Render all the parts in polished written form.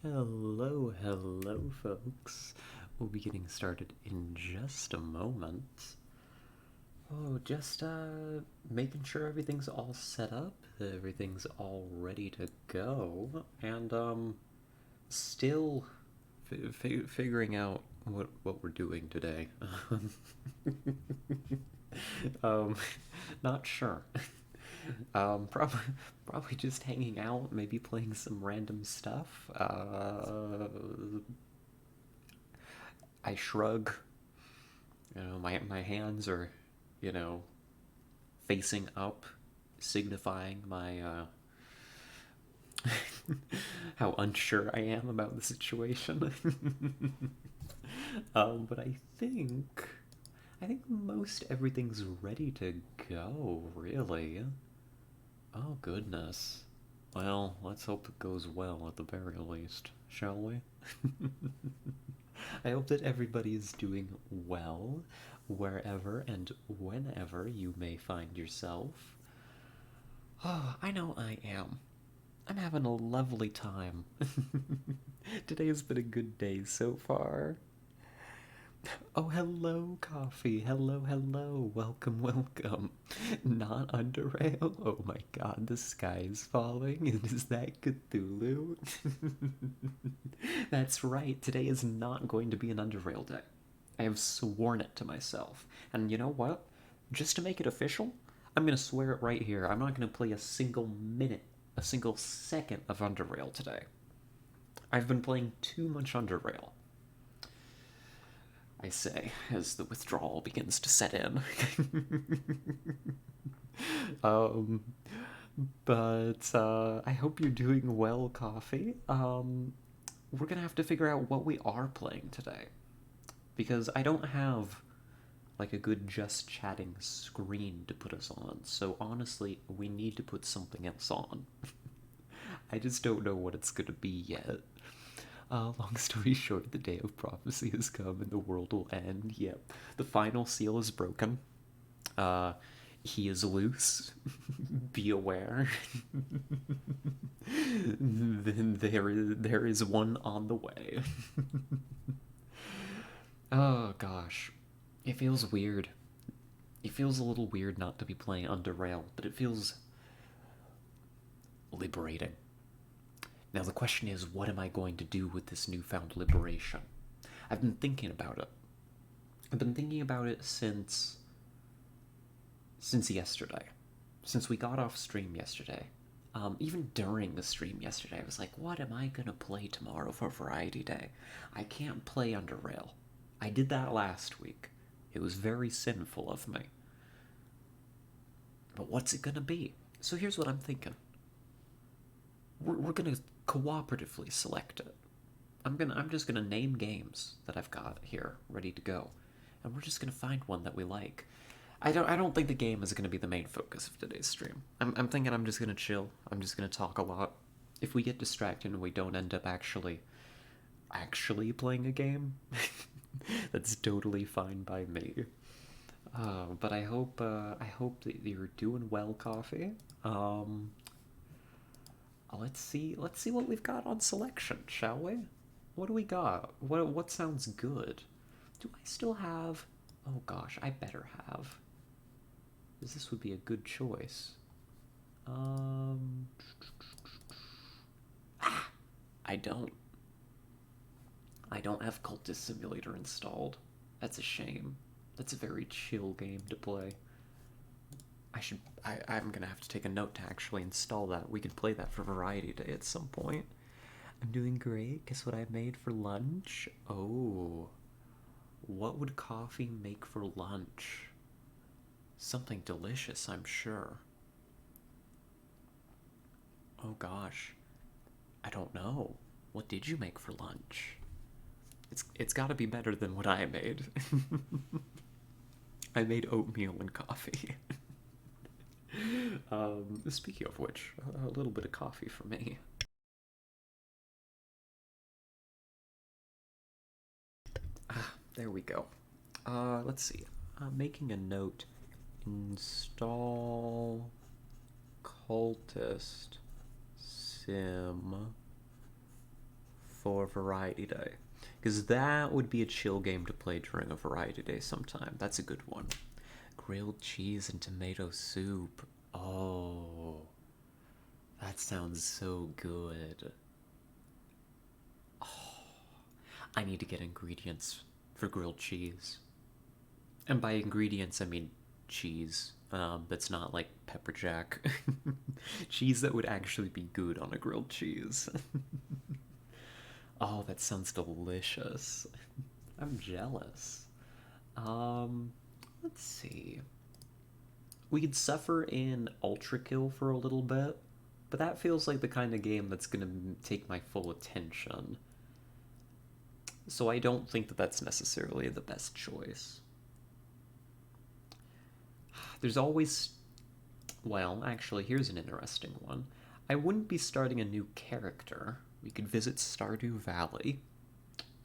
Hello, folks. We'll be getting started in just a moment. Oh, just making sure everything's all set up, everything's all ready to go, and still figuring out what we're doing today. um, Not sure. Probably just hanging out, maybe playing some random stuff. I shrug. My hands are, you know, facing up, signifying my how unsure I am about the situation. But I think most everything's ready to go. Really. Oh goodness. Well, let's hope it goes well at the very least, shall we? I hope that everybody is doing well wherever and whenever you may find yourself. Oh, I know I am. I'm having a lovely time. Today has been a good day so far. Oh, hello, coffee. Hello. Welcome. Not under rail. Oh my god, the sky is falling. Is that Cthulhu? That's right. Today is not going to be an underrail day. I have sworn it to myself. And you know what? Just to make it official, I'm going to swear it right here. I'm not going to play a single minute, a single second of underrail today. I've been playing too much underrail. I say, as the withdrawal begins to set in. um, but I hope you're doing well, Coffee. We're gonna have to figure out what we are playing today because I don't have like a good just chatting screen to put us on. So honestly, we need to put something else on. I just don't know what it's gonna be yet. Long story short, the day of prophecy has come and the world will end. Yep, the final seal is broken. Uh, he is loose. Be aware. Then there is one on the way. Oh gosh, it feels weird. It feels a little weird not to be playing under rail, but it feels liberating. Now the question is, what am I going to do with this newfound liberation? I've been thinking about it. I've been thinking about it since yesterday. Since we got off stream yesterday. Even during the stream yesterday, I was like, what am I gonna play tomorrow for Variety Day? I can't play under rail. I did that last week. It was very sinful of me. But what's it gonna be? So here's what I'm thinking. We're gonna cooperatively select it. I'm just gonna name games that I've got here ready to go, and we're just gonna find one that we like. I don't think the game is gonna be the main focus of today's stream. I'm thinking I'm just gonna chill. I'm just gonna talk a lot. If we get distracted and we don't end up actually playing a game, that's totally fine by me. But I hope that you're doing well, Coffee. Um, let's see what we've got on selection, shall we? What do we got? What sounds good? Do I still have? Oh gosh, I better have. Because this would be a good choice. Um, I don't. I don't have Cultist Simulator installed. That's a shame. That's a very chill game to play. I'm gonna have to take a note to actually install that. We could play that for Variety Day at some point. I'm doing great. Guess what I made for lunch? Oh, what would Coffee make for lunch? Something delicious, I'm sure. Oh gosh, I don't know. What did you make for lunch? It's got to be better than what I made. I made oatmeal and coffee. Speaking of which, a little bit of coffee for me. Ah, there we go. Let's see. I'm making a note. Install cultist sim for Variety Day. Because that would be a chill game to play during a Variety Day sometime. That's a good one. Grilled cheese and tomato soup. Oh, that sounds so good. I need to get ingredients for grilled cheese. And by ingredients, I mean cheese. That's not like pepper jack. Cheese that would actually be good on a grilled cheese. Oh, that sounds delicious. I'm jealous. Um, let's see. We could suffer in Ultra Kill for a little bit, but that feels like the kind of game that's gonna take my full attention. So I don't think that that's necessarily the best choice. There's always. Well, actually, here's an interesting one. I wouldn't be starting a new character. We could visit Stardew Valley.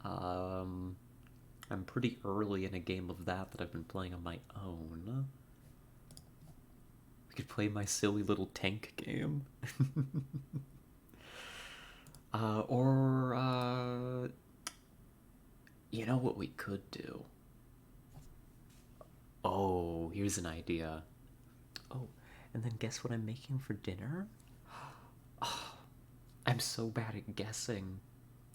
Um, I'm pretty early in a game of that I've been playing on my own. We could play my silly little tank game. Or, you know what we could do? Oh, here's an idea. Oh, and then guess what I'm making for dinner? Oh, I'm so bad at guessing.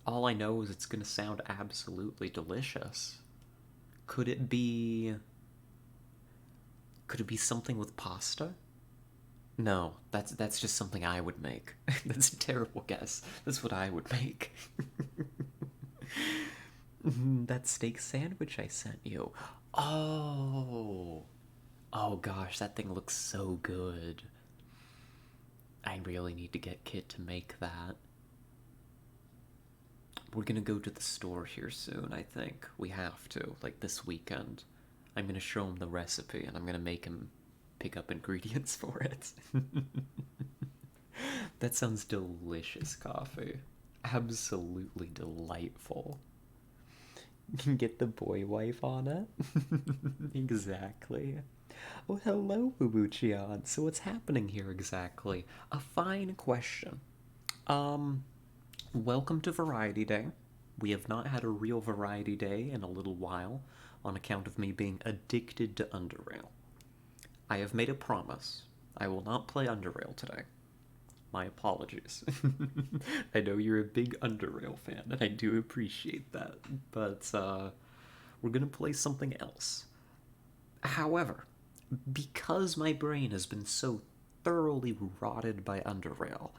All I know is it's gonna sound absolutely delicious. Could it be. Could it be something with pasta? No, that's just something I would make. That's a terrible guess. That's what I would make. That steak sandwich I sent you. Oh. Oh gosh, that thing looks so good. I really need to get Kit to make that. We're gonna go to the store here soon, I think. We have to, like this weekend. I'm gonna show him the recipe and I'm gonna make him pick up ingredients for it. That sounds delicious, coffee. Absolutely delightful. Get the boy wife on it. Exactly. Oh, hello, Ubuchion. So what's happening here exactly? A fine question. Um, Welcome to Variety Day. We have not had a real Variety Day in a little while on account of me being addicted to Underrail. I have made a promise. I will not play Underrail today. My apologies. I know you're a big Underrail fan, and I do appreciate that, but we're gonna play something else. However, because my brain has been so thoroughly rotted by Underrail,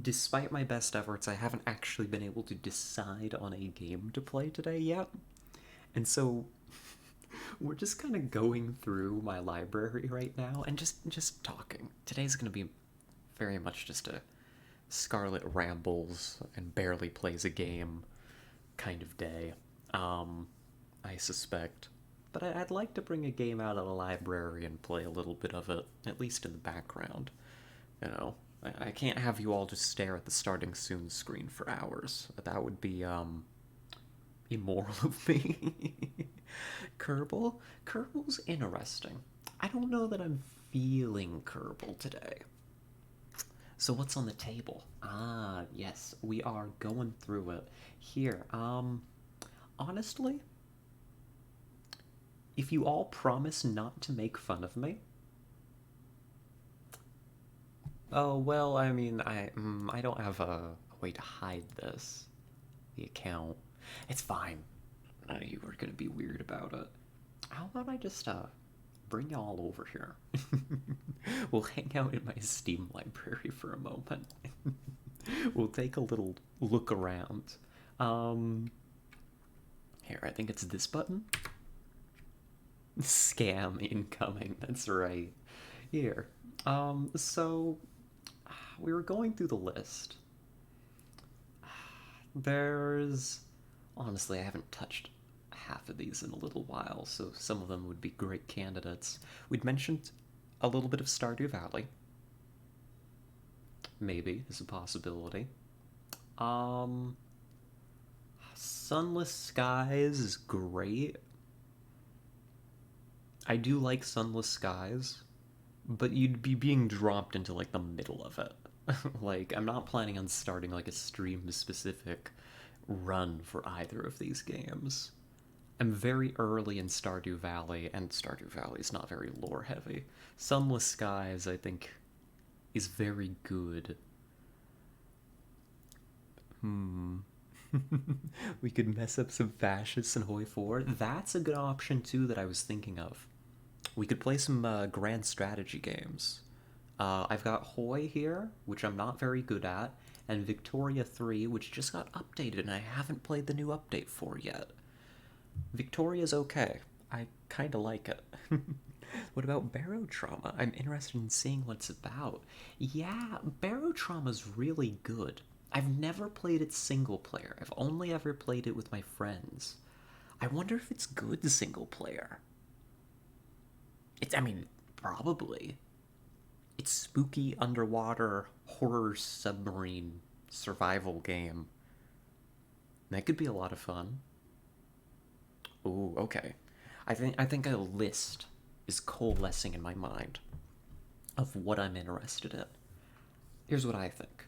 despite my best efforts, I haven't actually been able to decide on a game to play today yet. And so we're just kind of going through my library right now and just talking. Today's going to be very much just a Scarlet rambles and barely plays a game kind of day. I suspect. But I'd like to bring a game out of the library and play a little bit of it, at least in the background. You know, I can't have you all just stare at the starting soon screen for hours. That would be, immoral of me. Kerbal? Kerbal's interesting. I don't know that I'm feeling Kerbal today. So what's on the table? Ah, yes, we are going through it. Here, honestly, if you all promise not to make fun of me. Oh, well, I mean, I don't have a way to hide this. The account. It's fine. None of you are gonna be weird about it. How about I just, bring y'all over here? We'll hang out in my Steam library for a moment. We'll take a little look around. Um, Here, I think it's this button. Scam incoming, that's right. Here. So we were going through the list. There's honestly, I haven't touched half of these in a little while, so some of them would be great candidates. We'd mentioned a little bit of Stardew Valley. Maybe is a possibility. Um, Sunless Skies is great. I do like Sunless Skies, but you'd be being dropped into like the middle of it. Like, I'm not planning on starting like a stream-specific run for either of these games. I'm very early in Stardew Valley, and Stardew Valley is not very lore-heavy. Sunless Skies, I think, is very good. Hmm. We could mess up some fascists in Hoi 4. That's a good option, too, that I was thinking of. We could play some grand strategy games. I've got Hoi here, which I'm not very good at, and Victoria 3, which just got updated and I haven't played the new update for yet. Victoria's okay. I kinda like it. What about Barotrauma? I'm interested in seeing what it's about. Yeah, Barotrauma's really good. I've never played it single player. I've only ever played it with my friends. I wonder if it's good single player. I mean, probably. It's spooky underwater horror submarine survival game. That could be a lot of fun. Ooh, okay. I think a list is coalescing in my mind of what I'm interested in. Here's what I think.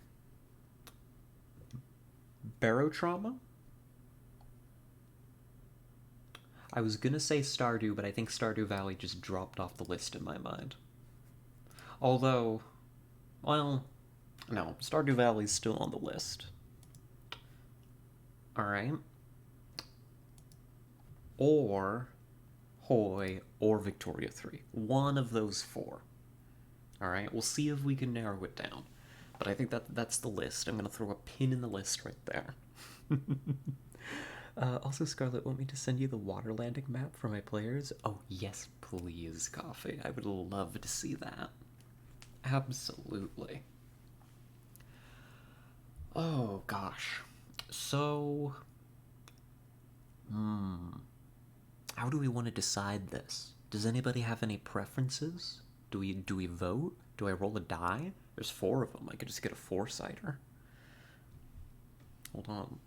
Barotrauma? I was gonna say Stardew, but I think Stardew Valley just dropped off the list in my mind. Although, well, no, Stardew Valley's still on the list. Alright. Or Hoi or Victoria 3. One of those four. Alright, we'll see if we can narrow it down. But I think that's the list. I'm going to throw a pin in the list right there. Also, Scarlett, want me to send you the water landing map for my players? Oh, yes, please, Coffee. I would love to see that. Absolutely. Oh, gosh. So, how do we want to decide this? Does anybody have any preferences? Do we vote? Do I roll a die? There's four of them. I could just get a four-sider. Hold on.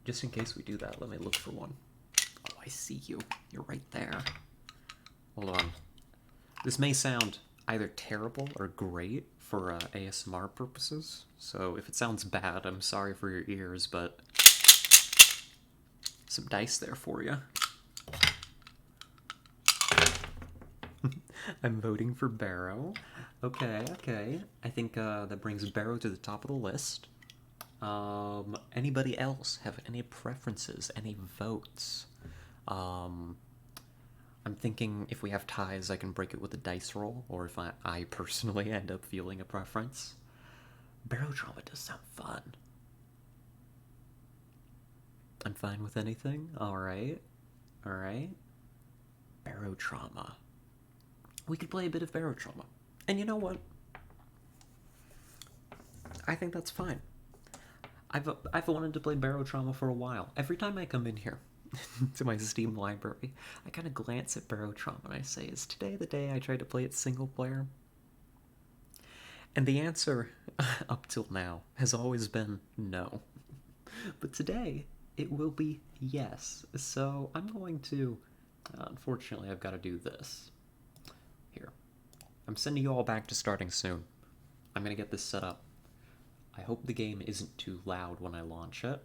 Just in case we do that, let me look for one. Oh, I see you. You're right there. Hold on. This may sound either terrible or great for ASMR purposes, so if it sounds bad, I'm sorry for your ears, but some dice there for you. I'm voting for Barrow. Okay. I think that brings Barrow to the top of the list. Anybody else have any preferences, any votes? I'm thinking if we have ties, I can break it with a dice roll, or if I personally end up feeling a preference. Barotrauma does sound fun. I'm fine with anything. Alright. Barotrauma. We could play a bit of Barotrauma. And you know what? I think that's fine. I've wanted to play Barotrauma for a while. Every time I come in here to my Steam library, I kind of glance at Barotrauma and I say, is today the day I try to play it single player? And the answer, up till now, has always been no. But today, it will be yes. So I'm going to... unfortunately, I've got to do this. Here. I'm sending you all back to starting soon. I'm going to get this set up. I hope the game isn't too loud when I launch it.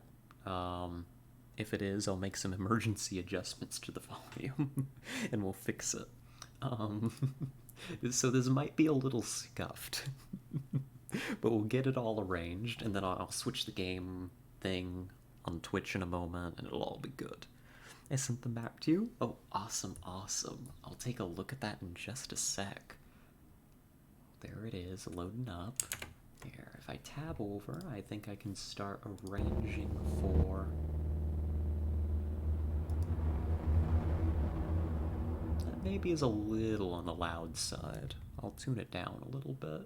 If it is, I'll make some emergency adjustments to the volume, and we'll fix it. So this might be a little scuffed, but we'll get it all arranged, and then I'll switch the game thing on Twitch in a moment, and it'll all be good. I sent the map to you? Oh, awesome. I'll take a look at that in just a sec. There it is, loading up. Here, if I tab over, I think I can start arranging for... That maybe is a little on the loud side. I'll tune it down a little bit.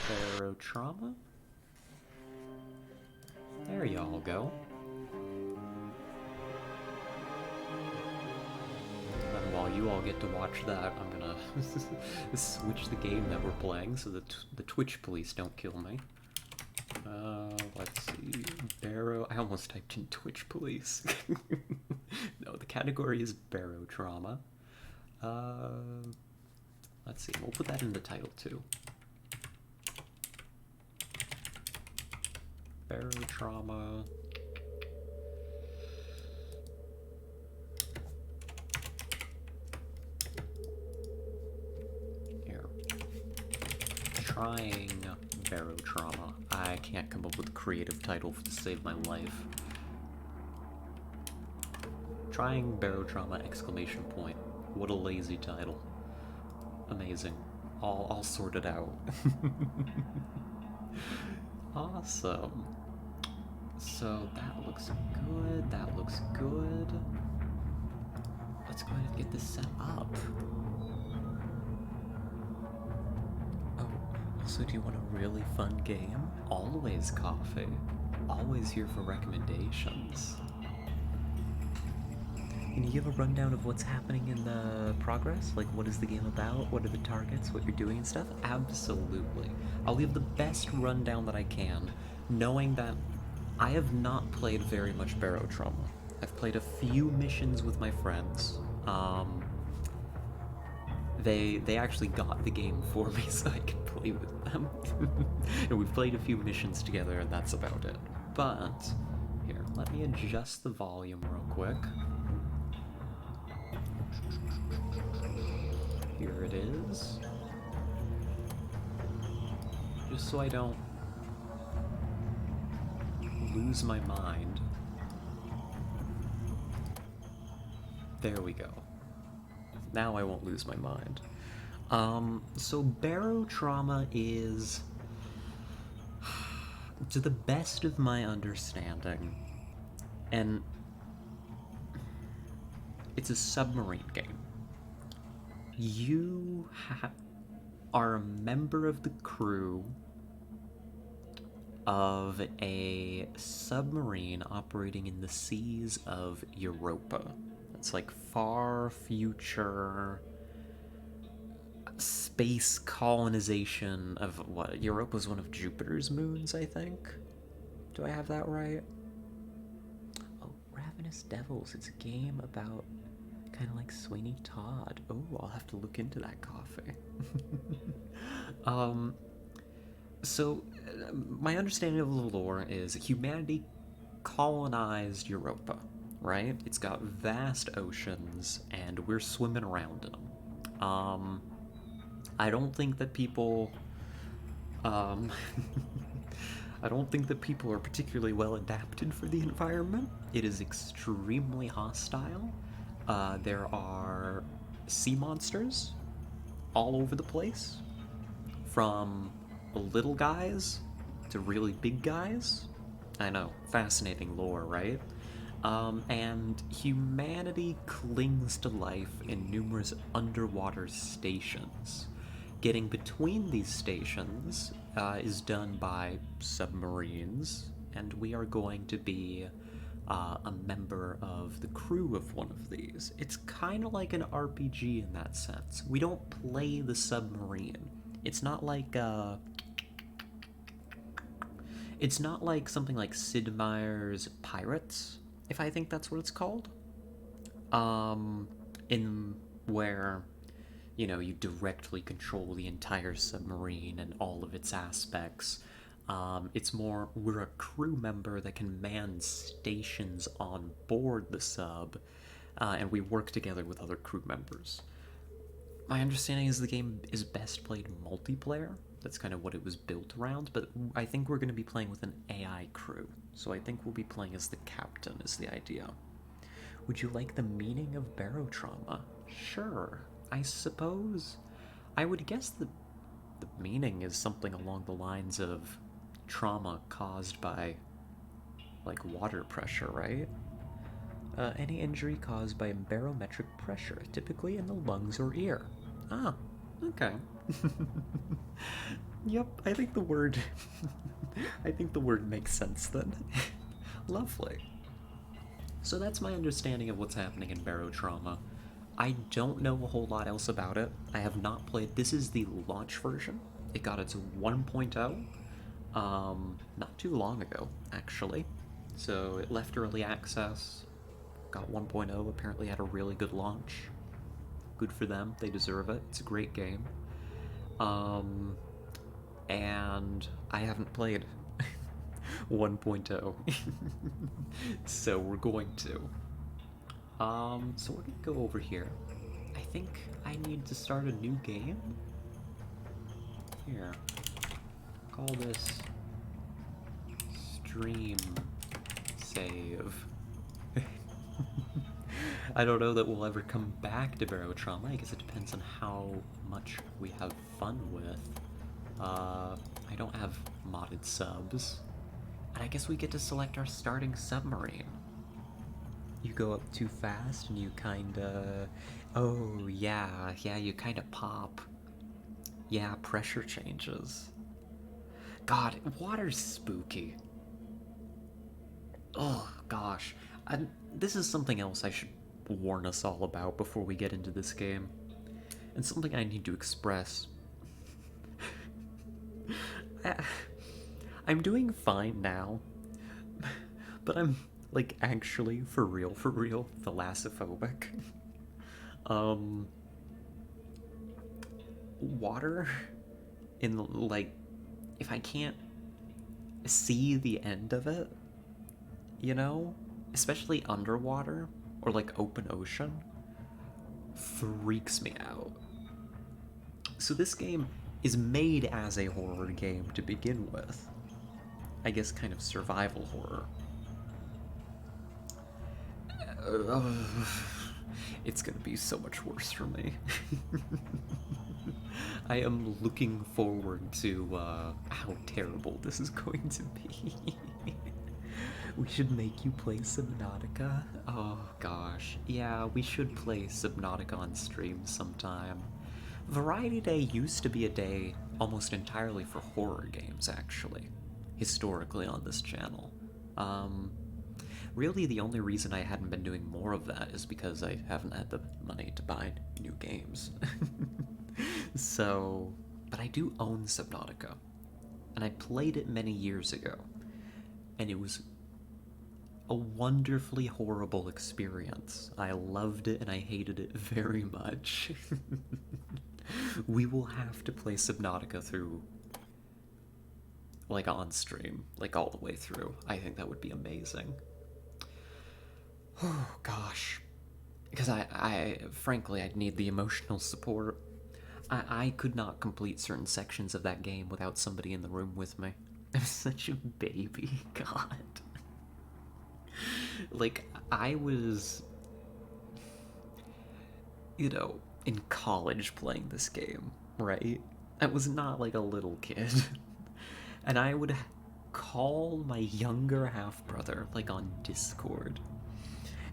Barotrauma? There y'all go. And while you all get to watch that, I'm gonna switch the game that we're playing so that the Twitch police don't kill me. Let's see. Barrow. I almost typed in Twitch police. No, the category is Barotrauma. Let's see, we'll put that in the title too. Barotrauma. Here. Trying Barotrauma. I can't come up with a creative title to save my life. Trying Barotrauma! Exclamation point. What a lazy title. Amazing. I'll sort it out. Awesome. So that looks good. That looks good. Let's go ahead and get this set up. Oh, also, do you want a really fun game? Always coffee. Always here for recommendations. Can you give a rundown of what's happening in the progress? Like, what is the game about? What are the targets? What you're doing and stuff? Absolutely. I'll give the best rundown that I can, knowing that I have not played very much Barotrauma. I've played a few missions with my friends. They actually got the game for me so I could play with them. And we've played a few missions together, and that's about it. But, here, let me adjust the volume real quick. Here it is. Just so I don't lose my mind. There we go. Now I won't lose my mind. So Barotrauma is, to the best of my understanding, and it's a submarine game. You are a member of the crew of a submarine operating in the seas of Europa. It's like far future space colonization of what? Europa's one of Jupiter's moons, I think? Do I have that right? Oh, Ravenous Devils. It's a game about kind of like Sweeney Todd. Oh, I'll have to look into that coffee. So, my understanding of the lore is humanity colonized Europa, right? It's got vast oceans, and we're swimming around in them. I don't think that people, I don't think that people are particularly well adapted for the environment. It is extremely hostile. There are sea monsters all over the place, from little guys to really big guys. I know, fascinating lore, right? And humanity clings to life in numerous underwater stations. Getting between these stations is done by submarines, and we are going to be a member of the crew of one of these. It's kind of like an RPG in that sense. We don't play the submarine. It's not like it's not like something like Sid Meier's Pirates, if I think that's what it's called. In where, you know, you directly control the entire submarine and all of its aspects. It's more, we're a crew member that can man stations on board the sub, and we work together with other crew members. My understanding is the game is best played multiplayer. That's kind of what it was built around, but I think we're going to be playing with an AI crew, so I think we'll be playing as the captain is the idea. Would you like the meaning of Barotrauma? Sure, I suppose. I would guess the meaning is something along the lines of trauma caused by, like, water pressure, right? Any injury caused by barometric pressure, typically in the lungs or ear. Ah, okay. Yep, I think the word I think the word makes sense then. Lovely. So that's my understanding of what's happening in Barotrauma. I don't know a whole lot else about it. I have not played. This is the launch version. It got its 1.0 not too long ago, actually. So it left early access, got 1.0, apparently had a really good launch. Good for them. They deserve it. It's a great game. Um, and I haven't played 1.0. So we're going to. So we're gonna go over here. I think I need to start a new game. Here. Call this stream save. I don't know that we'll ever come back to Barotrauma. I guess it depends on how much we have fun with. I don't have modded subs. And I guess we get to select our starting submarine. You go up too fast and you kinda... Oh, yeah, you kinda pop. Yeah, pressure changes. God, water's spooky. Oh, gosh. This is something else I should warn us all about before we get into this game. And something I need to express. I'm doing fine now. But I'm, like, actually, for real, thalassophobic. Water, in, like, if I can't see the end of it, you know? Especially underwater, or, like, open ocean, freaks me out. So this game is made as a horror game to begin with. I guess kind of survival horror. It's gonna be so much worse for me. I am looking forward to how terrible this is going to be. We should make you play Subnautica. Oh gosh, yeah, we should play Subnautica on stream sometime. Variety Day used to be a day almost entirely for horror games, actually, historically on this channel. Really, the only reason I hadn't been doing more of that is because I haven't had the money to buy new games. So, but I do own Subnautica, and I played it many years ago, and it was a wonderfully horrible experience. I loved it and I hated it very much. We will have to play Subnautica through, like, on stream, like all the way through. I think that would be amazing. Oh gosh, because I frankly, I'd need the emotional support. I could not complete certain sections of that game without somebody in the room with me. I'm such a baby. God. Like, I was, you know, in college playing this game, right? I was not like a little kid. And I would call my younger half-brother, like, on Discord,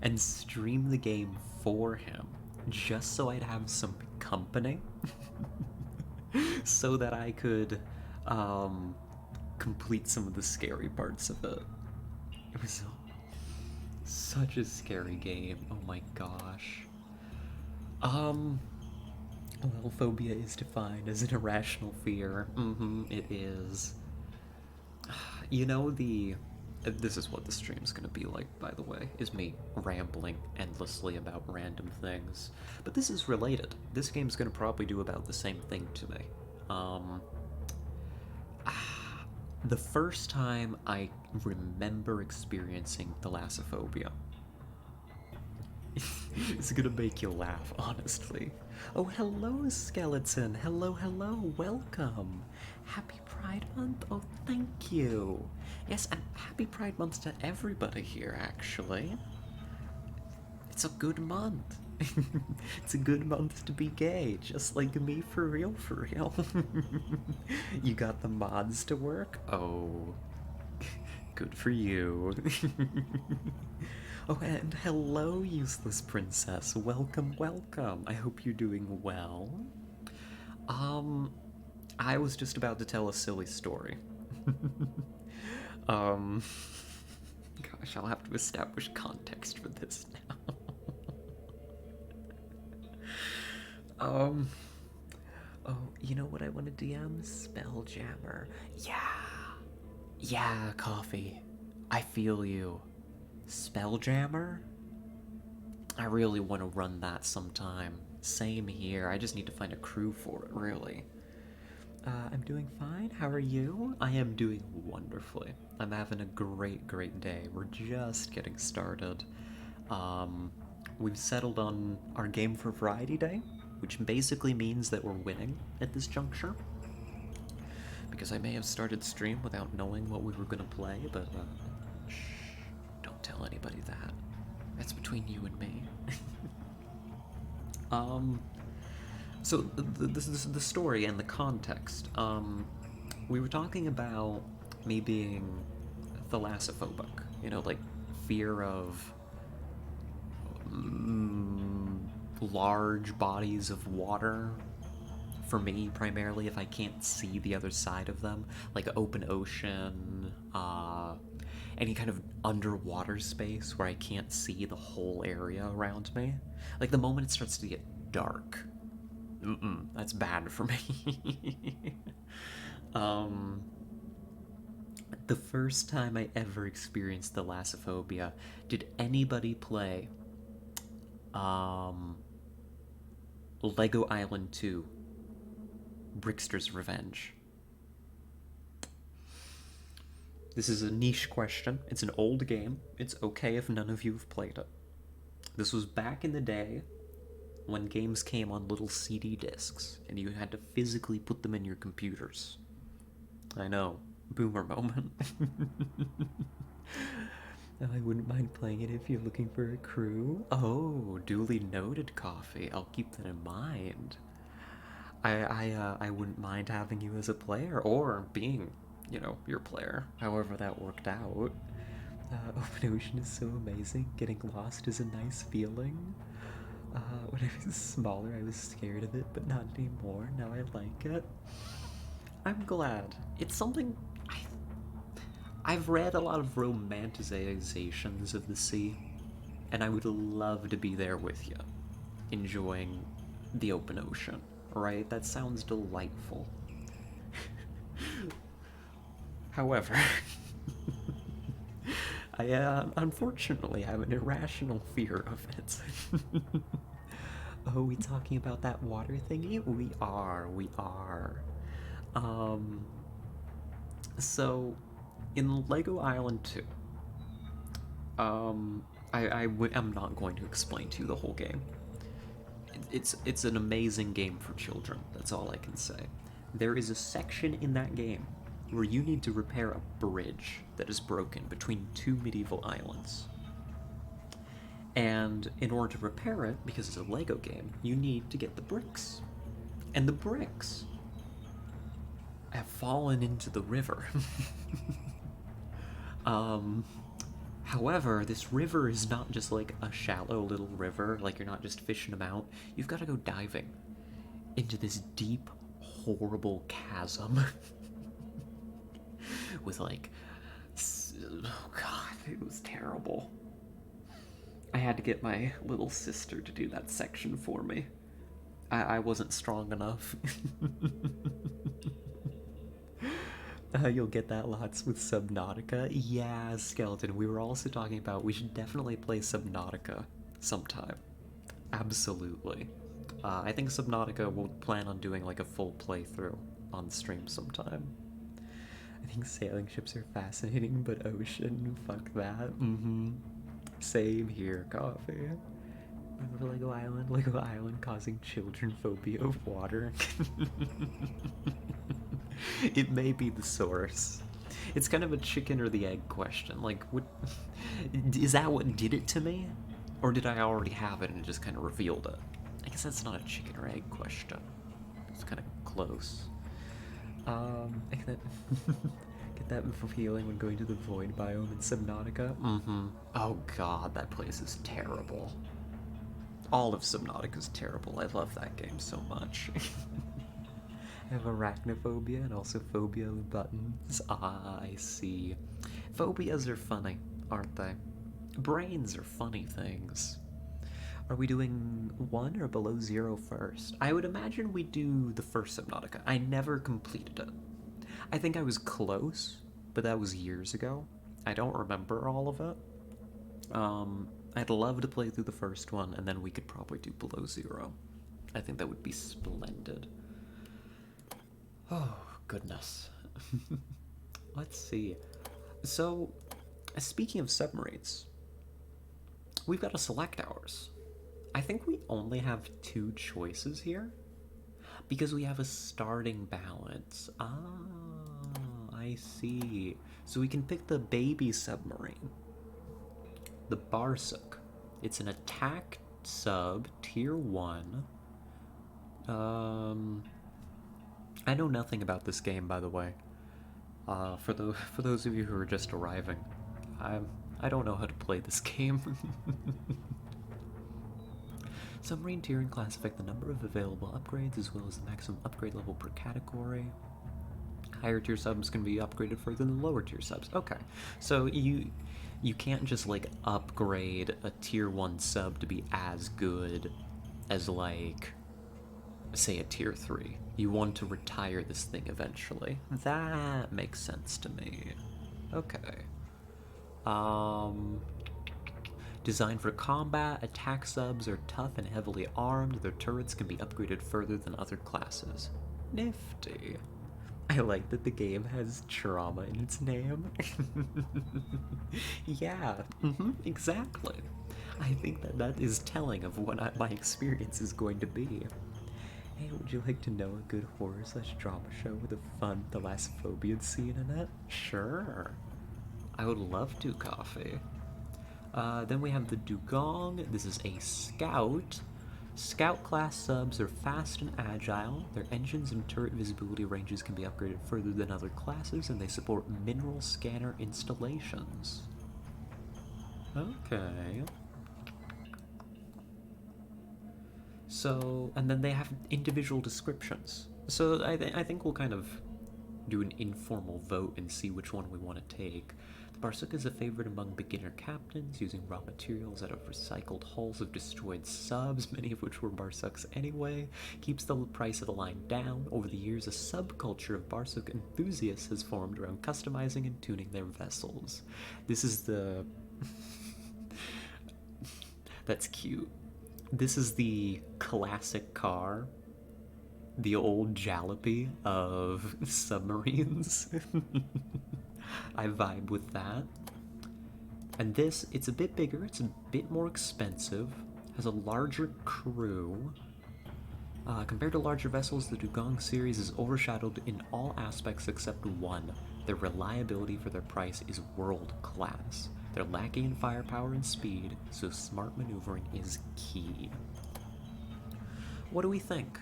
and stream the game for him, just so I'd have some company. So that I could, complete some of the scary parts of it. It was such a scary game. Oh my gosh. Well, phobia is defined as an irrational fear. It is. You know, this is what the stream's gonna be like, by the way, is me rambling endlessly about random things. But this is related. This game's gonna probably do about the same thing to me. The first time I remember experiencing thalassophobia. It's gonna make you laugh, honestly. Oh, hello, Skeleton. Hello, welcome. Happy Pride Month? Oh, thank you. Yes, and happy Pride Month to everybody here, actually. It's a good month. It's a good month to be gay, just like me, for real, for real. You got the mods to work? Oh, good for you. Oh, and hello, useless princess. Welcome, welcome. I hope you're doing well. I was just about to tell a silly story. Gosh, I'll have to establish context for this now. Oh, you know what I want to DM? Spelljammer. Yeah, Coffee. I feel you. Spelljammer? I really want to run that sometime. Same here. I just need to find a crew for it, really. I'm doing fine. How are you? I am doing wonderfully. I'm having a great, great day. We're just getting started. Um, we've settled on our game for Variety Day, which basically means that we're winning at this juncture. Because I may have started stream without knowing what we were going to play, but shh, don't tell anybody that. That's between you and me. um, so the story and the context. We were talking about me being thalassophobic. You know, like fear of large bodies of water. For me, primarily, if I can't see the other side of them, like open ocean, any kind of underwater space where I can't see the whole area around me. Like the moment it starts to get dark, that's bad for me. um, the first time I ever experienced thalassophobia, did anybody play um, Lego Island 2, Brickster's Revenge? This is a niche question. It's an old game. It's okay if none of you have played it. This was back in the day when games came on little CD discs and you had to physically put them in your computers. I know, boomer moment. I wouldn't mind playing it if you're looking for a crew. Oh, duly noted, Coffee. I'll keep that in mind. I wouldn't mind having you as a player or being, your player. However that worked out. Open Ocean is so amazing. Getting lost is a nice feeling. When I was smaller, I was scared of it, but not anymore. Now I like it. I'm glad. It's something I've read a lot of romanticizations of the sea, and I would love to be there with you, enjoying the open ocean, right? That sounds delightful. However, I unfortunately have an irrational fear of it. Oh, we talking about that water thingy? We are. Um, so, in Lego Island 2, I'm not going to explain to you the whole game. It's an amazing game for children, that's all I can say. There is a section in that game where you need to repair a bridge that is broken between two medieval islands. And in order to repair it, because it's a Lego game, you need to get the bricks. And the bricks have fallen into the river. um, However, this river is not just like a shallow little river, like you're not just fishing them out. You've got to go diving into this deep, horrible chasm with like, oh god, it was terrible. I had to get my little sister to do that section for me. I wasn't strong enough. You'll get that lots with Subnautica. Yeah, Skeleton. We were also talking about we should definitely play Subnautica sometime. Absolutely. I think Subnautica will plan on doing like a full playthrough on stream sometime. I think sailing ships are fascinating, but ocean, fuck that. Same here, Coffee. Remember Lego Island? Lego Island causing children phobia of water. It may be the source. It's kind of a chicken or the egg question. Like, what is that? What did it to me, or did I already have it and it just kind of revealed it? I guess that's not a chicken or egg question. It's kind of close. I get that. Get that feeling when going to the void biome in Subnautica. Oh god, that place is terrible. All of Subnautica is terrible. I love that game so much. I have arachnophobia and also phobia of buttons. Ah, I see. Phobias are funny, aren't they? Brains are funny things. Are we doing 1 or below 0 first? I would imagine we do the first Subnautica. I never completed it. I think I was close, but that was years ago. I don't remember all of it. I'd love to play through the first one, and then we could probably do below 0. I think that would be splendid. Oh, goodness. Let's see. So, speaking of submarines, we've got to select ours. I think we only have two choices here because we have a starting balance. Ah, I see. So we can pick the baby submarine, the Barsuk. It's an attack sub, tier 1. I know nothing about this game, by the way. For those of you who are just arriving, I don't know how to play this game. Submarine tiering classifies the number of available upgrades as well as the maximum upgrade level per category. Higher tier subs can be upgraded further than lower tier subs. Okay, so you can't just like upgrade a tier 1 sub to be as good as like say a tier 3. You want to retire this thing eventually. That makes sense to me. Okay. Designed for combat, attack subs are tough and heavily armed. Their turrets can be upgraded further than other classes. Nifty. I like that the game has trauma in its name. Yeah, exactly. I think that is telling of what my experience is going to be. Hey, would you like to know a good horror/drama show with a fun thalassophobia scene in it? Sure. I would love to, coffee. Then we have the Dugong. This is a scout. Scout class subs are fast and agile. Their engines and turret visibility ranges can be upgraded further than other classes, and they support mineral scanner installations. Okay. So, and then they have individual descriptions. So I think we'll kind of do an informal vote and see which one we want to take. The Barsuk is a favorite among beginner captains, using raw materials out of recycled hulls of destroyed subs, many of which were Barsuks anyway. Keeps the price of the line down. Over the years, a subculture of Barsuk enthusiasts has formed around customizing and tuning their vessels. This is the... That's cute. This is the classic car, the old jalopy of submarines. I vibe with that. And this, it's a bit bigger, it's a bit more expensive, has a larger crew. Compared to larger vessels, the Dugong series is overshadowed in all aspects except one. Their reliability for their price is world class. They're lacking in firepower and speed, so smart maneuvering is key. What do we think?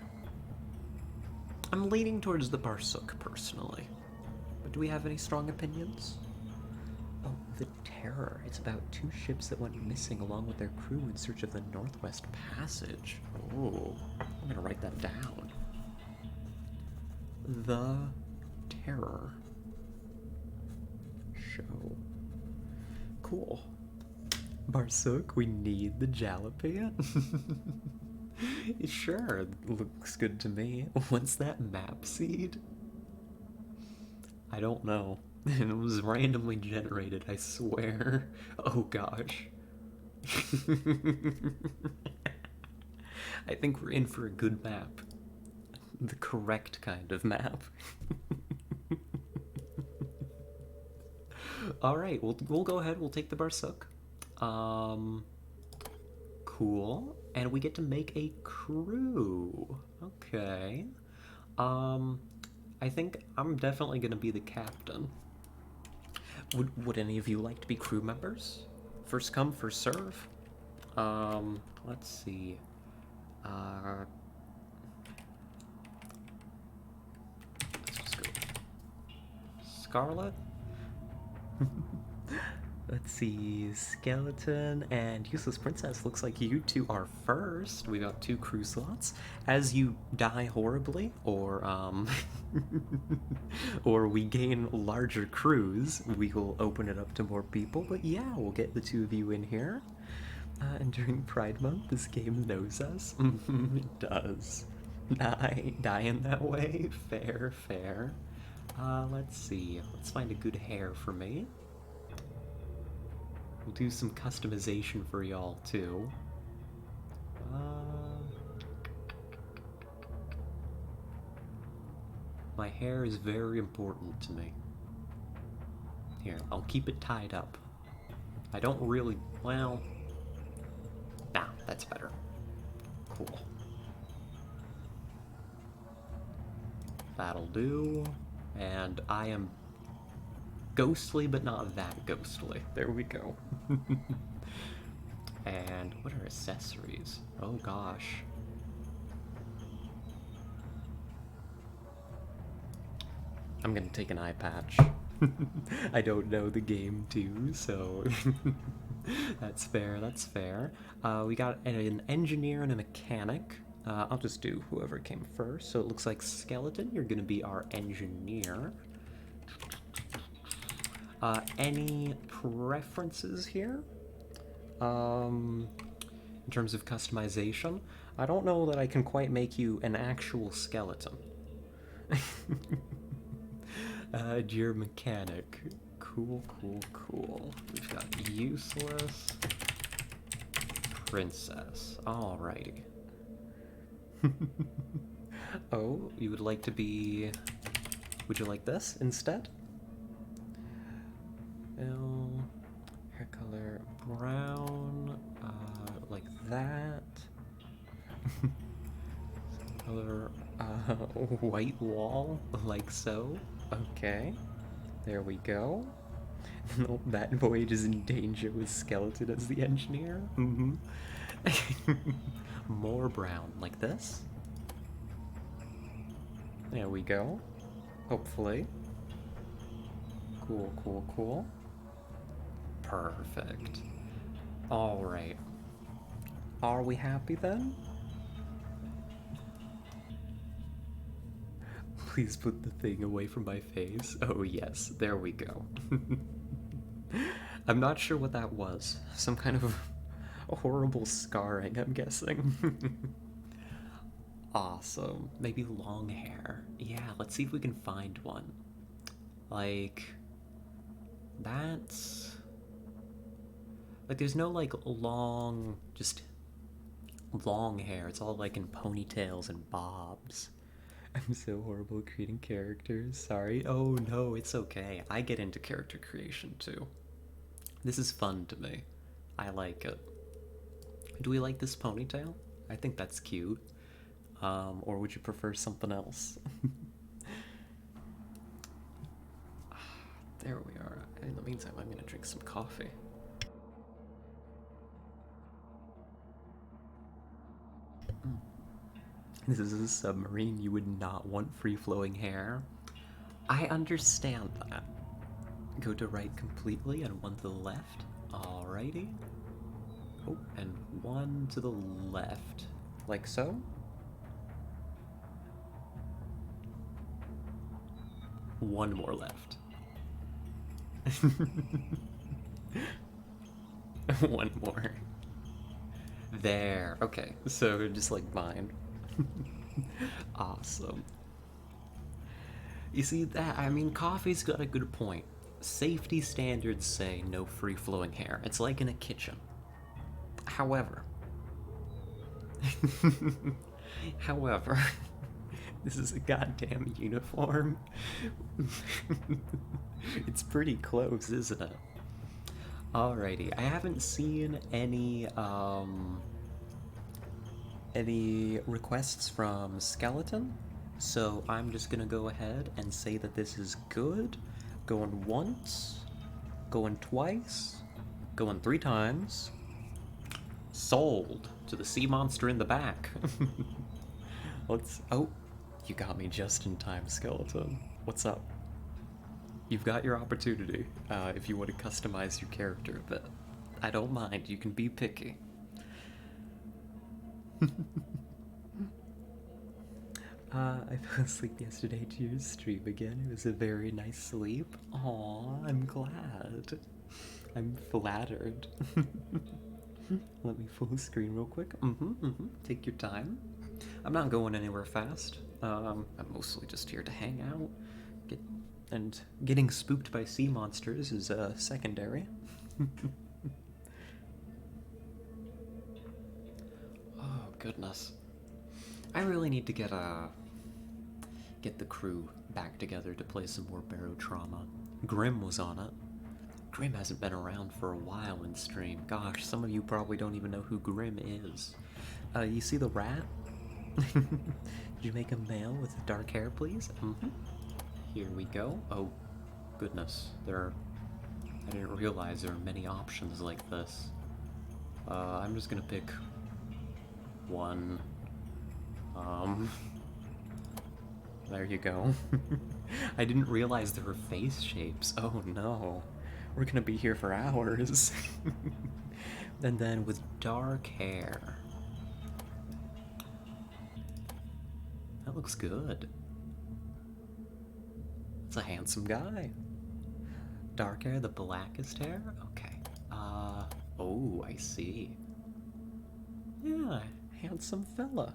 I'm leaning towards the Barsuk, personally. But do we have any strong opinions? Oh, the Terror. It's about two ships that went missing along with their crew in search of the Northwest Passage. Oh, I'm gonna write that down. The Terror. Show. Cool. Barsuk, we need the jalopy. Sure, looks good to me. What's that map seed? I don't know. It was randomly generated, I swear. Oh gosh. I think we're in for a good map. The correct kind of map. Alright, we'll go ahead, we'll take the Barsuk. Cool. And we get to make a crew. Okay. I think I'm definitely gonna be the captain. Would any of you like to be crew members? First come, first serve. Let's see. Let's just go. Scarlet? Let's see, Skeleton and Useless Princess. Looks like you two are first. We got 2 crew slots. As you die horribly, or or we gain larger crews, we will open it up to more people. But yeah, we'll get the 2 of you in here. And during Pride Month, this game knows us. It does. Die in that way. Fair, fair. Let's see. Let's find a good hair for me. We'll do some customization for y'all, too. My hair is very important to me. Here, I'll keep it tied up. I don't really... well... nah, that's better. Cool. That'll do. And I am ghostly, but not that ghostly. There we go. And what are accessories? Oh gosh. I'm gonna take an eye patch. I don't know the game too, so that's fair, that's fair. We got an engineer and a mechanic. I'll just do whoever came first. So it looks like Skeleton, you're gonna be our engineer. Any preferences here? In terms of customization? I don't know that I can quite make you an actual skeleton. Dear mechanic. Cool, cool, cool. We've got useless. Princess. Alrighty. Oh, you would like to be... would you like this instead? Hair color brown, like that. Color, white wall, like so. Okay, there we go. That voyage is in danger with Skeleton as the engineer. Mm-hmm. More brown, like this. There we go. Hopefully. Cool, cool, cool. Perfect. Alright. Are we happy then? Please put the thing away from my face. Oh yes, there we go. I'm not sure what that was. Some kind of horrible scarring, I'm guessing. Awesome. Maybe long hair. Yeah, let's see if we can find one. Like... that's... like, there's no, like, long... just... long hair. It's all, like, in ponytails and bobs. I'm so horrible at creating characters. Sorry. Oh, no, it's okay. I get into character creation, too. This is fun to me. I like it. Do we like this ponytail? I think that's cute. Or would you prefer something else? There we are. In the meantime, I'm gonna drink some coffee. This is a submarine. You would not want free-flowing hair. I understand that. Go to right completely and one to the left. Alrighty. Oh, and one to the left. Like so. One more left. One more. There. Okay, so just like mine. Awesome. You see that? I mean, coffee's got a good point. Safety standards say no free-flowing hair. It's like in a kitchen. However, this is a goddamn uniform. It's pretty close, isn't it? Alrighty, I haven't seen any requests from Skeleton, so I'm just gonna go ahead and say that this is good. Going once, going twice, going 3 times. Sold to the sea monster in the back. Let's... oh, you got me just in time, Skeleton. What's up? You've got your opportunity, if you want to customize your character a bit. I don't mind, you can be picky. I fell asleep yesterday to your stream again. It was a very nice sleep. Aw, I'm glad. I'm flattered. Let me full screen real quick. Take your time. I'm not going anywhere fast. I'm mostly just here to hang out. And getting spooked by sea monsters is secondary. Oh goodness. I really need to get the crew back together to play some more Barotrauma. Grim was on it. Grim hasn't been around for a while in stream. Gosh, some of you probably don't even know who Grim is. You see the rat? Did you make a male with dark hair, please? Mm-hmm. Here we go. Oh, goodness. I didn't realize there are many options like this. I'm just gonna pick one. There you go. I didn't realize there were face shapes. Oh no. We're gonna be here for hours. And then with dark hair. That looks good. That's a handsome guy. Dark hair, the blackest hair? Okay. Oh, I see. Yeah, handsome fella.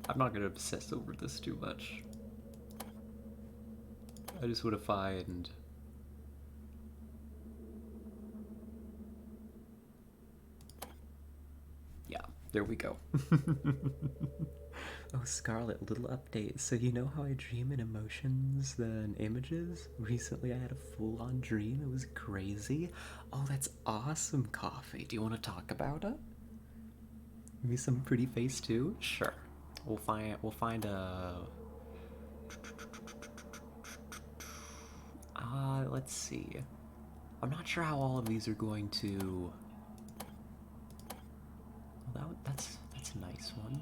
I'm not gonna obsess over this too much. I just want to find... Yeah, there we go. Oh, Scarlet, little update. So you know how I dream in emotions than images? Recently I had a full-on dream. It was crazy. Oh, that's awesome, Coffee. Do you want to talk about it? Maybe some pretty face too? Sure. We'll find a... let's see. I'm not sure how all of these are going to... Well, that's a nice one.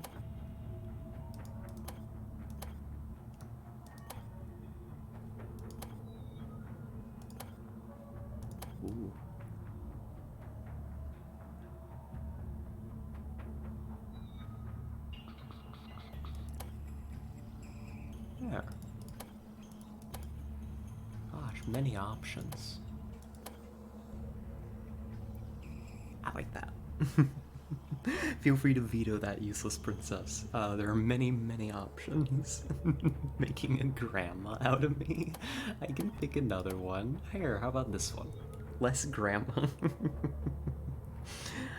Ooh. There. Gosh, many options. I like that. Feel free to veto that, useless princess. There are many, many options. Making a grandma out of me. I can pick another one. Here, how about this one? Less grandma.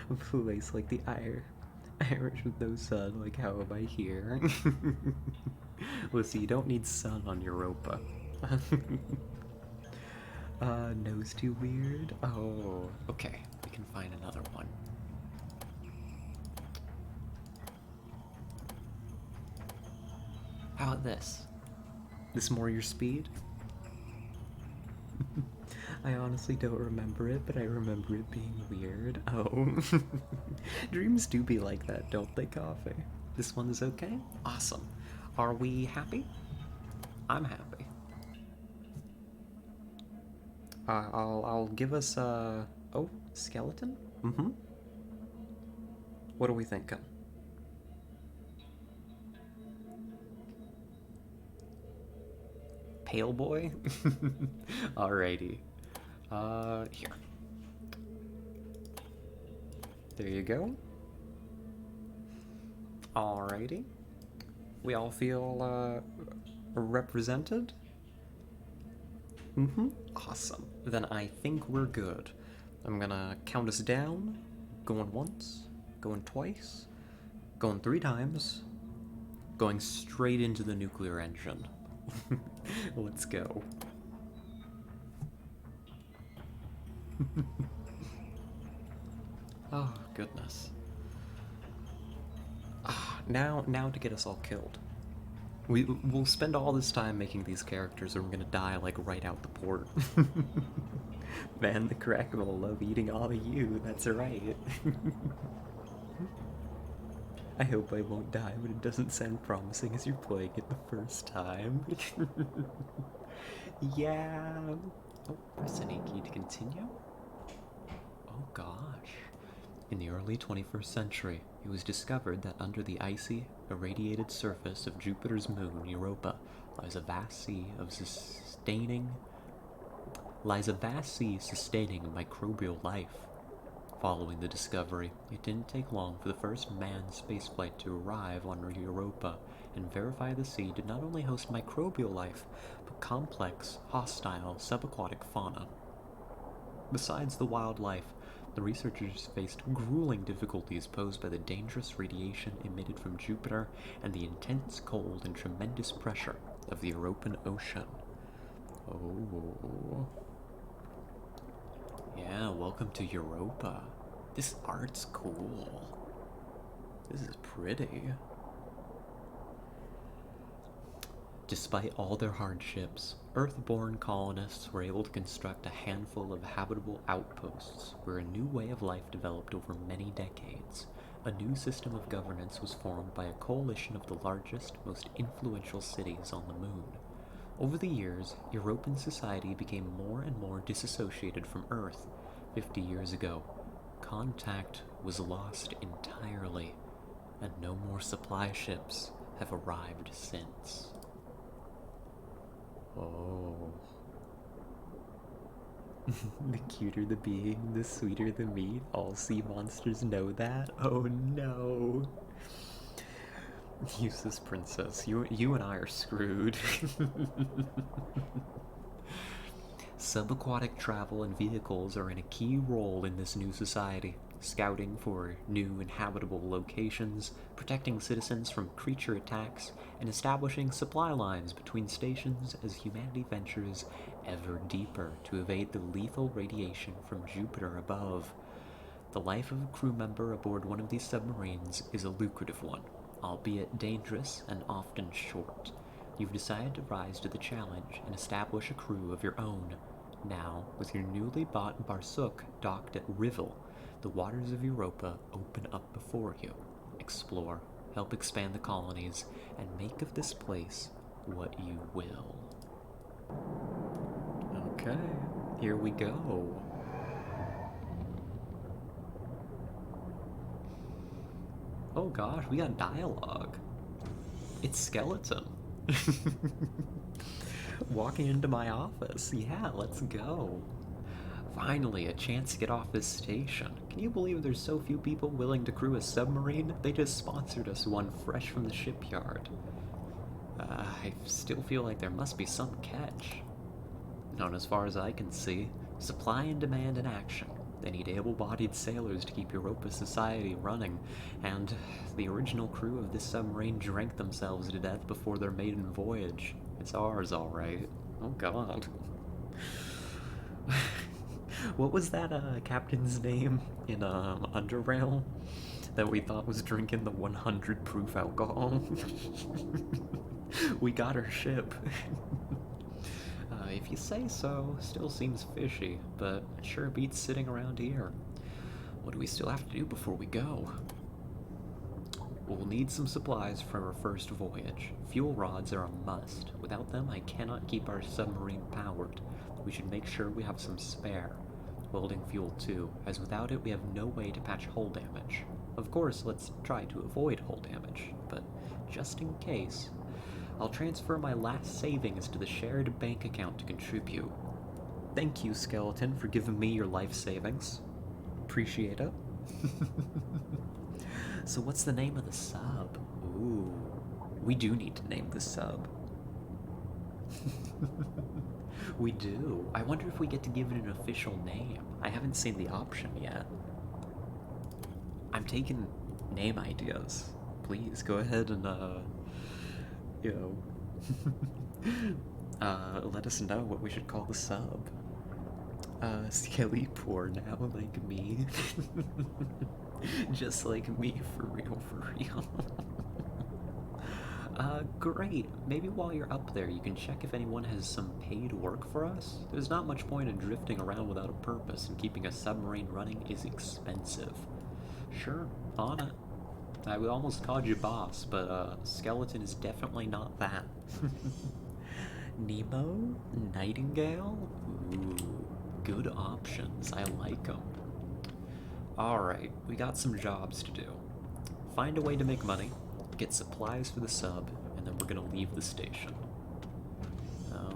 A place like the Irish with no sun, like how am I here? Well, see, you don't need sun on Europa. Nose too weird? Oh, okay. We can find another one. How about this? This more your speed? I honestly don't remember it, but I remember it being weird. Oh. Dreams do be like that, don't they, Coffee? This one is okay? Awesome. Are we happy? I'm happy. I'll give us a... Oh, skeleton? Mm-hmm. What are we thinking? Pale boy? Alrighty. Here. There you go. Alrighty. We all feel, represented? Mm-hmm. Awesome. Then I think we're good. I'm gonna count us down. Going once, going twice, going 3 times, going straight into the nuclear engine. Let's go. Oh, goodness. Now to get us all killed. We'll spend all this time making these characters and we're gonna die, like, right out the port. Man, the Kraken will love eating all of you, that's right. I hope I won't die, but it doesn't sound promising as you're playing it the first time. Yeah. Oh, press any key to continue? Oh gosh. In the early 21st century, it was discovered that under the icy, irradiated surface of Jupiter's moon, Europa, lies a vast sea sustaining microbial life. Following the discovery, it didn't take long for the first manned spaceflight to arrive on Europa and verify the sea did not only host microbial life, but complex, hostile, subaquatic fauna. Besides the wildlife, The researchers faced grueling difficulties posed by the dangerous radiation emitted from Jupiter and the intense cold and tremendous pressure of the European Ocean. Oh. Yeah, welcome to Europa. This art's cool. This is pretty. Despite all their hardships, Earth-born colonists were able to construct a handful of habitable outposts where a new way of life developed over many decades. A new system of governance was formed by a coalition of the largest, most influential cities on the moon. Over the years, European society became more and more disassociated from Earth. 50 years ago, contact was lost entirely, and no more supply ships have arrived since. Oh. The cuter the being, the sweeter the meat. All sea monsters know that. Oh no. Useless princess, you and I are screwed. Subaquatic travel and vehicles are in a key role in this new society, scouting for new inhabitable locations, protecting citizens from creature attacks, and establishing supply lines between stations as humanity ventures ever deeper to evade the lethal radiation from Jupiter above. The life of a crew member aboard one of these submarines is a lucrative one, albeit dangerous and often short. You've decided to rise to the challenge and establish a crew of your own. Now, with your newly bought Barsuk docked at Rivel, the waters of Europa open up before you. Explore, help expand the colonies, and make of this place what you will. Okay, here we go. Oh gosh, we got dialogue. It's Skeleton. Walking into my office. Yeah, let's go. Finally, a chance to get off this station. Can you believe there's so few people willing to crew a submarine? They just sponsored us one fresh from the shipyard. I still feel like there must be some catch. Not as far as I can see. Supply and demand in action. They need able-bodied sailors to keep Europa's society running, and the original crew of this submarine drank themselves to death before their maiden voyage. It's ours, all right. Oh, God. What was that captain's name in Underrail that we thought was drinking the 100 proof alcohol? We got our ship. If you say so, still seems fishy, but it sure beats sitting around here. What do we still have to do before we go? We'll need some supplies for our first voyage. Fuel rods are a must. Without them, I cannot keep our submarine powered. We should make sure we have some spare. Welding fuel too, as without it we have no way to patch hull damage. Of course, let's try to avoid hull damage, but just in case, I'll transfer my last savings to the shared bank account to contribute. Thank you, Skeleton, for giving me your life savings. Appreciate it. So what's the name of the sub? Ooh, we do need to name the sub. We do. I wonder if we get to give it an official name. I haven't seen the option yet. I'm taking name ideas. Please, go ahead and, let us know what we should call the sub. Skelly poor now, like me. Just like me, for real, for real. Great. Maybe while you're up there, you can check if anyone has some paid work for us. There's not much point in drifting around without a purpose, and keeping a submarine running is expensive. Sure, on it. I almost called you boss, but, Skeleton is definitely not that. Nemo? Nightingale? Ooh, good options. I like them. Alright, we got some jobs to do. Find a way to make money, get supplies for the sub, and then we're gonna leave the station.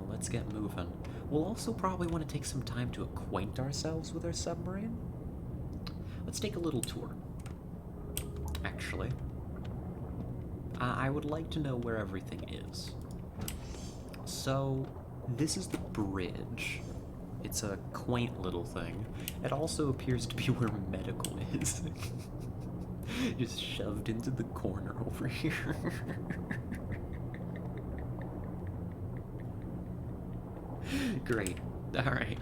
Let's get moving. We'll also probably want to take some time to acquaint ourselves with our submarine. Let's take a little tour. Actually, I would like to know where everything is. So, this is the bridge. It's a quaint little thing. It also appears to be where medical is. Just shoved into the corner over here. Great. Alright.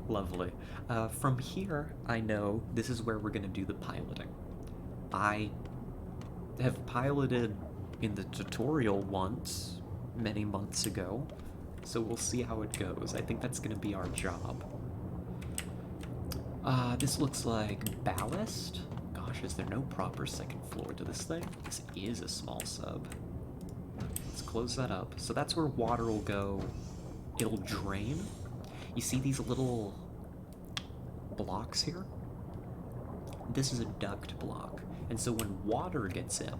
Lovely. From here, I know this is where we're going to do the piloting. I have piloted in the tutorial once, many months ago, so we'll see how it goes. I think that's going to be our job. This looks like ballast. Gosh, is there no proper second floor to this thing? This is a small sub. Let's close that up. So that's where water will go. It'll drain. You see these little blocks here? This is a duct block. And so when water gets in,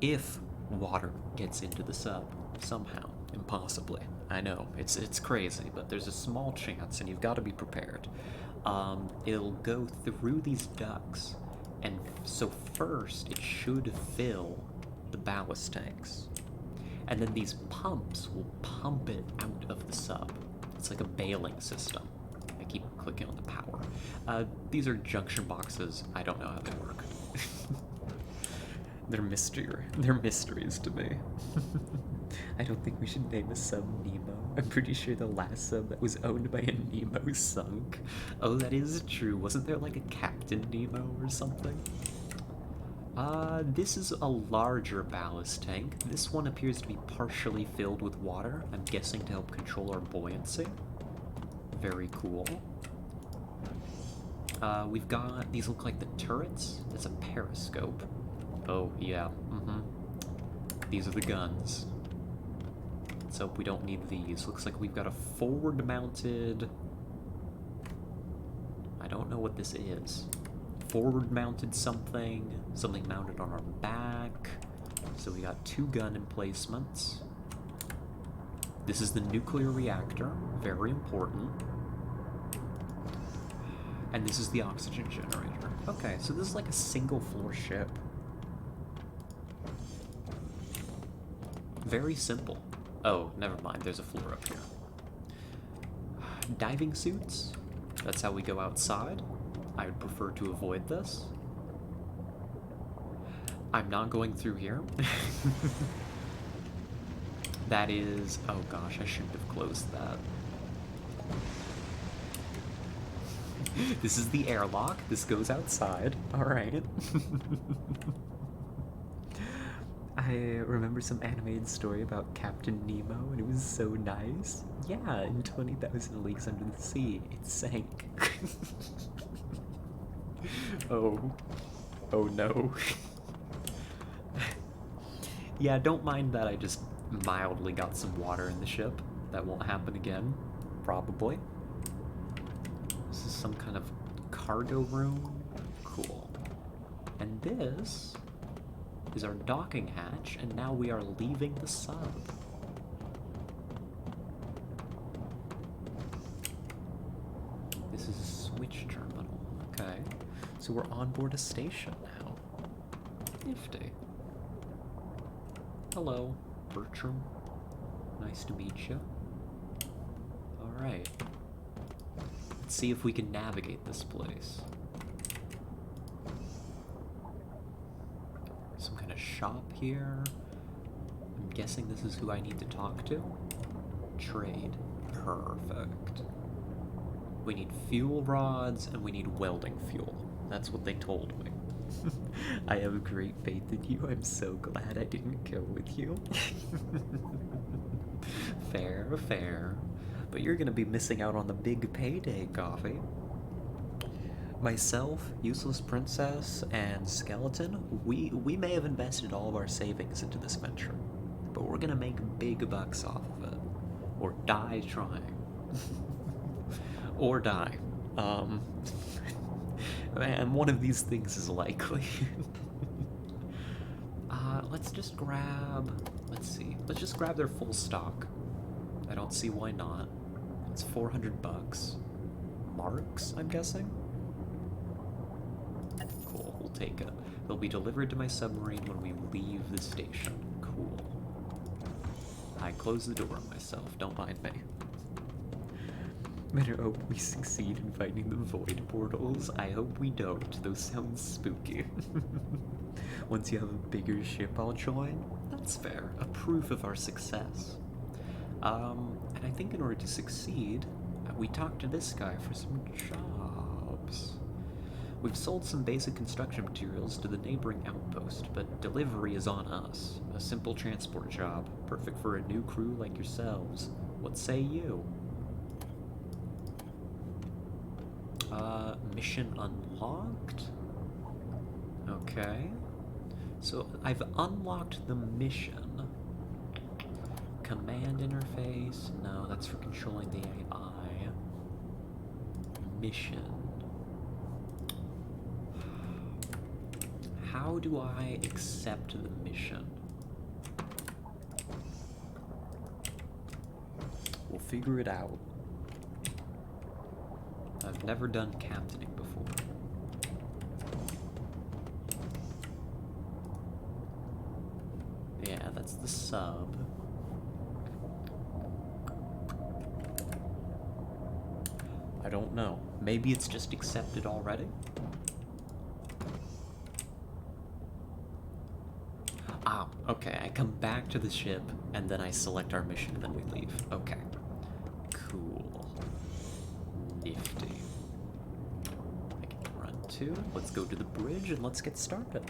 if water gets into the sub, somehow, impossibly, I know, it's crazy, but there's a small chance, and you've got to be prepared. It'll go through these ducts, and so first it should fill the ballast tanks. And then these pumps will pump it out of the sub. It's like a bailing system. I keep clicking on the power. These are junction boxes. I don't know how they work. They're mysteries to me. I don't think we should name a sub Nemo. I'm pretty sure the last sub that was owned by a Nemo sunk. Oh, that is true. Wasn't there like a Captain Nemo or something? This is a larger ballast tank. This one appears to be partially filled with water. I'm guessing to help control our buoyancy. Very cool. We've got, these look like the turrets. That's a periscope. Oh, yeah, These are the guns. Let's hope we don't need these. Looks like we've got a forward-mounted... I don't know what this is. Forward-mounted something mounted on our back. So we got 2 gun emplacements. This is the nuclear reactor, very important. And this is the oxygen generator. Okay, so this is like a single-floor ship. Very simple. Oh, never mind, there's a floor up here. Diving suits? That's how we go outside. I would prefer to avoid this. I'm not going through here. That is... oh gosh, I shouldn't have closed that. This is the airlock. This goes outside. Alright. I remember some animated story about Captain Nemo, and it was so nice. Yeah, in 20,000 Leagues Under the Sea, it sank. Oh. Oh no. Yeah, don't mind that I just mildly got some water in the ship. That won't happen again. Probably. This is some kind of cargo room. Cool. And this is our docking hatch, and now we are leaving the sub. This is a switch terminal. Okay. So we're on board a station now. Nifty. Hello, Bertram. Nice to meet you. Alright. Let's see if we can navigate this place. Some kind of shop here. I'm guessing this is who I need to talk to. Trade. Perfect. We need fuel rods and we need welding fuel. That's what they told me. I have great faith in you. I'm so glad I didn't go with you. Fair, fair. But you're gonna be missing out on the big payday, Coffee. Myself, Useless Princess, and Skeleton, we may have invested all of our savings into this venture, but we're gonna make big bucks off of it. Or die trying. Or die. And one of these things is likely. Let's just grab... let's see. Let's just grab their full stock. I don't see why not. It's 400 bucks. Marks, I'm guessing? Cool, we'll take it. They'll be delivered to my submarine when we leave the station. Cool. I closed the door on myself, don't mind me. Better hope we succeed in finding the void portals. I hope we don't. Those sound spooky. Once you have a bigger ship I'll join, that's fair. A proof of our success. And I think in order to succeed, we talked to this guy for some jobs. We've sold some basic construction materials to the neighboring outpost, but delivery is on us. A simple transport job, perfect for a new crew like yourselves. What say you? Mission unlocked? Okay. So I've unlocked the mission. Command interface? No, that's for controlling the AI. Mission. How do I accept the mission? We'll figure it out. I've never done captaining before. Yeah, that's the sub. I don't know. Maybe it's just accepted already? Ah, okay, I come back to the ship, and then I select our mission, and then we leave. Okay. Cool. Nifty. I can run to. Let's go to the bridge, and let's get started.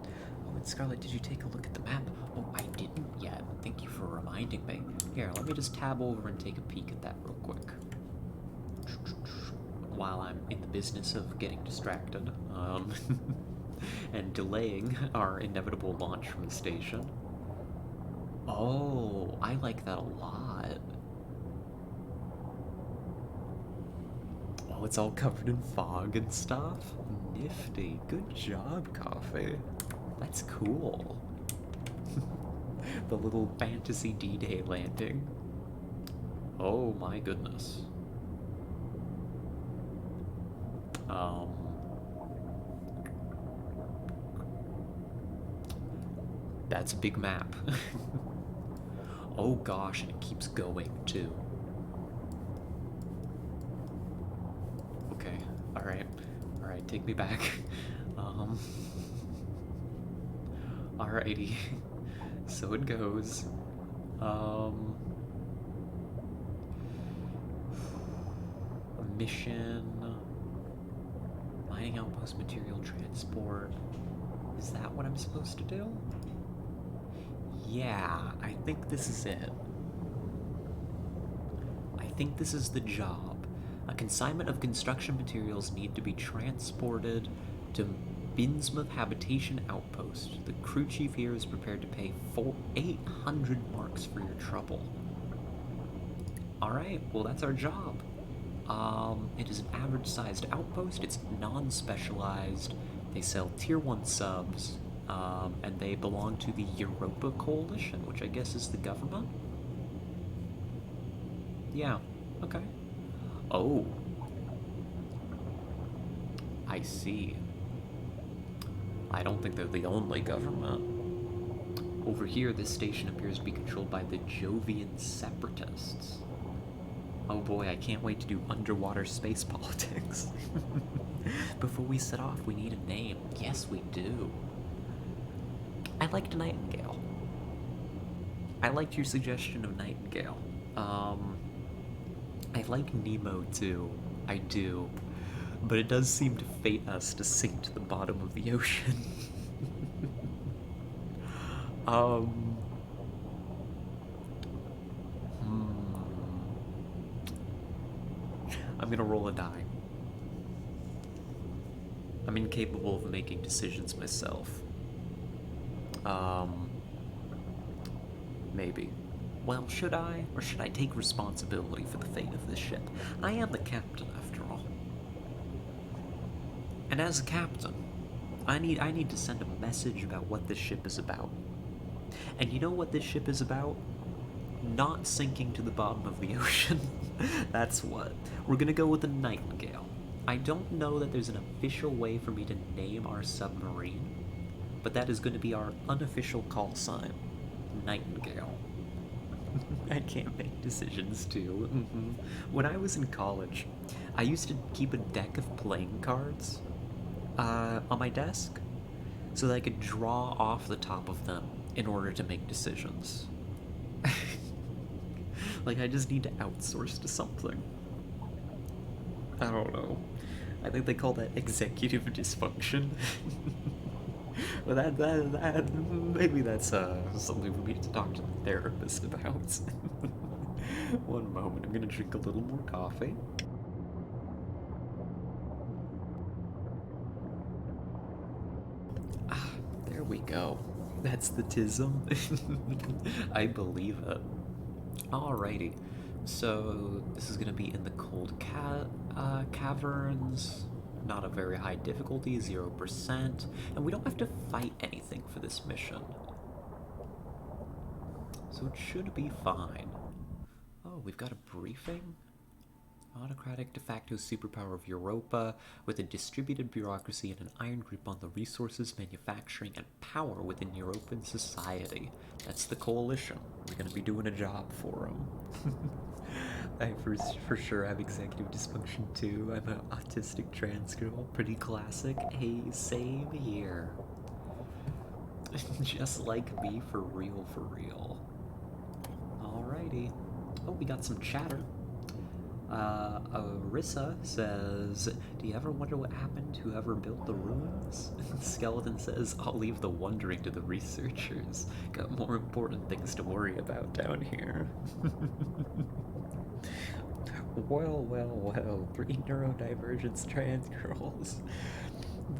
Oh, and Scarlet, did you take a look at the map? Oh, I didn't yet. Thank you for reminding me. Here, let me just tab over and take a peek at that real quick. While I'm in the business of getting distracted. And delaying our inevitable launch from the station. Oh, I like that a lot. Oh, it's all covered in fog and stuff. Nifty. Good job, Coffee. That's cool. The little fantasy D-Day landing. Oh my goodness. That's a big map. Oh gosh, and it keeps going too. Okay, alright, take me back. Alrighty, so it goes. Mission, mining outpost material transport. Is that what I'm supposed to do? Yeah, I think this is it. I think this is the job. A consignment of construction materials need to be transported to Binsmouth Habitation Outpost. The crew chief here is prepared to pay 800 marks for your trouble. Alright, well that's our job. It is an average-sized outpost. It's non-specialized. They sell Tier 1 subs. And they belong to the Europa Coalition, which I guess is the government? Yeah, okay. Oh. I see. I don't think they're the only government. Over here, this station appears to be controlled by the Jovian Separatists. Oh boy, I can't wait to do underwater space politics. Before we set off, we need a name. Yes, we do. I liked Nightingale. I liked your suggestion of Nightingale. I like Nemo too. I do. But it does seem to fate us to sink to the bottom of the ocean. I'm gonna roll a die. I'm incapable of making decisions myself. Maybe. Well, should I? Or should I take responsibility for the fate of this ship? I am the captain, after all. And as a captain, I need to send a message about what this ship is about. And you know what this ship is about? Not sinking to the bottom of the ocean. That's what. We're gonna go with the Nightingale. I don't know that there's an official way for me to name our submarine, but that is going to be our unofficial call sign. Nightingale. I can't make decisions too. When I was in college, I used to keep a deck of playing cards on my desk so that I could draw off the top of them in order to make decisions. Like, I just need to outsource to something. I don't know. I think they call that executive dysfunction. But maybe that's something for me to talk to the therapist about. One moment, I'm gonna drink a little more coffee. Ah, there we go. That's the tism. I believe it. Alrighty. So this is gonna be in the cold caverns. Not a very high difficulty, 0%. And we don't have to fight anything for this mission. So it should be fine. Oh, we've got a briefing? Autocratic de facto superpower of Europa, with a distributed bureaucracy and an iron grip on the resources, manufacturing, and power within European society. That's the coalition. We're gonna be doing a job for them. I for sure have executive dysfunction too. I'm an autistic trans girl. Pretty classic. Hey, same here. Just like me, for real, for real. Alrighty. Oh, we got some chatter. Arissa says, do you ever wonder what happened to whoever built the ruins? Skeleton says, I'll leave the wondering to the researchers. Got more important things to worry about down here. Well, well, well, 3 neurodivergence trans girls.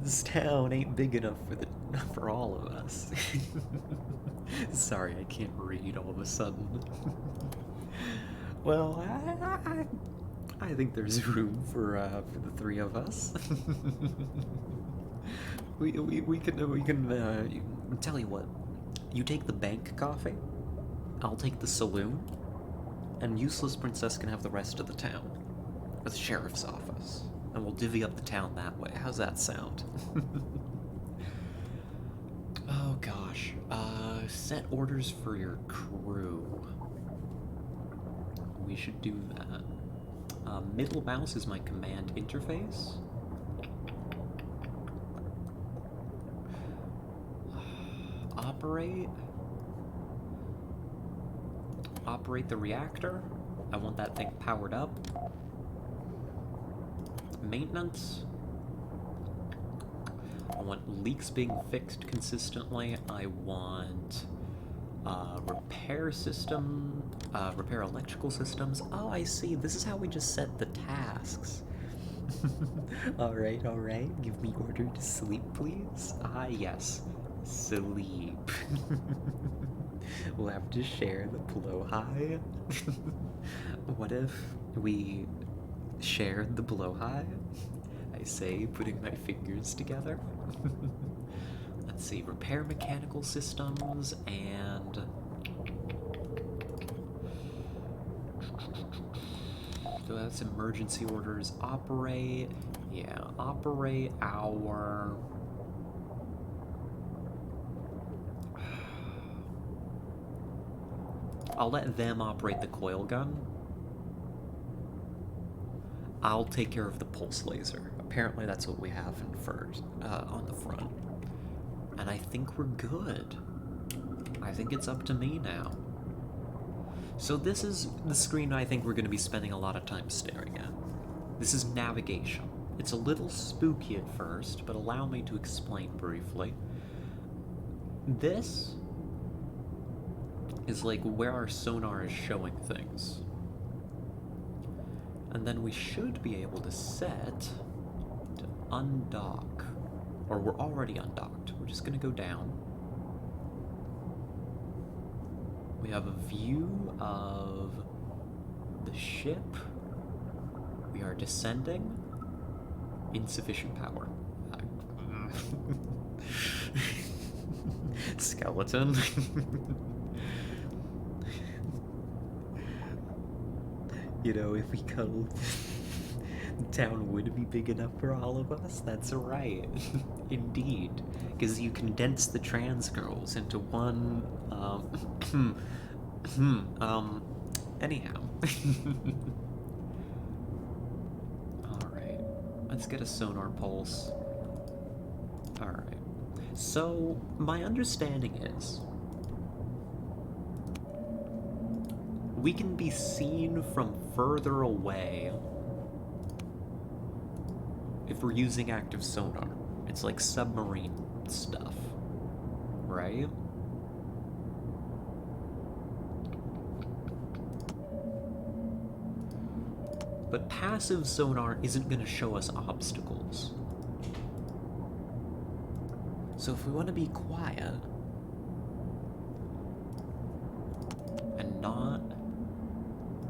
This town ain't big enough for all of us. Sorry, I can't read all of a sudden. Well, I think there's room for the 3 of us. we can tell you what. You take the bank coffee, I'll take the saloon, and Useless Princess can have the rest of the town, or the sheriff's office, and we'll divvy up the town that way. How's that sound? Oh gosh, set orders for your crew. We should do that. Middle mouse is my command interface. Operate the reactor. I want that thing powered up. Maintenance. I want leaks being fixed consistently. I want repair electrical systems. Oh, I see. This is how we just set the tasks. Alright. Give me order to sleep, please. Ah, yes. Sleep. We'll have to share the blowhigh. What if we shared the blowhigh? I say, putting my fingers together. Let's see, repair mechanical systems and... So that's emergency orders. Operate. Yeah, operate our... I'll let them operate the coil gun. I'll take care of the pulse laser. Apparently that's what we have in first, on the front. And I think we're good. I think it's up to me now. So this is the screen I think we're going to be spending a lot of time staring at. This is navigation. It's a little spooky at first, but allow me to explain briefly. This is like where our sonar is showing things. And then we should be able to set to undock. Or we're already undocked. We're just going to go down. We have a view of the ship. We are descending. Insufficient power. Skeleton. You know, if we cuddled, the town would be big enough for all of us. That's right. Indeed. Because you condense the trans girls into one, Anyhow. Alright. Let's get a sonar pulse. Alright. So, my understanding is we can be seen from further away if we're using active sonar. It's like submarine stuff, right? But passive sonar isn't going to show us obstacles. So if we want to be quiet and not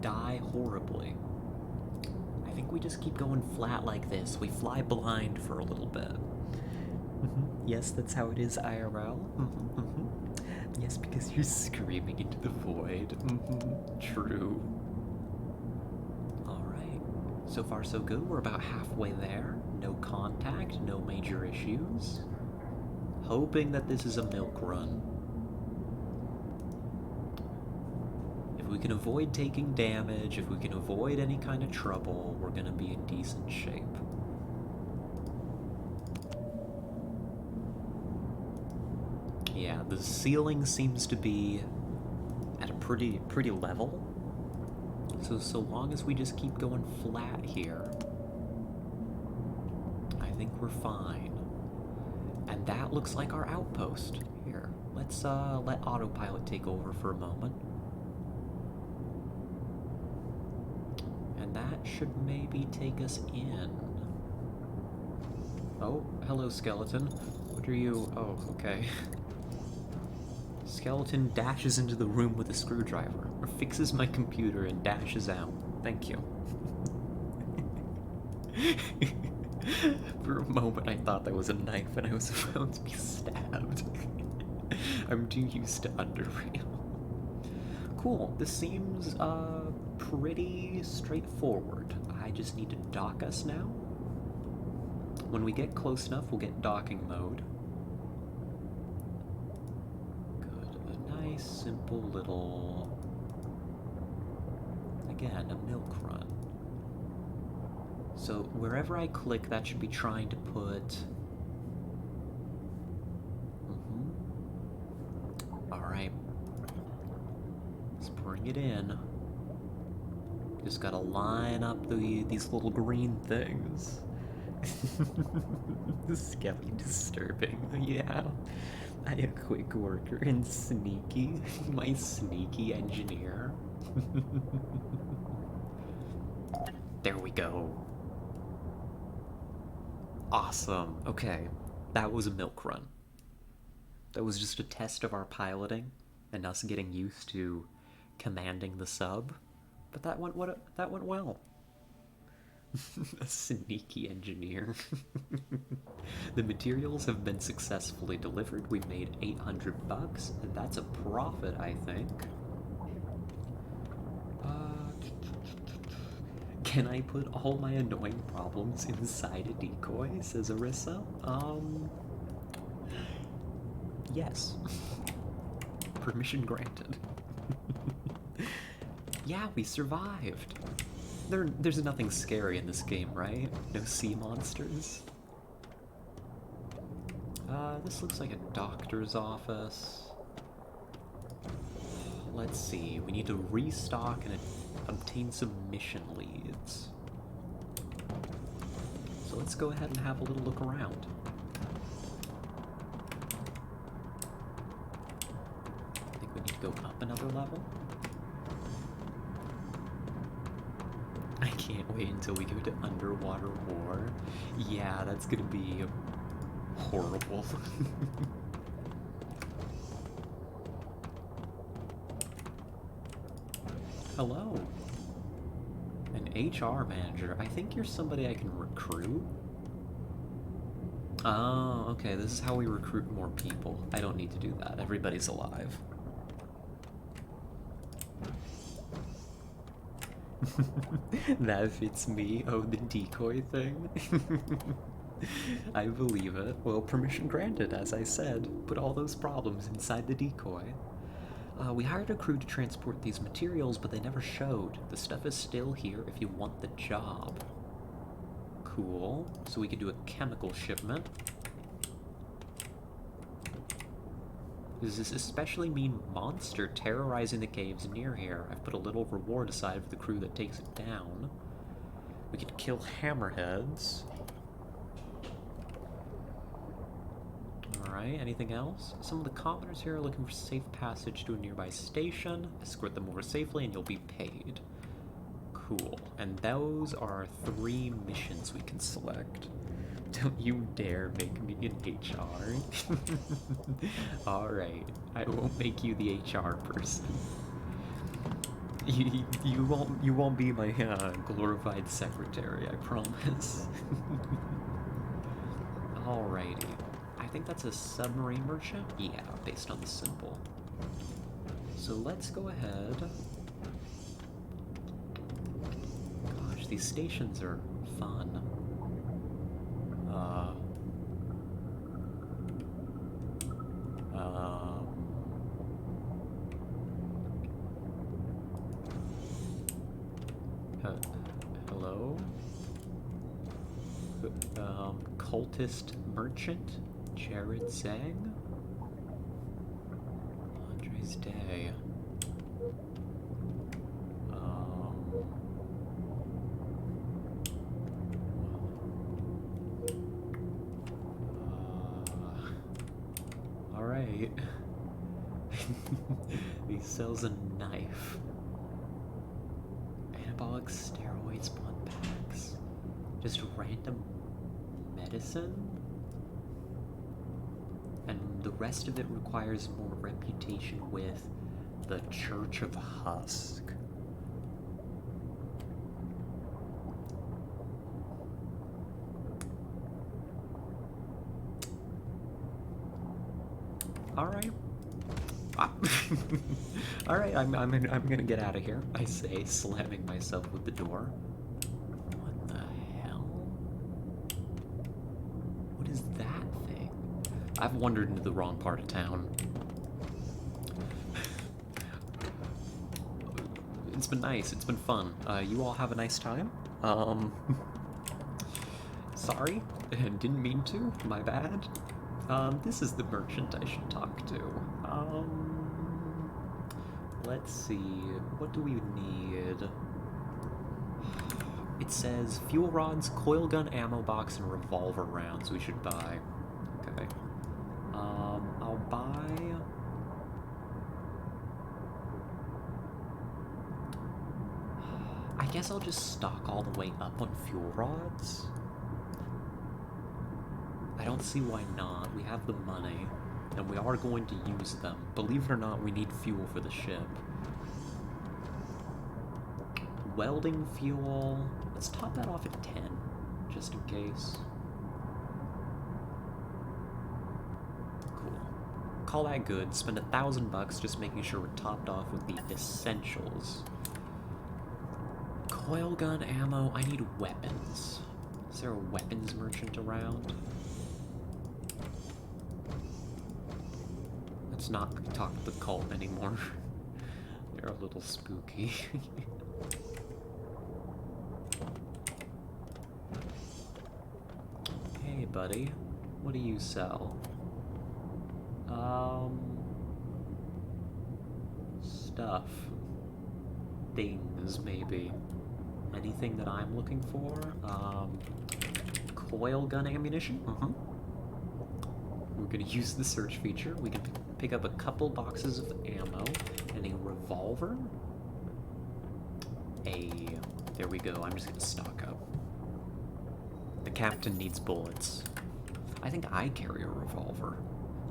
die horribly, I think we just keep going flat like this. We fly blind for a little bit. Yes, that's how it is IRL. Yes, because you're screaming into the void. True. Alright. So far so good. We're about halfway there. No contact, no major issues. Hoping that this is a milk run. If we can avoid taking damage, if we can avoid any kind of trouble, we're gonna be in decent shape. Yeah, the ceiling seems to be at a pretty level. So long as we just keep going flat here, I think we're fine. And that looks like our outpost. Here, let's let autopilot take over for a moment. And that should maybe take us in. Oh, hello, skeleton. What are you? Oh, okay. Skeleton dashes into the room with a screwdriver, or fixes my computer and dashes out. Thank you. For a moment I thought that was a knife and I was about to be stabbed. I'm too used to Underrail. Cool, this seems pretty straightforward. I just need to dock us now. When we get close enough, we'll get docking mode. Simple little, again, a milk run. So wherever I click, that should be trying to put. Alright. Let's bring it in. Just gotta line up these little green things. This is getting disturbing. Yeah. I a quick worker and sneaky. My sneaky engineer. There we go. Awesome. Okay. That was a milk run. That was just a test of our piloting and us getting used to commanding the sub. But that went well. A sneaky engineer. The materials have been successfully delivered. We made $800, and that's a profit, I think. Can I put all my annoying problems inside a decoy, says Arissa? Yes. Permission granted. Yeah, we survived. There's nothing scary in this game, right? No sea monsters. This looks like a doctor's office. Let's see, we need to restock and obtain some mission leads. So let's go ahead and have a little look around. I think we need to go up another level. I can't wait until we go to Underwater War. Yeah, that's gonna be horrible. Hello. An HR manager. I think you're somebody I can recruit. Oh, okay, this is how we recruit more people. I don't need to do that. Everybody's alive. That fits me. Oh, the decoy thing? I believe it. Well, permission granted, as I said. Put all those problems inside the decoy. We hired a crew to transport these materials, but they never showed. The stuff is still here if you want the job. Cool. So we could do a chemical shipment. There's this especially mean monster terrorizing the caves near here. I've put a little reward aside for the crew that takes it down. We could kill hammerheads. Alright, anything else? Some of the commoners here are looking for safe passage to a nearby station. Escort them over safely and you'll be paid. Cool. And those are 3 missions we can select. Don't you dare make me an HR. Alright, I won't make you the HR person. You won't be my glorified secretary, I promise. Alrighty. I think that's a submarine merchant? Yeah, based on the symbol. So let's go ahead. Gosh, these stations are fun. Hello? Cultist merchant? Jared Zhang? Andre's Day. Alright. He sells a knife. Anabolic steroids, blood packs. Just random medicine? And the rest of it requires more reputation with the Church of Husk. Alright. Alright, I'm gonna get out of here, I say, slamming myself with the door. What the hell? What is that thing? I've wandered into the wrong part of town. It's been nice, it's been fun. You all have a nice time. Sorry, didn't mean to, my bad. This is the merchant I should talk to. Let's see, what do we need? It says fuel rods, coil gun ammo box, and revolver rounds we should buy. Okay. I'll buy... I guess I'll just stock all the way up on fuel rods. I don't see why not. We have the money, and we are going to use them. Believe it or not, we need fuel for the ship. Welding fuel... Let's top that off at 10, just in case. Cool. Call that good. Spend $1,000 just making sure we're topped off with the essentials. Coil gun ammo. I need weapons. Is there a weapons merchant around? Let's not talk to the cult anymore. They're a little spooky. Hey, buddy. What do you sell? Stuff. Things, maybe. Anything that I'm looking for? Coil gun ammunition? We're gonna use the search feature. We can pick up a couple boxes of ammo and a revolver. There we go. I'm just gonna stock up. The captain needs bullets. I think I carry a revolver.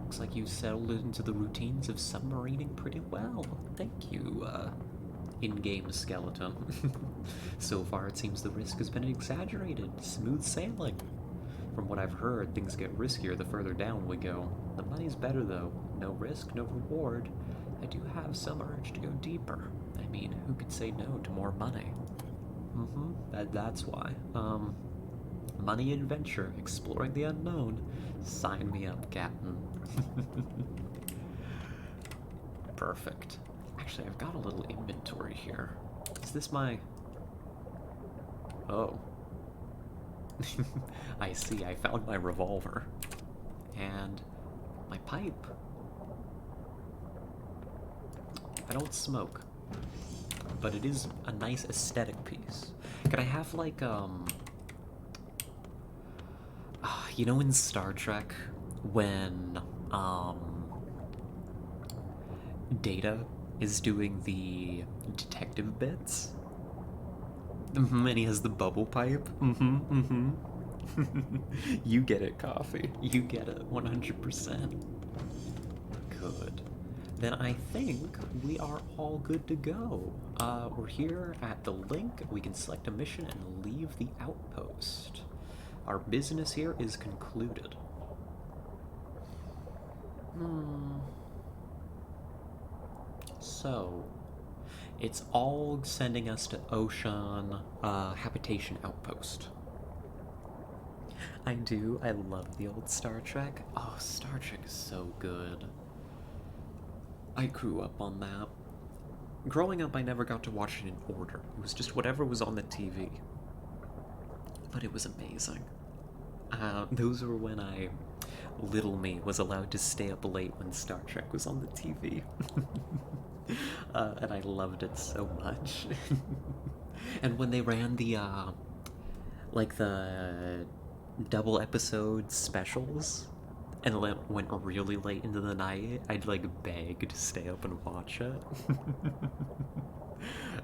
Looks like you settled into the routines of submarining pretty well. Thank you, in-game skeleton. So far, it seems the risk has been exaggerated. Smooth sailing. From what I've heard, things get riskier the further down we go. The money's better, though. No risk, no reward. I do have some urge to go deeper. I mean, who could say no to more money? That's why. Money adventure, exploring the unknown. Sign me up, Captain. Perfect. Actually, I've got a little inventory here. Is this my... Oh. I see, I found my revolver. And my pipe. I don't smoke, but it is a nice aesthetic piece. Could I have, like, you know in Star Trek, when, Data is doing the detective bits? And he has the bubble pipe? You get it, Coffee. You get it, 100%. Good. Then I think we are all good to go. We're here at the link. We can select a mission and leave the outpost. Our business here is concluded. So, it's all sending us to Ocean Habitation Outpost. I do. I love the old Star Trek. Oh, Star Trek is so good. I grew up on that. Growing up, I never got to watch it in order. It was just whatever was on the TV. But it was amazing. Those were when little me, was allowed to stay up late when Star Trek was on the TV. And I loved it so much. And when they ran the double episode specials, and it went really late into the night, I'd like beg to stay up and watch it.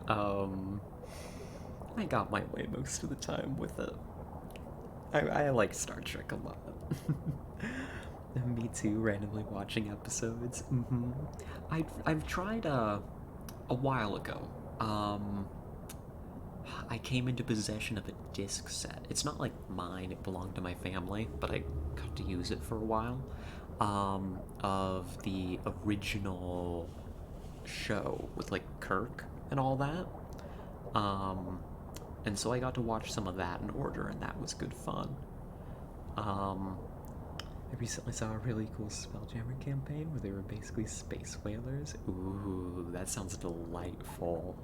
I got my way most of the time with it. I like Star Trek a lot. Me too, randomly watching episodes. I've tried a while ago. I came into possession of a disc set. It's not like mine, it belonged to my family, but I got to use it for a while. Of the original show with like Kirk and all that. And so I got to watch some of that in order, and that was good fun. I recently saw a really cool Spelljammer campaign where they were basically space whalers. Ooh, that sounds delightful.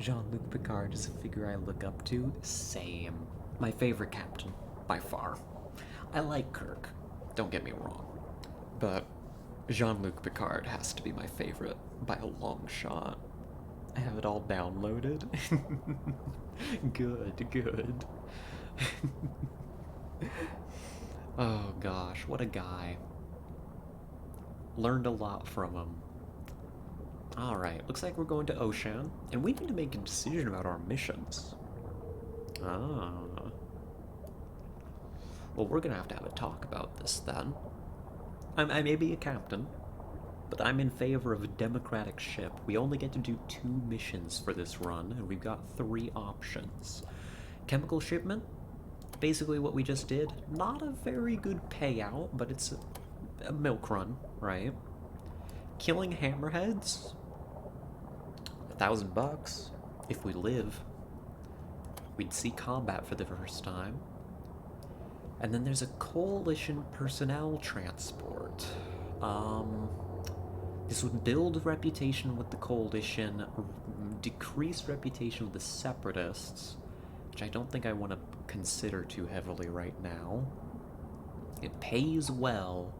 Jean-Luc Picard is a figure I look up to. Same. My favorite captain, by far. I like Kirk, don't get me wrong, but Jean-Luc Picard has to be my favorite by a long shot. I have it all downloaded. Good. Oh gosh, what a guy. Learned a lot from him. Alright, looks like we're going to Ocean, and we need to make a decision about our missions. Well, we're gonna have a talk about this then. I may be a captain, but I'm in favor of a democratic ship. We only get to do 2 missions for this run, and we've got 3 options. Chemical shipment, basically what we just did. Not a very good payout, but it's a milk run, right? Killing hammerheads, $1,000. If we live, we'd see combat for the first time. And then there's a coalition personnel transport. This would build reputation with the coalition, decrease reputation with the separatists, which I don't think I want to consider too heavily right now. It pays well,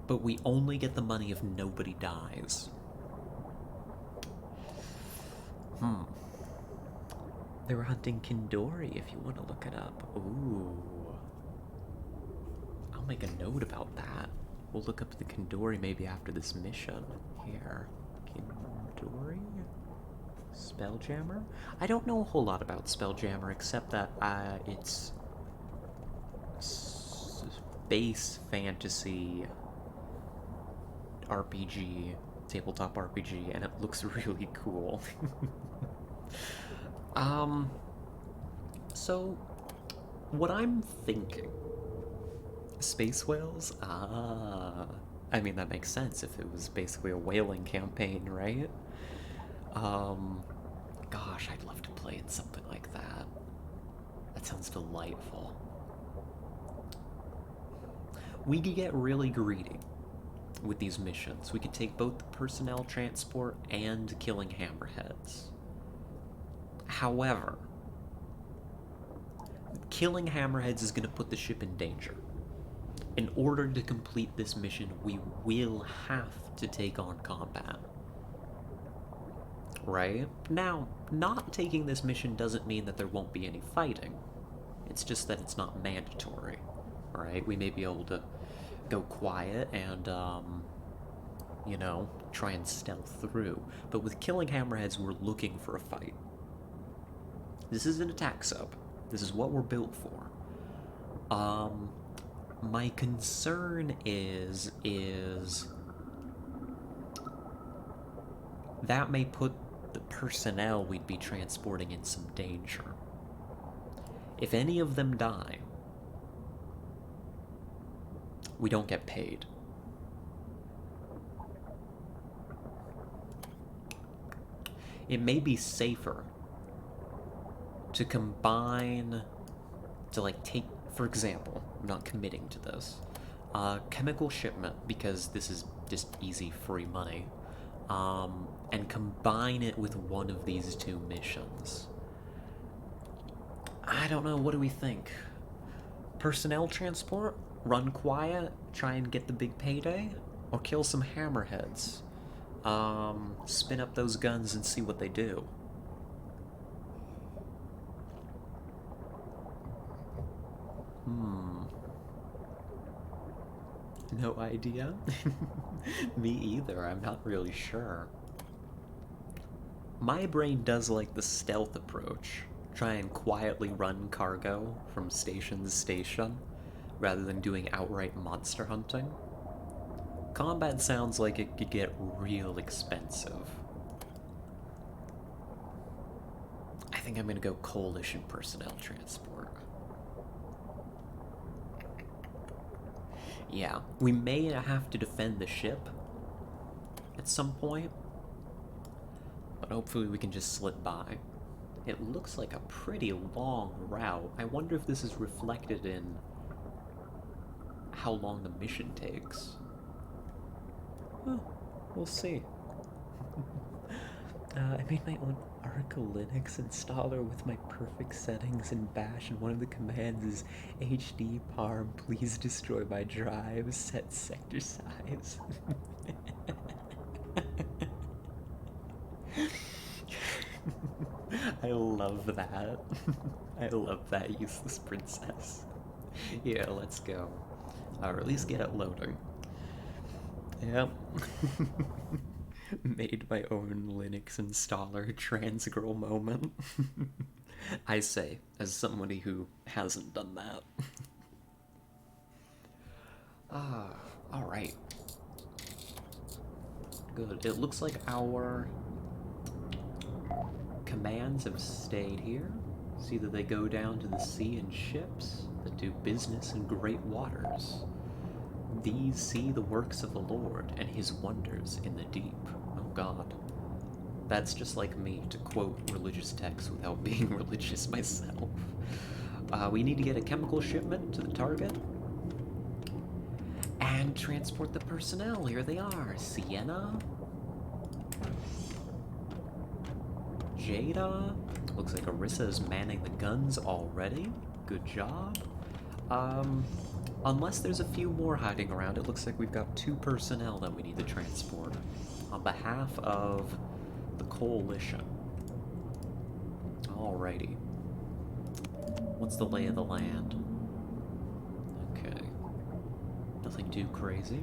but we only get the money if nobody dies. They were hunting Kindori if you want to look it up. Ooh. I'll make a note about that. We'll look up the Kindori maybe after this mission. Here. Kindori? Spelljammer? I don't know a whole lot about Spelljammer except that it's space fantasy RPG, tabletop RPG, and it looks really cool. So what I'm thinking, space whales? I mean, that makes sense if it was basically a whaling campaign, right? Gosh, I'd love to play in something like that. That sounds delightful. We could get really greedy. with these missions. We could take both the personnel transport and killing hammerheads. However, killing hammerheads is going to put the ship in danger. In order to complete this mission, we will have to take on combat. Right? Now, not taking this mission doesn't mean that there won't be any fighting. It's just that it's not mandatory. Right? We may be able to go quiet and, you know, try and stealth through. But with killing hammerheads, we're looking for a fight. This is an attack sub. This is what we're built for. My concern is that may put the personnel we'd be transporting in some danger. If any of them die, we don't get paid. It may be safer to combine, to like take, for example, I'm not committing to this, chemical shipment, because this is just easy free money, and combine it with one of these two missions. I don't know, what do we think? Personnel transport? Run quiet? Try and get the big payday? Or kill some hammerheads? Spin up those guns and see what they do. No idea? Me either, I'm not really sure. My brain does like the stealth approach. Try and quietly run cargo from station to station, rather than doing outright monster hunting. Combat sounds like it could get real expensive. I think I'm gonna go Coalition personnel transport. Yeah, we may have to defend the ship at some point, but hopefully we can just slip by. It looks like a pretty long route. I wonder if this is reflected in how long the mission takes. Well, we'll see. I made my own Arca Linux installer with my perfect settings in Bash, and one of the commands is HD parm, please destroy my drive, set sector size. I love that. I love that useless princess. Yeah, let's go. Or at least get it loading. Yep. Made my own Linux installer, trans girl moment. I say, as somebody who hasn't done that. Alright. Good. It looks like our commands have stayed here. See that they go down to the sea in ships that do business in great waters. These see the works of the Lord and his wonders in the deep. Oh God. That's just like me to quote religious texts without being religious myself. We need to get a chemical shipment to the target and transport the personnel. Here they are. Sienna. Jada. Looks like Arissa is manning the guns already. Good job. Unless there's a few more hiding around, it looks like we've got 2 personnel that we need to transport on behalf of the Coalition. Alrighty. What's the lay of the land? Okay. Nothing too crazy.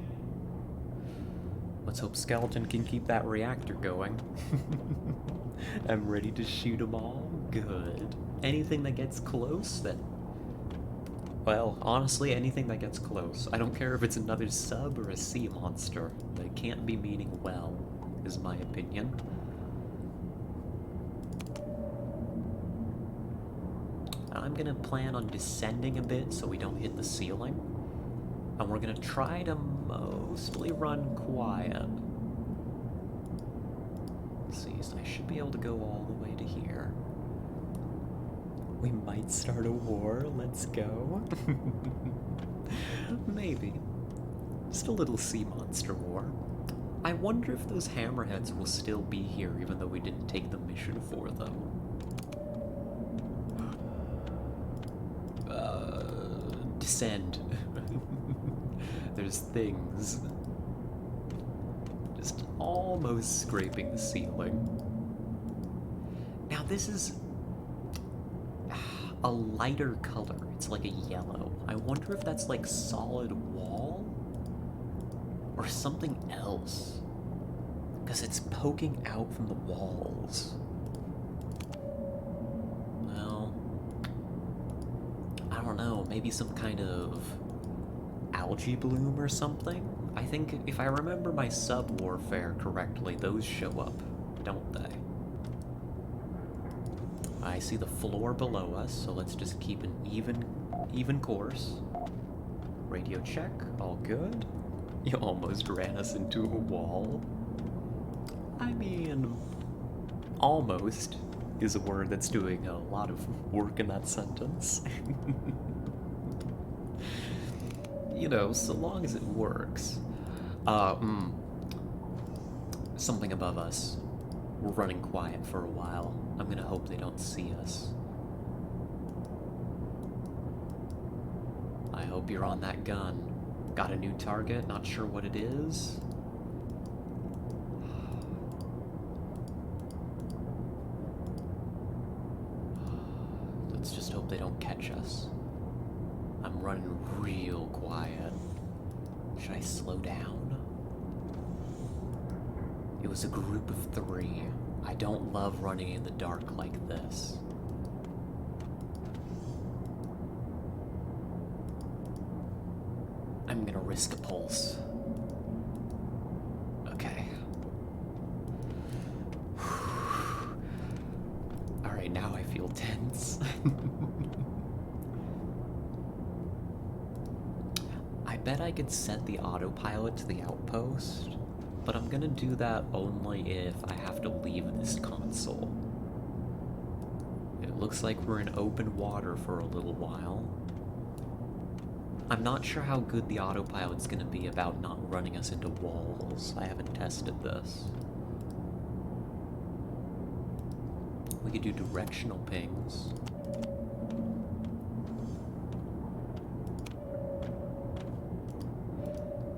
Let's hope Skeleton can keep that reactor going. I'm ready to shoot them all. Good. Anything that gets close, then... Well, honestly, anything that gets close. I don't care if it's another sub or a sea monster. They can't be meaning well, is my opinion. I'm gonna plan on descending a bit so we don't hit the ceiling. And we're gonna try to mostly run quiet. Let's see, so I should be able to go all the way to here. We might start a war, let's go. Maybe. Just a little sea monster war. I wonder if those hammerheads will still be here even though we didn't take the mission for them. Descend. There's things just almost scraping the ceiling. Now this is a lighter color. It's like a yellow. I wonder if that's like solid wall or something else. Because it's poking out from the walls. Well, I don't know. Maybe some kind of algae bloom or something? I think if I remember my sub-warfare correctly, those show up, don't they? I see the floor below us, so let's just keep an even course. Radio check, all good. You almost ran us into a wall. I mean, almost is a word that's doing a lot of work in that sentence. You know, so long as it works. Something above us. We're running quiet for a while. I'm gonna hope they don't see us. I hope you're on that gun. Got a new target, not sure what it is. Let's just hope they don't catch us. I'm running real quiet. Should I slow down? It was a group of 3. I don't love running in the dark like this. I'm gonna risk a pulse. Okay. Alright, now I feel tense. I bet I could set the autopilot to the outpost, but I'm gonna do that only if I have to leave this console. It looks like we're in open water for a little while. I'm not sure how good the autopilot's gonna be about not running us into walls. I haven't tested this. We could do directional pings.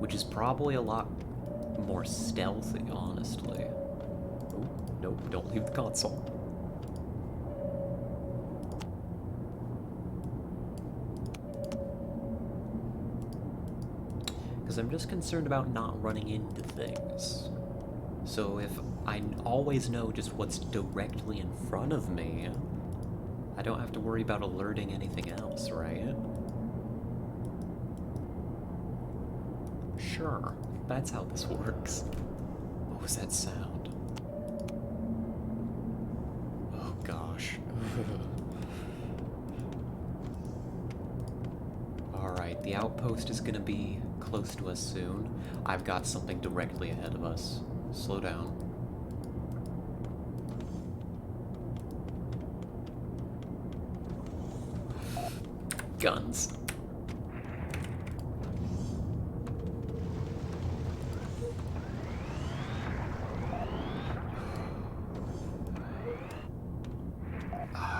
Which is probably a lot more stealthy, honestly. Oh, nope, don't leave the console. Because I'm just concerned about not running into things. So if I always know just what's directly in front of me, I don't have to worry about alerting anything else, right? Sure, that's how this works. What was that sound? Oh gosh. Alright, the outpost is gonna be close to us soon. I've got something directly ahead of us. Slow down. Guns.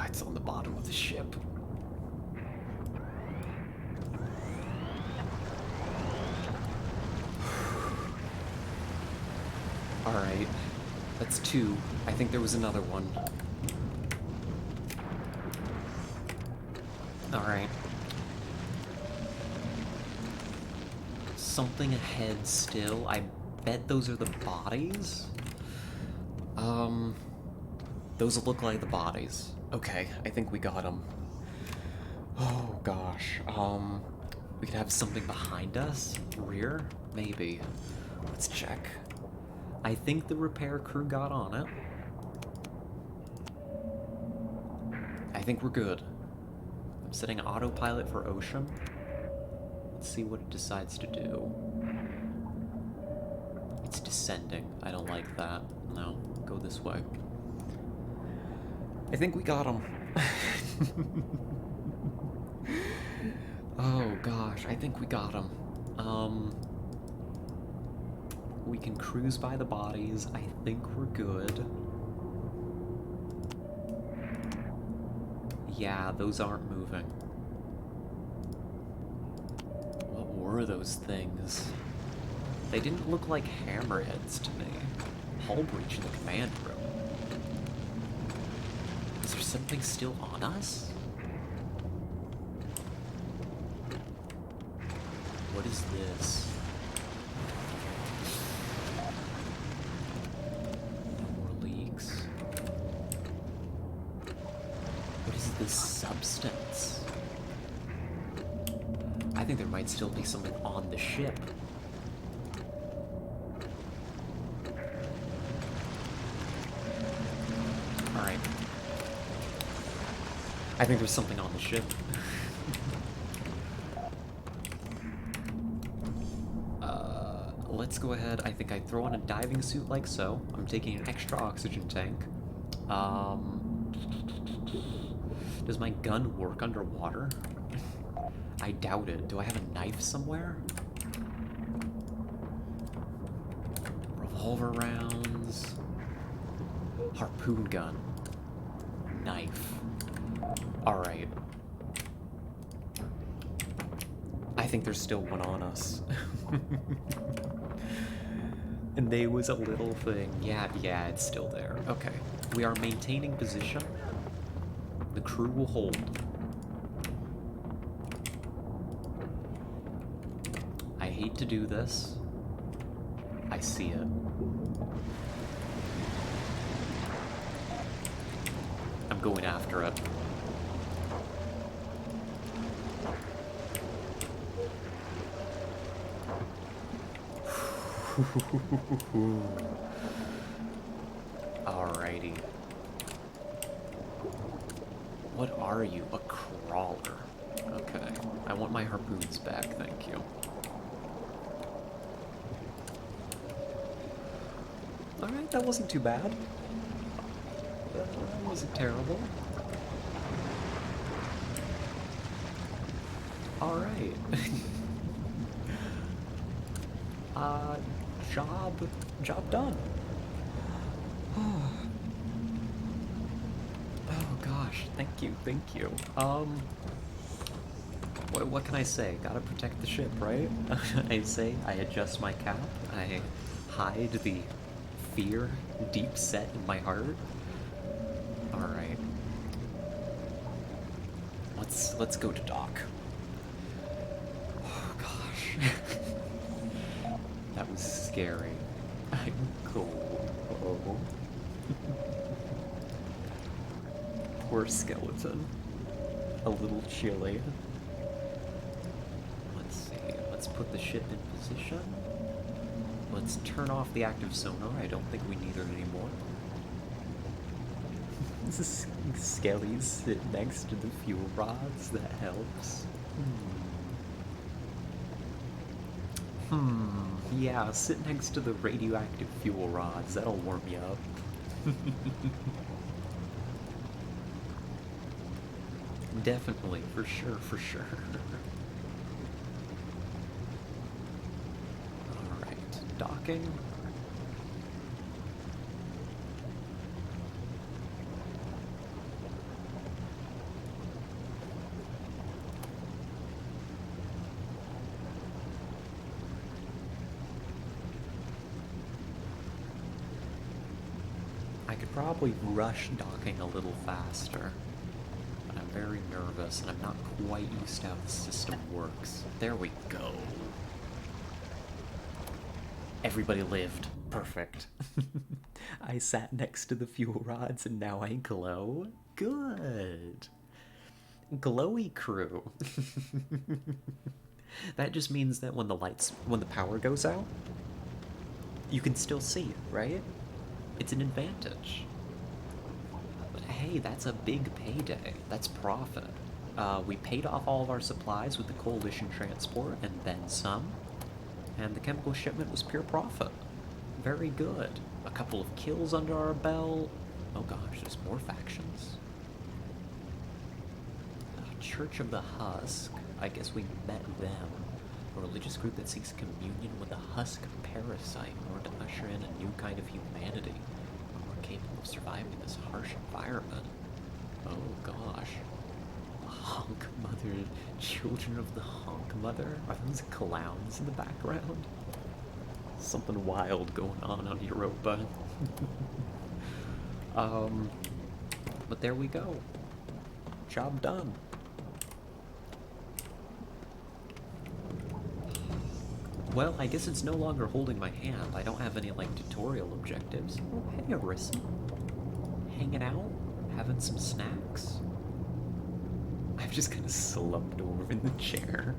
It's on the bottom of the ship. Alright, that's 2. I think there was another one. Alright. Something ahead still. I bet those are the bodies? Those look like the bodies. Okay, I think we got them. Oh gosh, we could have something behind us? Rear? Maybe. Let's check. I think the repair crew got on it. I think we're good. I'm setting autopilot for ocean. Let's see what it decides to do. It's descending. I don't like that. No, go this way. I think we got him. Oh gosh, I think we got him. We can cruise by the bodies. I think we're good. Yeah, those aren't moving. What were those things? They didn't look like hammerheads to me. Hull breach in the command room. Is there something still on us? What is this? More leaks. What is this substance? I think there might still be something on the ship. Alright. I think there's something on the ship. Let's go ahead. I think I throw on a diving suit like so. I'm taking an extra oxygen tank. Does my gun work underwater? I doubt it. Do I have a knife somewhere? Revolver rounds. Harpoon gun. Knife. Alright. I think there's still one on us. And they was a little thing. Yeah, it's still there. Okay. We are maintaining position. The crew will hold. I hate to do this. I see it. I'm going after it. Alrighty. What are you? A crawler. Okay. I want my harpoons back, thank you. Alright, that wasn't too bad. That wasn't terrible. Alright. Job done. Oh gosh, thank you. What can I say? Gotta protect the ship, right? I say, I adjust my cap, I hide the fear deep set in my heart. Alright. Let's go to dock. Oh gosh. That was scary. I'm cold. Oh. Poor skeleton. A little chilly. Let's see. Let's put the ship in position. Let's turn off the active sonar. I don't think we need it anymore. Skellies sit next to the fuel rods. That helps. Yeah, sit next to the radioactive fuel rods. That'll warm you up. Definitely, for sure. Alright, docking. I could probably rush docking a little faster, but I'm very nervous and I'm not quite used to how the system works. There we go. Everybody lived. Perfect. I sat next to the fuel rods and now I glow. Good. Glowy crew. That just means that when the power goes out, you can still see it, right? It's an advantage. But hey, that's a big payday. That's profit. We paid off all of our supplies with the Coalition transport and then some. And the chemical shipment was pure profit. Very good. A couple of kills under our belt. Oh gosh, there's more factions. Church of the Husk. I guess we met them. a religious group that seeks communion with a husk parasite in order to usher in a new kind of humanity, more capable of surviving in this harsh environment. Oh gosh. Honk Mother, Children of the Honk Mother? Are those clowns in the background? Something wild going on Europa. But there we go. Job done. Well, I guess it's no longer holding my hand. I don't have any, like, tutorial objectives. Oh, hey, Arissa. Hanging out? Having some snacks? I'm just kind of slumped over in the chair.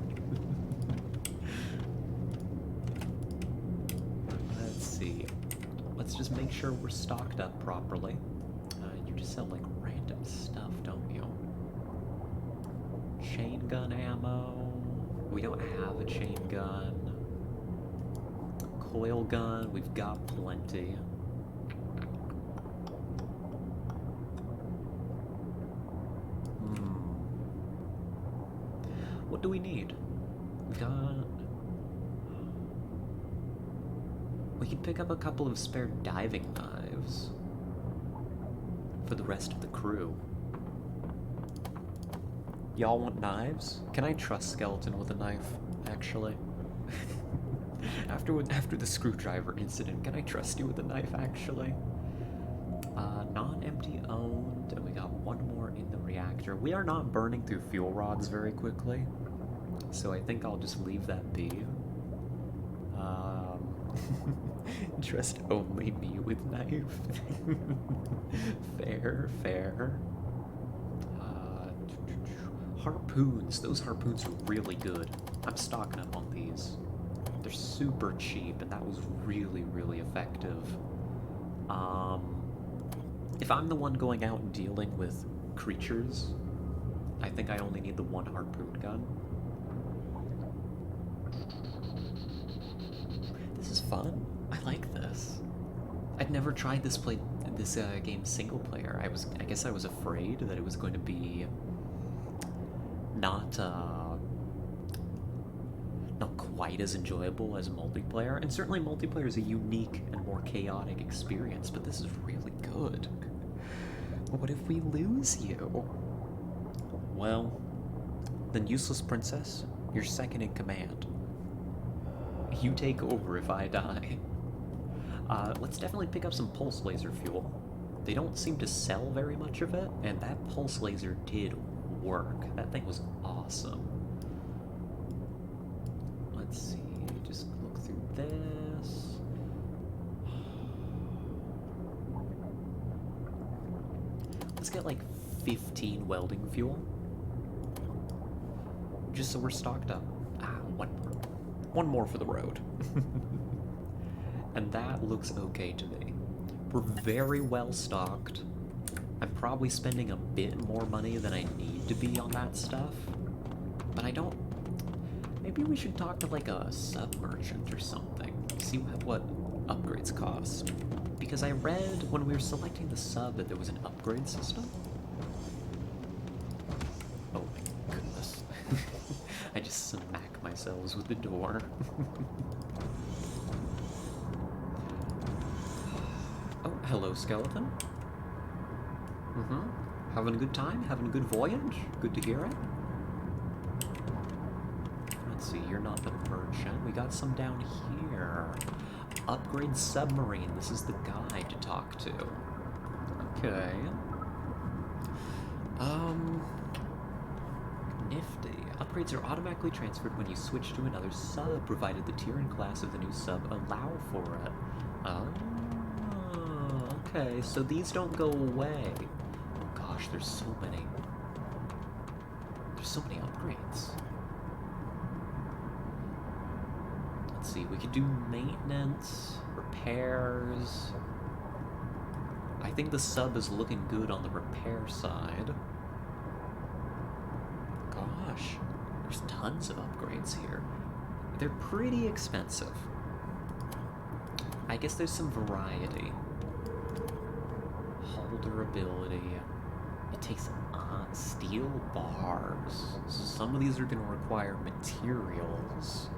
Let's see. Let's just make sure we're stocked up properly. You just sell, like, random stuff, don't you? Chain gun ammo. We don't have a chain gun. Coil gun, we've got plenty. What do we need? We can pick up a couple of spare diving knives for the rest of the crew. Y'all want knives? Can I trust Skeleton with a knife, actually? After the screwdriver incident, can I trust you with a knife, actually? Non-empty owned, and we got one more in the reactor. We are not burning through fuel rods very quickly, so I think I'll just leave that be. Trust only me with knife. Fair. Harpoons. Those harpoons are really good. I'm stocking up on these. They're super cheap, and that was really, really effective. If I'm the one going out and dealing with creatures, I think I only need the one harpoon gun. This is fun. I like this. I'd never tried this game single player. I guess I was afraid that it was going to be not quite as enjoyable as multiplayer, and certainly multiplayer is a unique and more chaotic experience, but this is really good. What if we lose you? Well, then Useless Princess, you're second in command. You take over if I die. Let's definitely pick up some pulse laser fuel. They don't seem to sell very much of it, and that pulse laser did work. That thing was awesome. Let's see, just look through this. Let's get like 15 welding fuel. Just so we're stocked up. One more for the road. And that looks okay to me. We're very well stocked. I'm probably spending a bit more money than I need to be on that stuff. But I don't... Maybe we should talk to like a sub-merchant or something. See what upgrades cost. Because I read when we were selecting the sub that there was an upgrade system. Oh my goodness. I just smack myself with the door. Oh, hello, skeleton. Having a good time? Having a good voyage? Good to hear it. Let's see, you're not the merchant. We got some down here. Upgrade submarine. This is the guy to talk to. Okay. Nifty. Upgrades are automatically transferred when you switch to another sub, provided the tier and class of the new sub allow for it. Oh, okay. So these don't go away. Oh gosh, there's so many. There's so many upgrades. Let's see, we could do maintenance, repairs. I think the sub is looking good on the repair side. Gosh, there's tons of upgrades here. They're pretty expensive. I guess there's some variety. Hull durability. It takes steel bars. So some of these are going to require materials.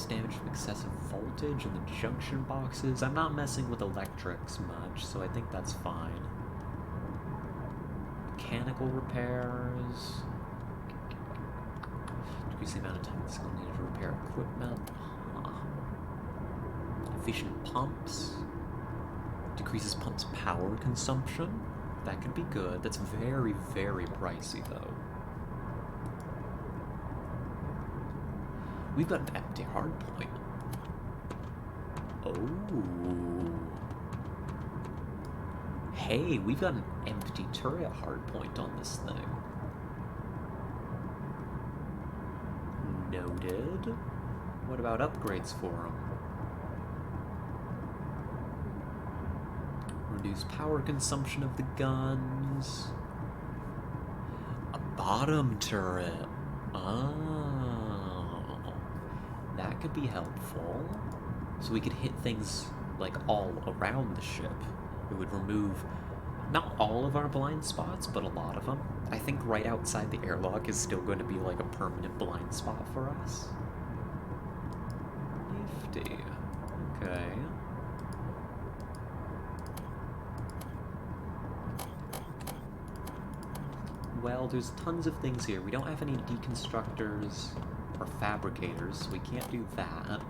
Increased damage from excessive voltage in the junction boxes. I'm not messing with electrics much, so I think that's fine. Mechanical repairs. Decrease the amount of time it's going to need to repair equipment. Efficient pumps. Decreases pumps' power consumption. That could be good. That's very, very pricey, though. We've got an empty hardpoint. Oh. Hey, we've got an empty turret hardpoint on this thing. Noted. What about upgrades for them? Reduce power consumption of the guns. A bottom turret. Oh. That could be helpful. So we could hit things like all around the ship. It would remove not all of our blind spots, but a lot of them. I think right outside the airlock is still going to be like a permanent blind spot for us. Nifty. Okay. Well, there's tons of things here. We don't have any deconstructors or fabricators, so we can't do that.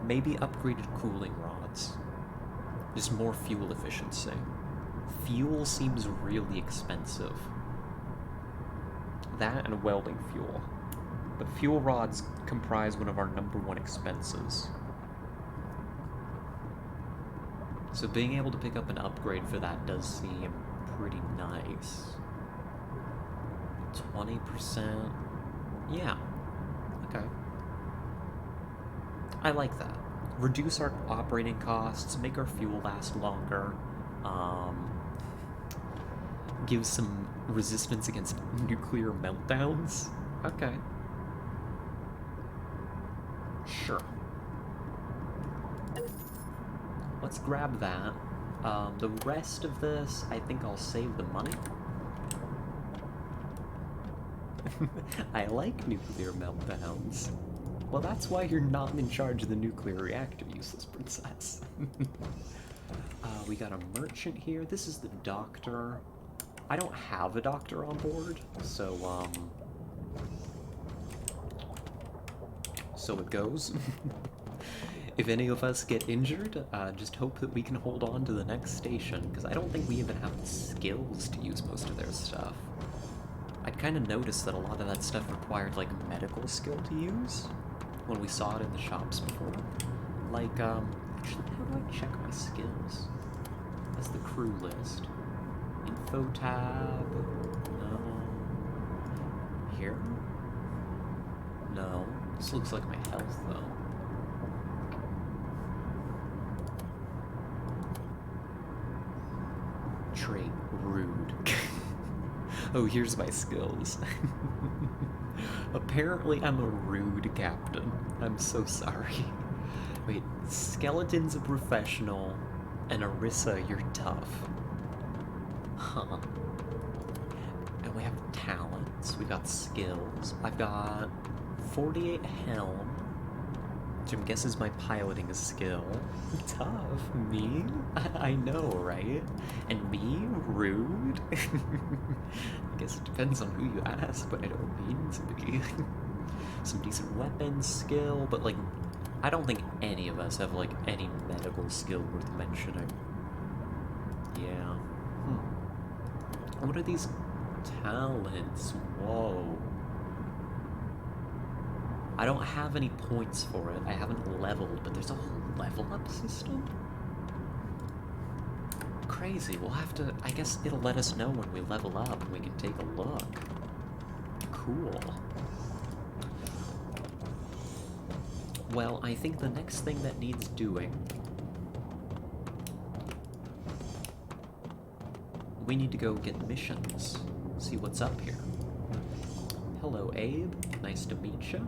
Maybe upgraded cooling rods. Just more fuel efficiency. Fuel seems really expensive. That and welding fuel. But fuel rods comprise one of our #1 expenses. So being able to pick up an upgrade for that does seem pretty nice. 20%. Yeah. Okay. I like that. Reduce our operating costs, make our fuel last longer, give some resistance against nuclear meltdowns. Okay. Sure. Let's grab that. The rest of this, I think I'll save the money. I like nuclear meltdowns. Well, that's why you're not in charge of the nuclear reactor, useless princess. We got a merchant here. This is the doctor. I don't have a doctor on board, so it goes. If any of us get injured, just hope that we can hold on to the next station, because I don't think we even have the skills to use most of their stuff. I'd kind of noticed that a lot of that stuff required, like, medical skill to use, when we saw it in the shops before. Like, actually, how do I check my skills? That's the crew list. Info tab. No. Here? No. This looks like my health, though. Trait, rude. Oh, here's my skills. Apparently I'm a rude captain. I'm so sorry. Wait, Skeleton's a professional, and Arissa, you're tough. Huh. And we have talents, we got skills. I've got 48 helm, which I'm guessing is my piloting skill. Tough. Me? I know, right? And me? Rude? I guess it depends on who you ask, but I don't mean to be. Some decent weapons skill, but like, I don't think any of us have like any medical skill worth mentioning. Yeah. What are these talents? Whoa. I don't have any points for it. I haven't leveled, but there's a whole level up system? Crazy. We'll have to... I guess it'll let us know when we level up and we can take a look. Cool. Well, I think the next thing that needs doing... we need to go get missions. See what's up here. Hello, Abe. Nice to meet you.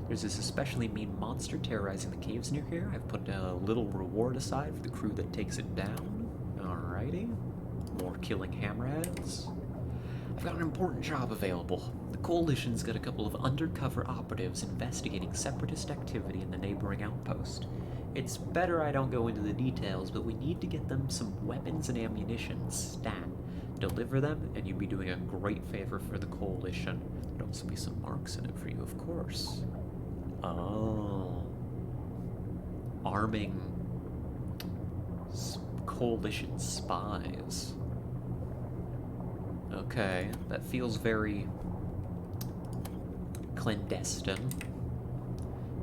There's this especially mean monster terrorizing the caves near here. I've put a little reward aside for the crew that takes it down. Alrighty. More killing hammerheads. I've got an important job available. The Coalition's got a couple of undercover operatives investigating separatist activity in the neighboring outpost. It's better I don't go into the details, but we need to get them some weapons and ammunition stat. Deliver them, and you'd be doing a great favor for the Coalition. There'd also be some marks in it for you, of course. Oh. Arming Coalition spies. Okay, that feels very clandestine.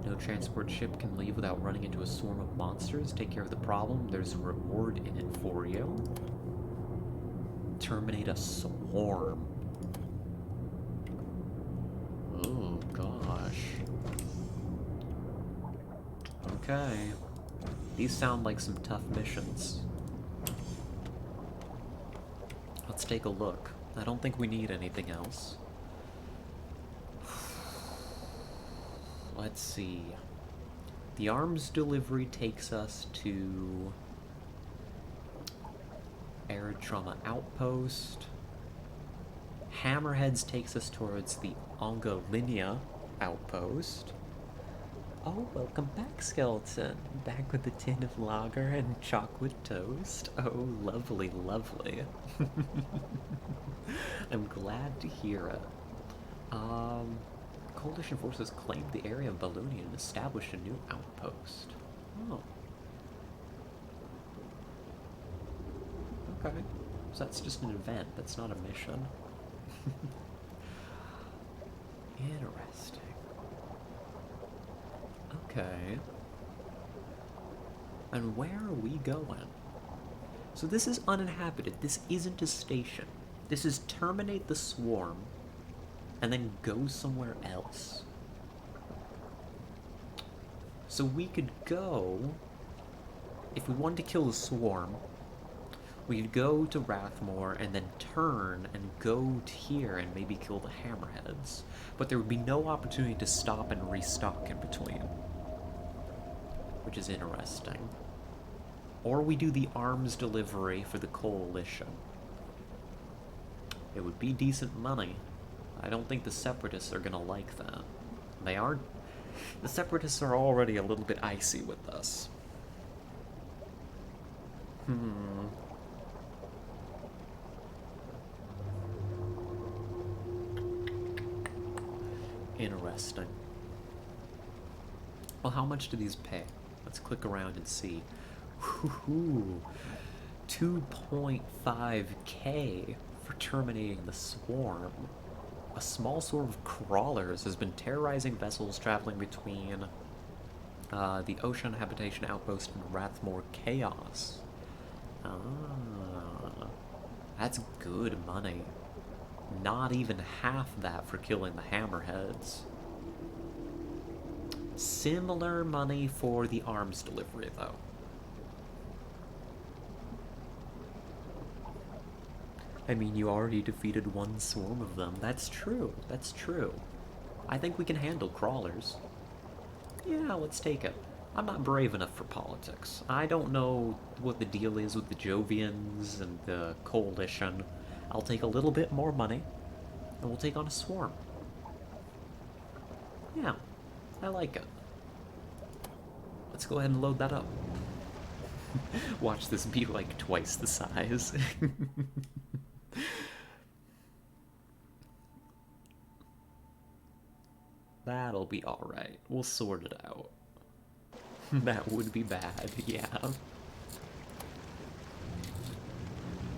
No transport ship can leave without running into a swarm of monsters. Take care of the problem. There's a reward in it for you. Terminate a swarm. Oh, gosh. Okay. These sound like some tough missions. Let's take a look. I don't think we need anything else. Let's see. The arms delivery takes us to Barotrauma Outpost. Hammerheads takes us towards the Ongolinea Outpost. Oh, welcome back, Skeleton. Back with a tin of lager and chocolate toast. Oh, lovely, lovely. I'm glad to hear it. Coalition forces claimed the area of Balloonia and established a new outpost. Oh. Okay. So that's just an event, that's not a mission. Interesting. Okay. And where are we going? So this is uninhabited. This isn't a station. This is terminate the swarm and then go somewhere else. So we could go, if we wanted to kill the swarm, we could go to Rathmore and then turn and go to here and maybe kill the hammerheads. But there would be no opportunity to stop and restock in between. Which is interesting. Or we do the arms delivery for the Coalition. It would be decent money. I don't think the Separatists are gonna like that. They are... The Separatists are already a little bit icy with us. Interesting. Well, how much do these pay? Let's click around and see. Woohoo! 2.5k for terminating the swarm. A small swarm of crawlers has been terrorizing vessels traveling between the Ocean Habitation Outpost and Rathmore Chaos. Ah, that's good money. Not even half that for killing the hammerheads. Similar money for the arms delivery, though. I mean, you already defeated one swarm of them. That's true. That's true. I think we can handle crawlers. Yeah, let's take it. I'm not brave enough for politics. I don't know what the deal is with the Jovians and the Coalition. I'll take a little bit more money, and we'll take on a swarm. Yeah, I like it. Let's go ahead and load that up. Watch this be like twice the size. That'll be alright. We'll sort it out. That would be bad, yeah.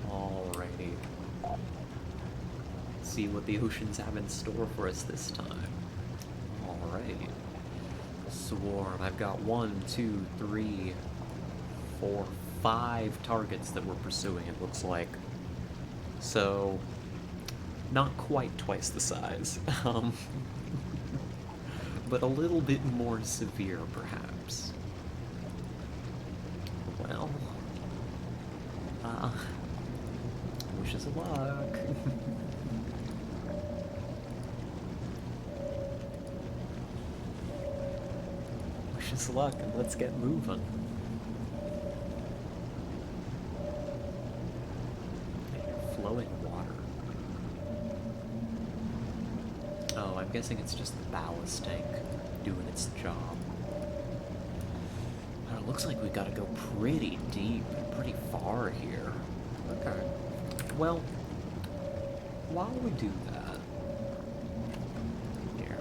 Alrighty. See what the oceans have in store for us this time. Alright. Swarm. I've got 1, 2, 3, 4, 5 targets that we're pursuing, it looks like. So, not quite twice the size. But a little bit more severe, perhaps. Well, wish us luck. Wish us luck, and let's get moving. Flowing water. guessing it's just the ballast tank doing its job. But it looks like we gotta go pretty deep and pretty far here. Okay. Well, while we do that, here,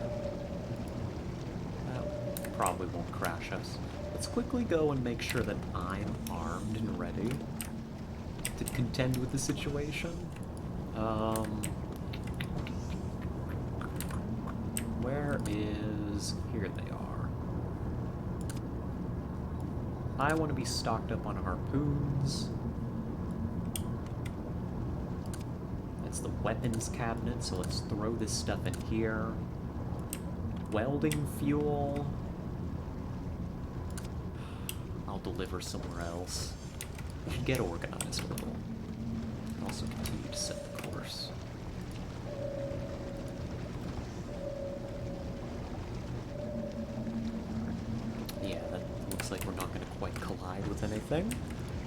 that probably won't crash us. Let's quickly go and make sure that I'm armed and ready to contend with the situation. Where is... Here they are. I want to be stocked up on harpoons. That's the weapons cabinet, so let's throw this stuff in here. Welding fuel. I'll deliver somewhere else. We should get organized a little. And also continue to set the course. Yeah, that looks like we're not going to quite collide with anything.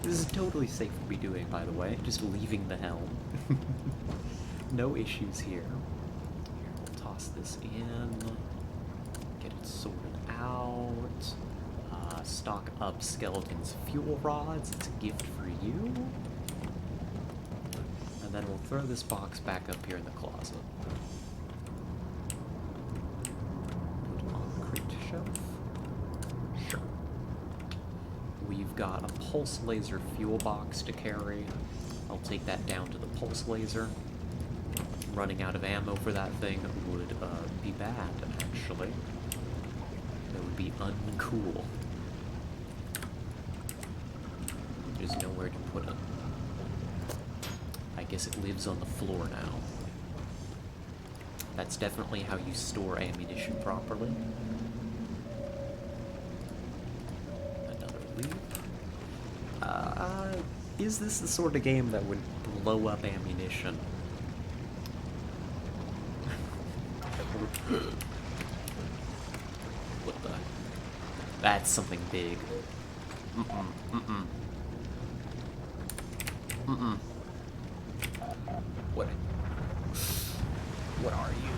This is totally safe to be doing, by the way. Just leaving the helm. No issues here. Here, we'll toss this in. Get it sorted out. Stock up Skeleton's fuel rods. It's a gift for you. And then we'll throw this box back up here in the closet. Put it on the crate shelf. Sure. We've got a pulse laser fuel box to carry. I'll take that down to the pulse laser. Running out of ammo for that thing would be bad, actually. That would be uncool. There's nowhere to put it. I guess it lives on the floor now. That's definitely how you store ammunition properly. Another leap. Is this the sort of game that would blow up ammunition? What the? That's something big. What? What are you?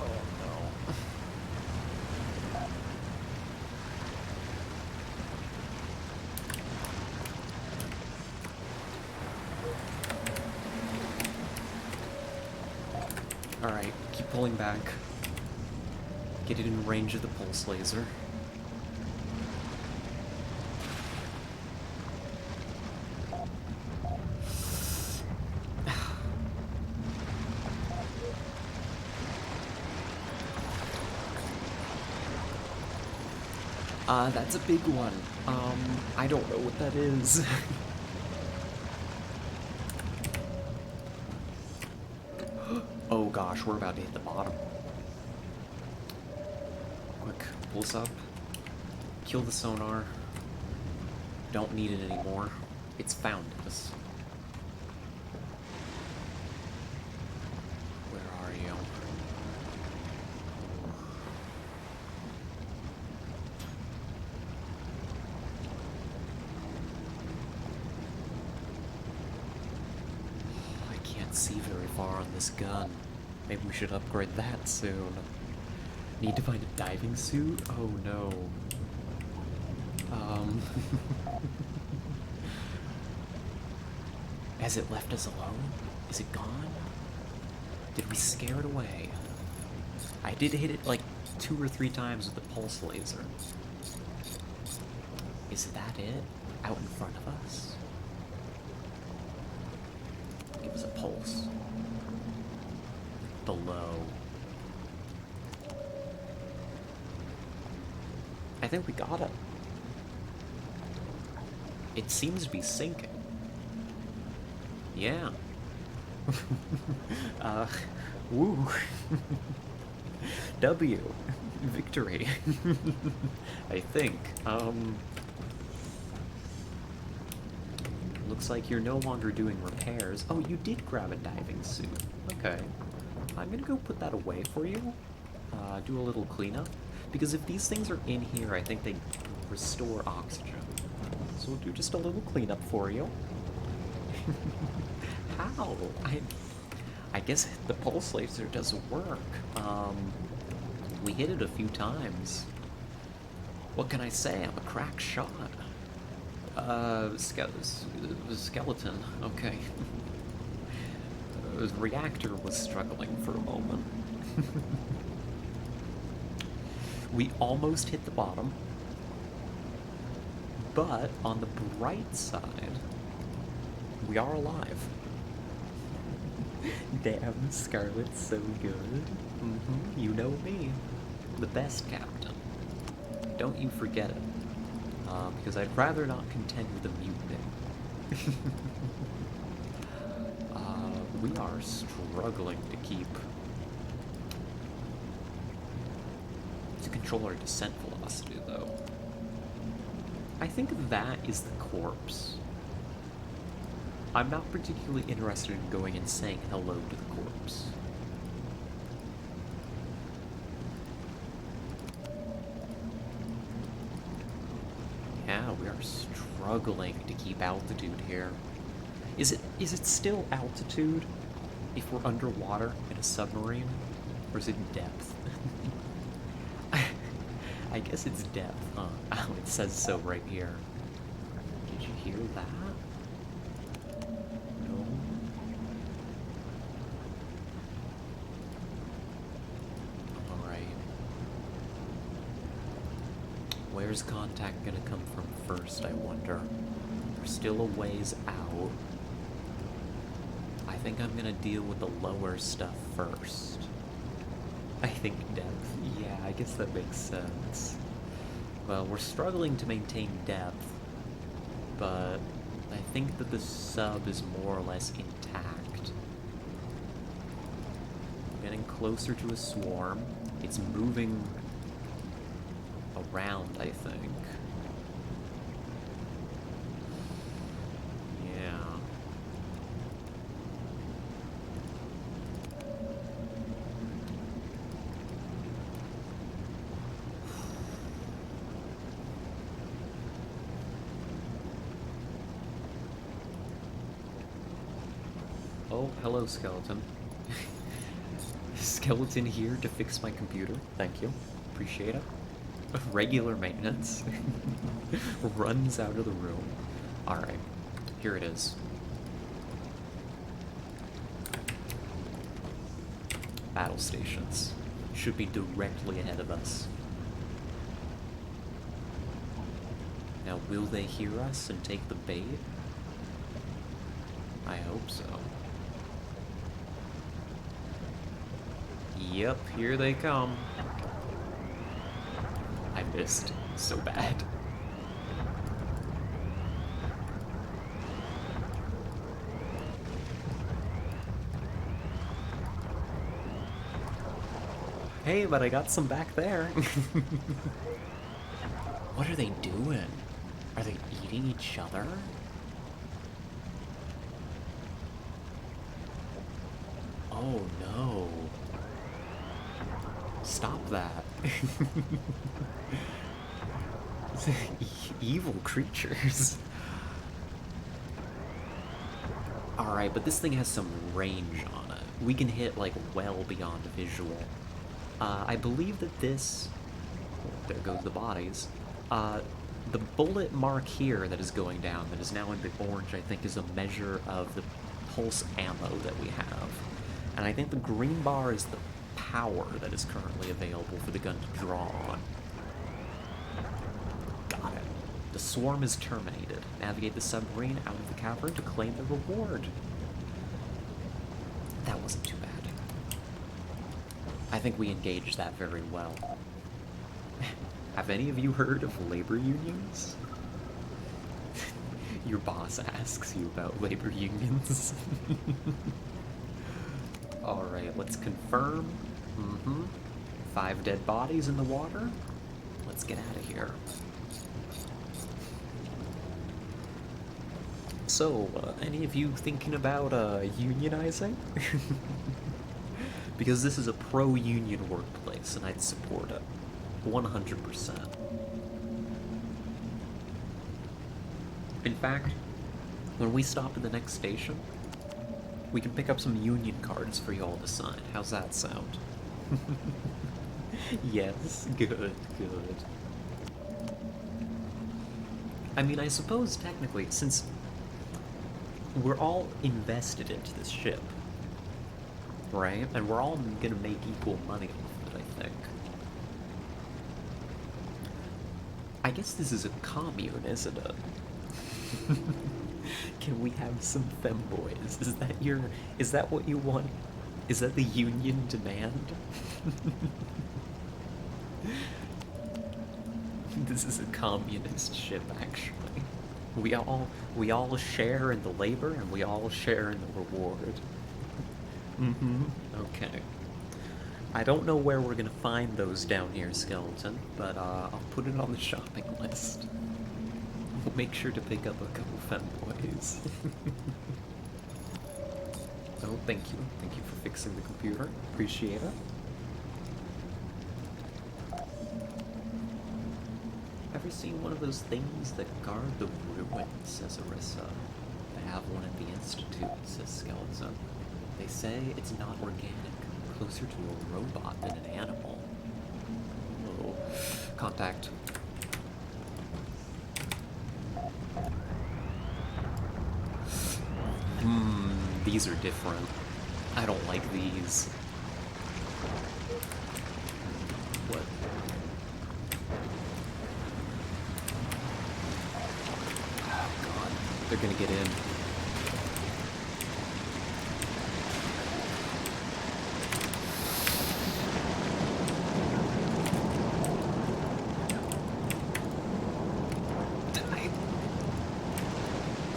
Oh no. Alright, keep pulling back. Get it in range of the pulse laser. That's a big one. I don't know what that is. Oh gosh, we're about to hit the bottom. Quick, pull us up. Kill the sonar. Don't need it anymore. It's found us. Where are you? I can't see very far on this gun. Maybe we should upgrade that soon. Need to find a diving suit? Oh no. Has it left us alone? Is it gone? Did we scare it away? I did hit it like 2 or 3 times with the pulse laser. Is that it? Out in front of us? Give us a pulse. Below. I think we got it. It seems to be sinking. Yeah. Woo. W. Victory. I think. Looks like you're no longer doing repairs. Oh, you did grab a diving suit. Okay. I'm gonna go put that away for you. Do a little cleanup. Because if these things are in here, I think they restore oxygen. So we'll do just a little cleanup for you. How? I guess the pulse laser does work. We hit it a few times. What can I say? I'm a crack shot. Skeleton. Okay. The reactor was struggling for a moment. We almost hit the bottom. But on the bright side, we are alive. Damn, Scarlet's so good. You know me. The best captain. Don't you forget it. Because I'd rather not contend with a mutiny. We are struggling to control our descent velocity, though. I think that is the corpse. I'm not particularly interested in going and saying hello to the corpse. Yeah, we are struggling to keep altitude here. Is it still altitude if we're underwater in a submarine? Or is it depth? I guess it's depth, huh? Oh, it says so right here. Did you hear that? No? Alright. Where's contact gonna come from first, I wonder? We're still a ways out. I think I'm gonna deal with the lower stuff first. I think depth. Yeah, I guess that makes sense. Well, we're struggling to maintain depth, but I think that the sub is more or less intact. We're getting closer to a swarm. It's moving around, I think. Oh, hello, skeleton. Skeleton here to fix my computer. Thank you. Appreciate it. Regular maintenance. Runs out of the room. Alright, here it is. Battle stations. Should be directly ahead of us. Now, will they hear us and take the bait? I hope so. Yep, here they come. I missed so bad. Hey, but I got some back there. What are they doing? Are they eating each other? Oh no. Stop that. Evil creatures. Alright, but this thing has some range on it. We can hit, like, well beyond visual. I believe that this... Oh, there goes the bodies. The bullet mark here that is going down, that is now in the orange, I think is a measure of the pulse ammo that we have. And I think the green bar is the power that is currently available for the gun to draw on. Got it. The swarm is terminated. Navigate the submarine out of the cavern to claim the reward. That wasn't too bad. I think we engaged that very well. Have any of you heard of labor unions? Your boss asks you about labor unions. Alright, let's confirm. 5 dead bodies in the water. Let's get out of here. So, any of you thinking about unionizing? Because this is a pro-union workplace, and I'd support it. 100%. In fact, when we stop at the next station, We can pick up some union cards for y'all to sign. How's that sound? Yes, good, good. I mean, I suppose technically, since we're all invested into this ship, right? And we're all gonna make equal money off it, I think. I guess this is a commune, isn't it? Can we have some femboys? Is that what you want? Is that the union demand? This is a communist ship, actually. We all we all share in the labor and we all share in the reward. Mm-hmm. Okay. I don't know where we're gonna find those down here, Skeleton, but I'll put it on the shopping list. We'll make sure to pick up a couple femboys. Oh, thank you. Thank you for fixing the computer. Appreciate it. Ever seen one of those things that guard the ruins, says Arissa? I have one at the Institute, says Skeleton. They say it's not organic, closer to a robot than an animal. Oh, contact. These are different. I don't like these. What? Oh god, they're gonna get in.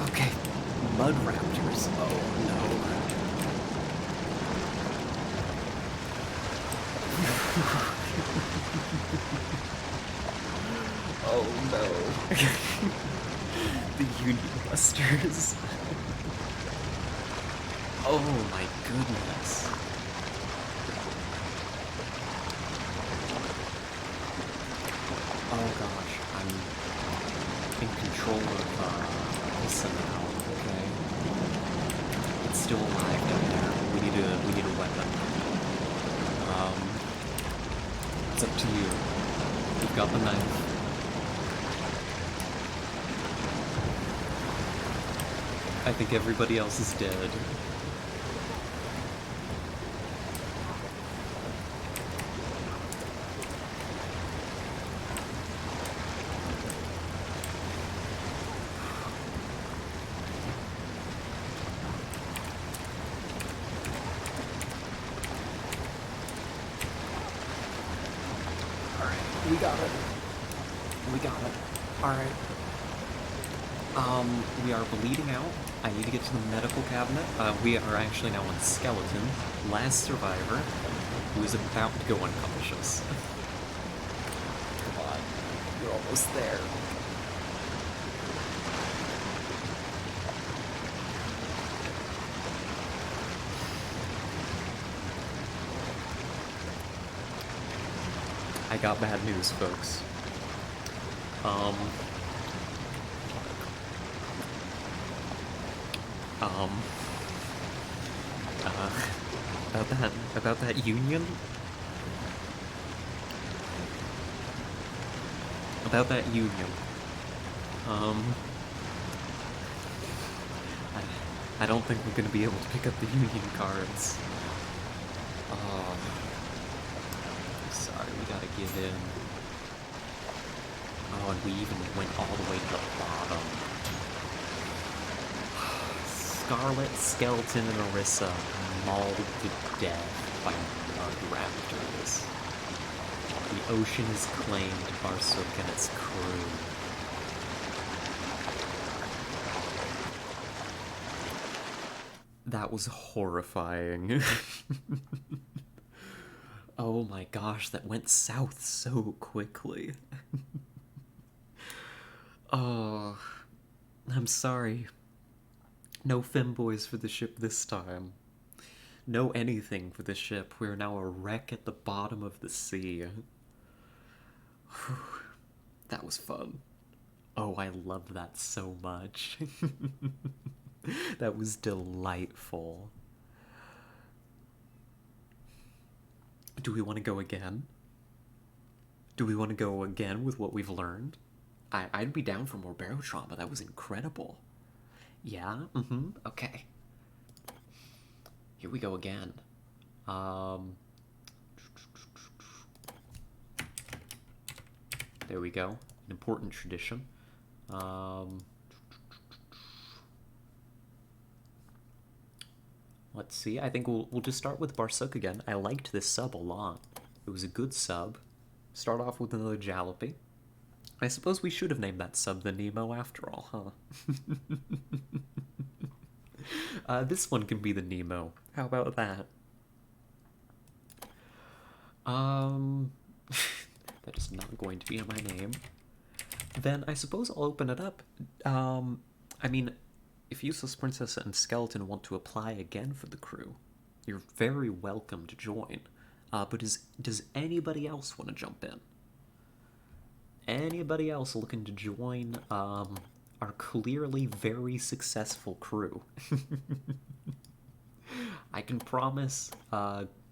Okay, mud raptors. Oh no. Oh no. The Union Busters. Oh my goodness. Oh gosh, I'm in control of this somehow, okay? It's still alive down there. We need a weapon. It's up to you. You've got the knife. I think everybody else is dead. We got it. We got it. Alright. We are bleeding out. I need to get to the medical cabinet. We are actually now on Skeleton, last survivor, who is about to go unconscious. Come on. You're almost there. I got bad news, folks. About that union? About that union. I don't think we're gonna be able to pick up the union cards. Oh. Sorry, we gotta give in. Oh, and we even went all the way to the bottom. Scarlet, Skeleton, and Orisa mauled to death by mud raptors. The ocean is claimed Barsuk and its crew. That was horrifying. Oh my gosh, that went south so quickly. Oh, I'm sorry. No femboys for the ship this time. No anything for the ship. We're now a wreck at the bottom of the sea. That was fun. Oh, I love that so much. That was delightful. Do we want to go again? Do we want to go again with what we've learned? I'd be down for more Barotrauma. That was incredible. Yeah? Mm-hmm. Okay. Here we go again. Um, there we go. An important tradition. Um, let's see. I think we'll just start with Barsuk again. I liked this sub a lot. It was a good sub. Start off with another Jalopy. I suppose we should have named that sub the Nemo after all, huh? This one can be the Nemo. How about that? Um, that is not going to be in my name. Then I suppose I'll open it up. I mean, if Useless Princess and Skeleton want to apply again for the crew, you're very welcome to join. But does anybody else want to jump in? Anybody else looking to join our clearly very successful crew? I can promise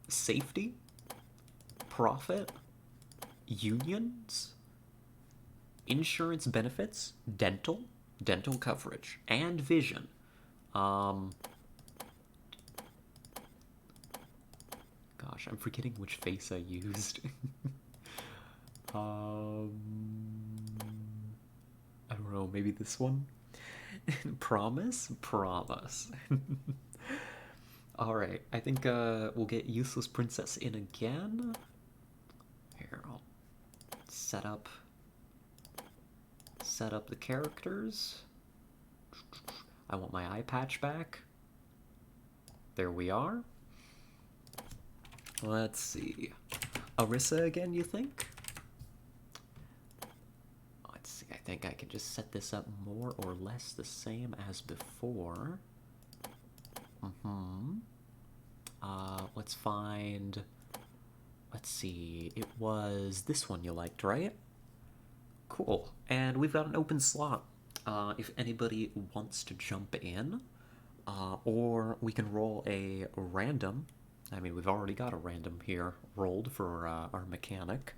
safety, profit, unions, insurance benefits, dental coverage, and vision. Gosh, I'm forgetting which face I used. um, I don't know, maybe this one? Promise? Promise. Alright, I think we'll get Useless Princess in again. Here, I'll set up the characters. I want my eye patch back. There we are. Let's see. Arissa again, you think? Let's see, I think I can just set this up more or less the same as before. Let's find... Let's see, it was this one you liked, right? Cool, and we've got an open slot. If anybody wants to jump in, or we can roll a random. I mean, we've already got a random here rolled for our mechanic.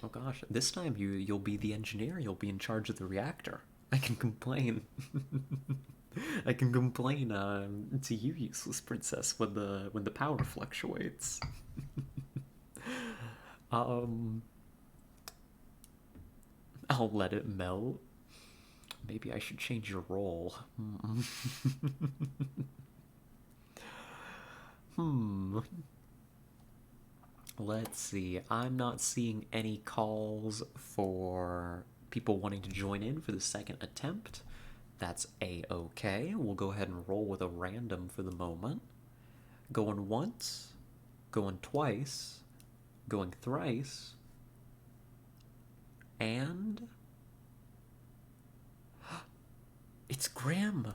Oh gosh, this time you'll be the engineer. You'll be in charge of the reactor. I can complain. I can complain to you, Useless Princess, when the power fluctuates. I'll let it melt. Maybe I should change your role. Let's see. I'm not seeing any calls for people wanting to join in for the second attempt. That's a-okay. We'll go ahead and roll with a random for the moment. Going once, going twice, going thrice, and... It's Grim!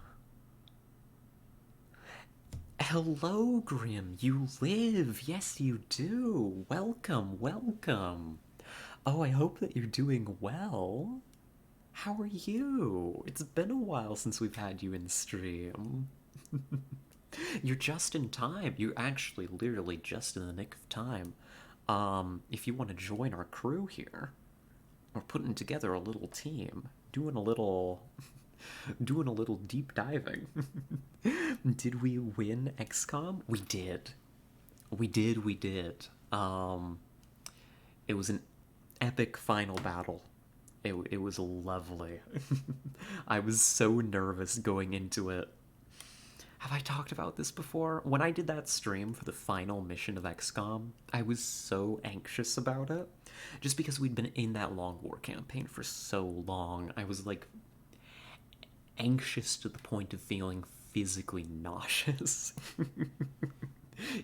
Hello, Grim. You live. Yes, you do. Welcome, welcome. Oh, I hope that you're doing well. How are you? It's been a while since we've had you in stream. You're just in time. You're actually literally just in the nick of time. If you want to join our crew here, we're putting together a little team, doing a little deep diving. Did we win XCOM? We did. We did. It was an epic final battle. It was lovely. I was so nervous going into it. Have I talked about this before? When I did that stream for the final mission of XCOM, I was so anxious about it. Just because we'd been in that long war campaign for so long, I was like anxious to the point of feeling physically nauseous.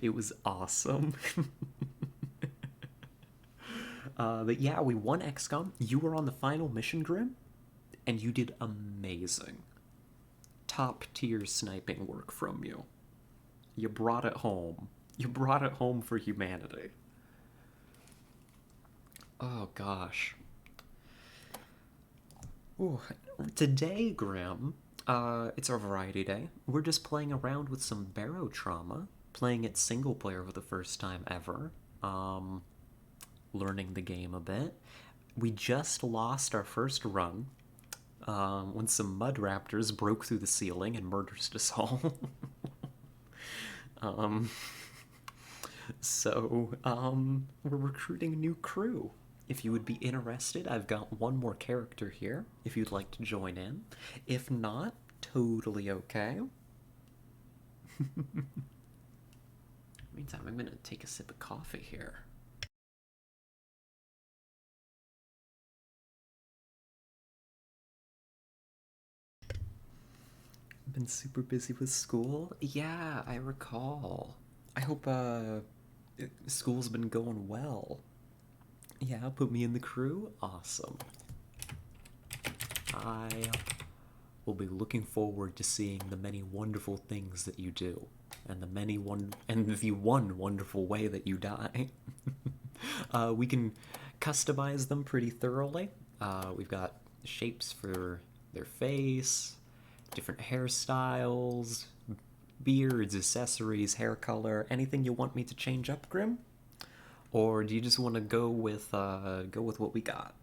It was awesome. But yeah, we won XCOM. You were on the final mission, Grim, and you did amazing. Top tier sniping work from you. You brought it home. You brought it home for humanity. Oh gosh. Ooh. Today, Grim, it's our variety day. We're just playing around with some Barotrauma. playing it single player for the first time ever. Um, Learning the game a bit. We just lost our first run when some mud raptors broke through the ceiling and murdered us all. um, we're recruiting a new crew. If you would be interested, I've got one more character here if you'd like to join in. If not, totally okay. Meantime, I'm gonna take a sip of coffee here. Been super busy with school? Yeah, I recall. I hope school's been going well. Yeah, put me in the crew? Awesome. I will be looking forward to seeing the many wonderful things that you do and the one wonderful way that you die. We can customize them pretty thoroughly. We've got shapes for their face, different hairstyles, beards, accessories, hair color, anything you want me to change up, Grim? Or do you just want to go with what we got?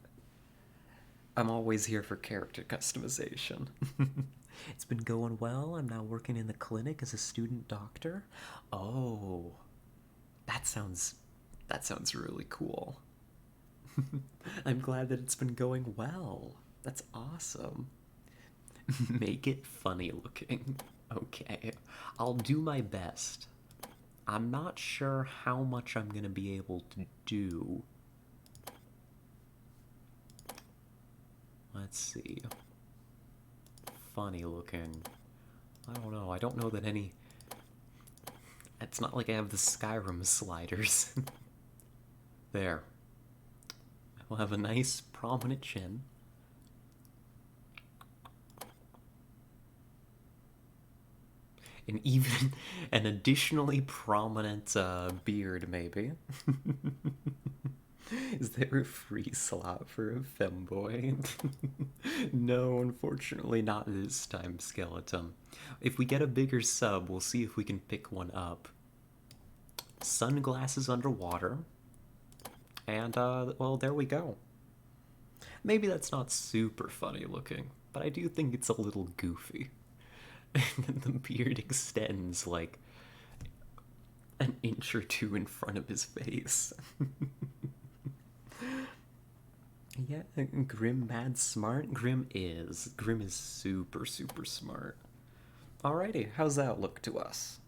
I'm always here for character customization. It's been going well. I'm now working in the clinic as a student doctor. Oh, that sounds that sounds really cool. I'm glad that it's been going well. That's awesome. Make it funny looking. Okay, I'll do my best. I'm not sure how much I'm gonna be able to do. Let's see. Funny looking. I don't know. I don't know that any. It's not like I have the Skyrim sliders. There. We'll have a nice prominent chin. And even an additionally prominent beard, maybe. Is there a free slot for a femboy? No, unfortunately not this time, Skeleton. If we get a bigger sub, we'll see if we can pick one up. Sunglasses underwater. And, well, there we go. Maybe that's not super funny looking, but I do think it's a little goofy. And the beard extends like an inch or two in front of his face. Yeah, Grim mad smart? Grim is. Grim is super, super smart. Alrighty, how's that look to us?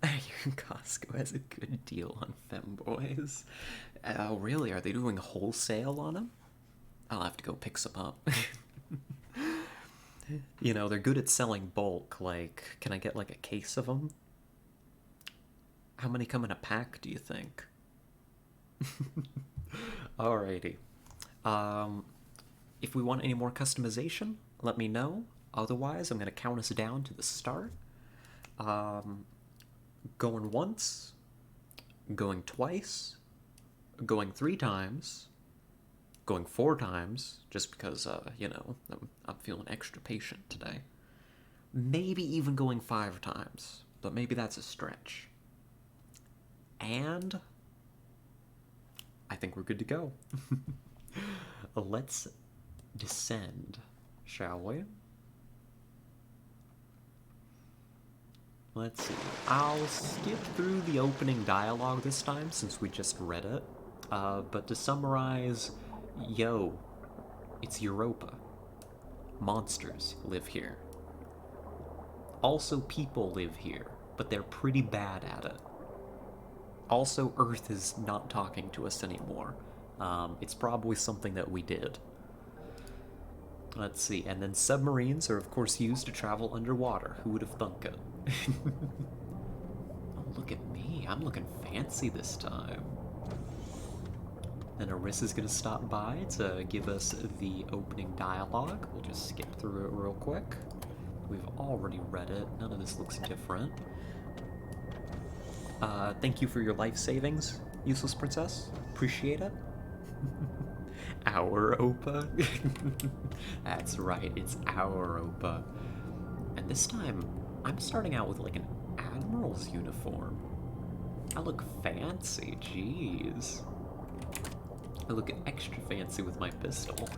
Costco has a good deal on femboys. Oh, really? Are they doing wholesale on them? I'll have to go pick some up. You know, they're good at selling bulk. Like, can I get like a case of them? How many come in a pack, do you think? Alrighty. If we want any more customization, let me know. Otherwise, I'm going to count us down to the start. Going once, going twice, going 3 times, going 4 times, just because, you know, I'm feeling extra patient today. Maybe even going 5 times, but maybe that's a stretch. And I think we're good to go. Let's descend, shall we? Let's see. I'll skip through the opening dialogue this time since we just read it. But to summarize, yo, it's Europa. Monsters live here. Also, people live here, but they're pretty bad at it. Also, Earth is not talking to us anymore. It's probably something that we did. Let's see, and then submarines are of course used to travel underwater. Who would have thunk it? Oh, look at me. I'm looking fancy this time. And Arissa's gonna stop by to give us the opening dialogue. We'll just skip through it real quick. We've already read it. None of this looks different. Thank you for your life savings, useless princess. Appreciate it. Our Opa? That's right, it's our Opa. And this time, I'm starting out with like an admiral's uniform. I look fancy, jeez. I look extra fancy with my pistol.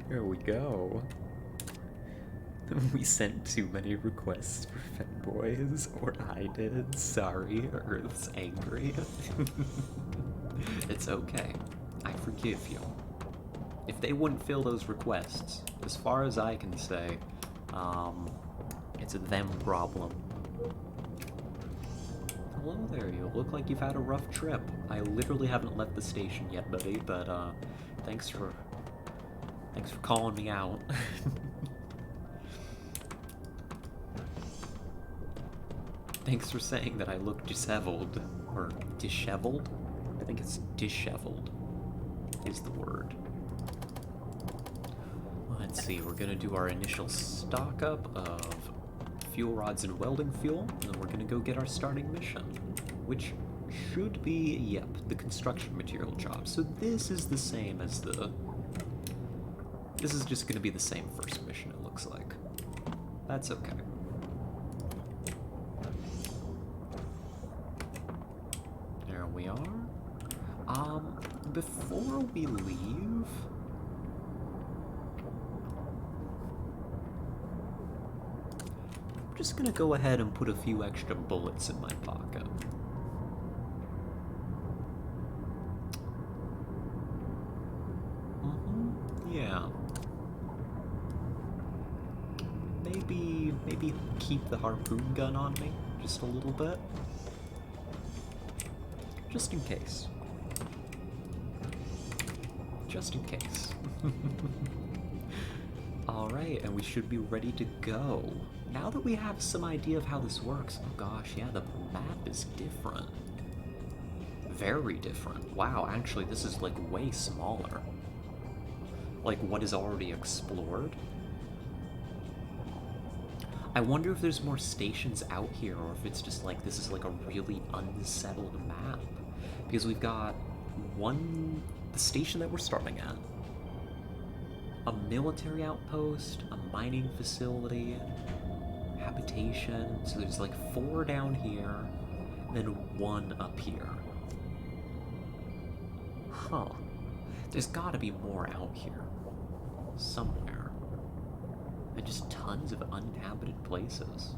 Here we go. We sent too many requests for fanboys, or I did. Sorry, Earth's angry. It's okay. I forgive you. If they wouldn't fill those requests, as far as I can say, it's a them problem. Hello there, you look like you've had a rough trip. I literally haven't left the station yet, buddy, but thanks for calling me out. Thanks for saying that I look disheveled. Or disheveled? I think it's disheveled is the word. Let's see, we're gonna do our initial stock up of fuel rods and welding fuel, and then we're gonna go get our starting mission, which should be, yep, the construction material job. So this is the same as the... This is just gonna be the same first mission, it looks like. That's okay. There we are. Before we leave... I'm just gonna go ahead and put a few extra bullets in my pocket. Yeah. Maybe keep the harpoon gun on me just a little bit. Just in case. Just in case. Alright, and we should be ready to go. Now that we have some idea of how this works, oh gosh, yeah, the map is different. Very different. Wow, actually, this is like way smaller. Like what is already explored. I wonder if there's more stations out here, or if it's just like this is like a really unsettled map. Because we've got the station that we're starting at, a military outpost, a mining facility, habitation. So there's like 4 down here, then 1 up here. Huh. There's gotta be more out here. Somewhere. And just tons of uninhabited places.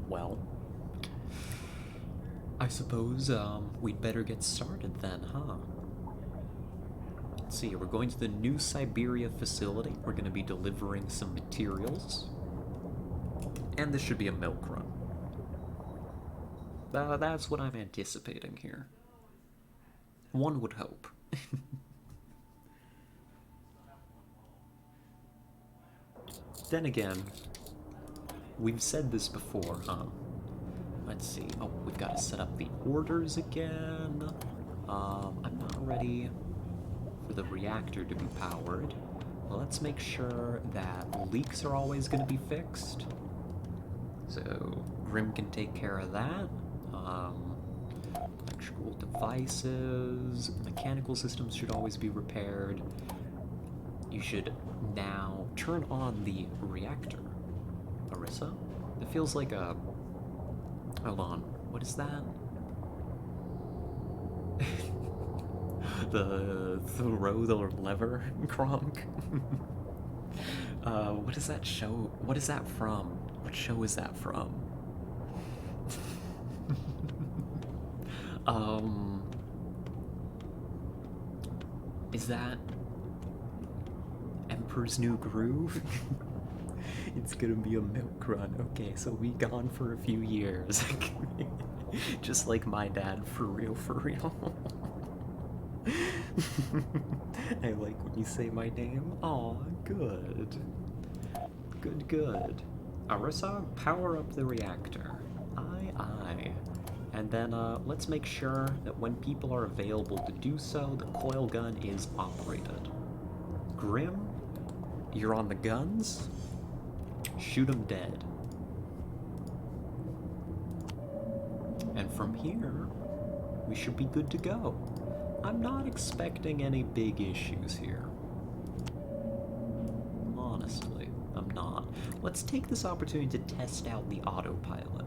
Well, I suppose we'd better get started then, huh? Let's see, we're going to the New Siberia facility. We're going to be delivering some materials. And this should be a milk run. That's what I'm anticipating here. One would hope. Then again, we've said this before, huh? Let's see. Oh, we've got to set up the orders again. I'm not ready for the reactor to be powered. Well, let's make sure that leaks are always going to be fixed. So, Grim can take care of that. Electrical devices, mechanical systems should always be repaired. You should now turn on the reactor. Arissa? It feels like a... Hold on, what is that? the throw the lever, Kronk? What is that show? What is that from? What show is that from? Is that Emperor's New Groove? It's gonna be a milk run. Okay, so we gone for a few years. Just like my dad, for real, for real. I like when you say my name. Aw, good. Good, good. Arissa, power up the reactor. Aye, aye. And then, let's make sure that when people are available to do so, the coil gun is operated. Grim, you're on the guns. Shoot them dead. And from here, we should be good to go. I'm not expecting any big issues here. let's take this opportunity to test out the autopilot.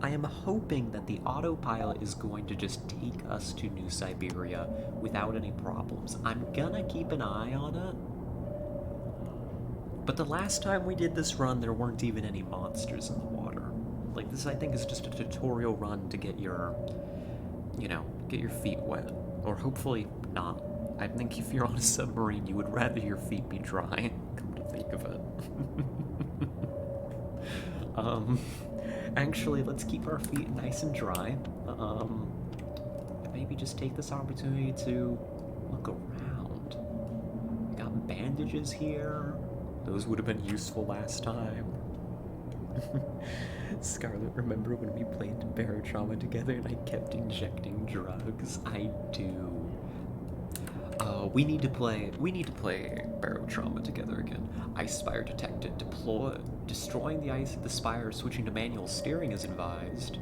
I am hoping that the autopilot is going to just take us to New Siberia without any problems. I'm gonna keep an eye on it. But the last time we did this run, there weren't even any monsters in the water. Like, this, I think, is just a tutorial run to get your, get your feet wet. Or hopefully not. I think if you're on a submarine, you would rather your feet be dry, come to think of it. Actually, let's keep our feet nice and dry. Maybe just take this opportunity to look around. We got bandages here. Those would have been useful last time. Scarlet, remember when we played Barotrauma together and I kept injecting drugs? I do. We need to play Barotrauma together again. Ice Spire detected. Destroying the spire, switching to manual steering is advised.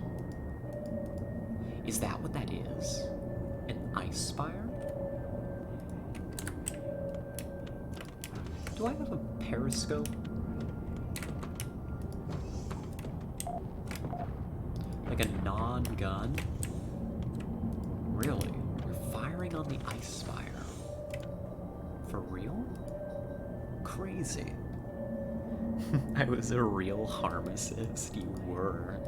Is that what that is? An ice spire? Do I have a periscope? Like a non-gun? Really? We're firing on the ice spire. For real? Crazy. I was a real harm assist. You were.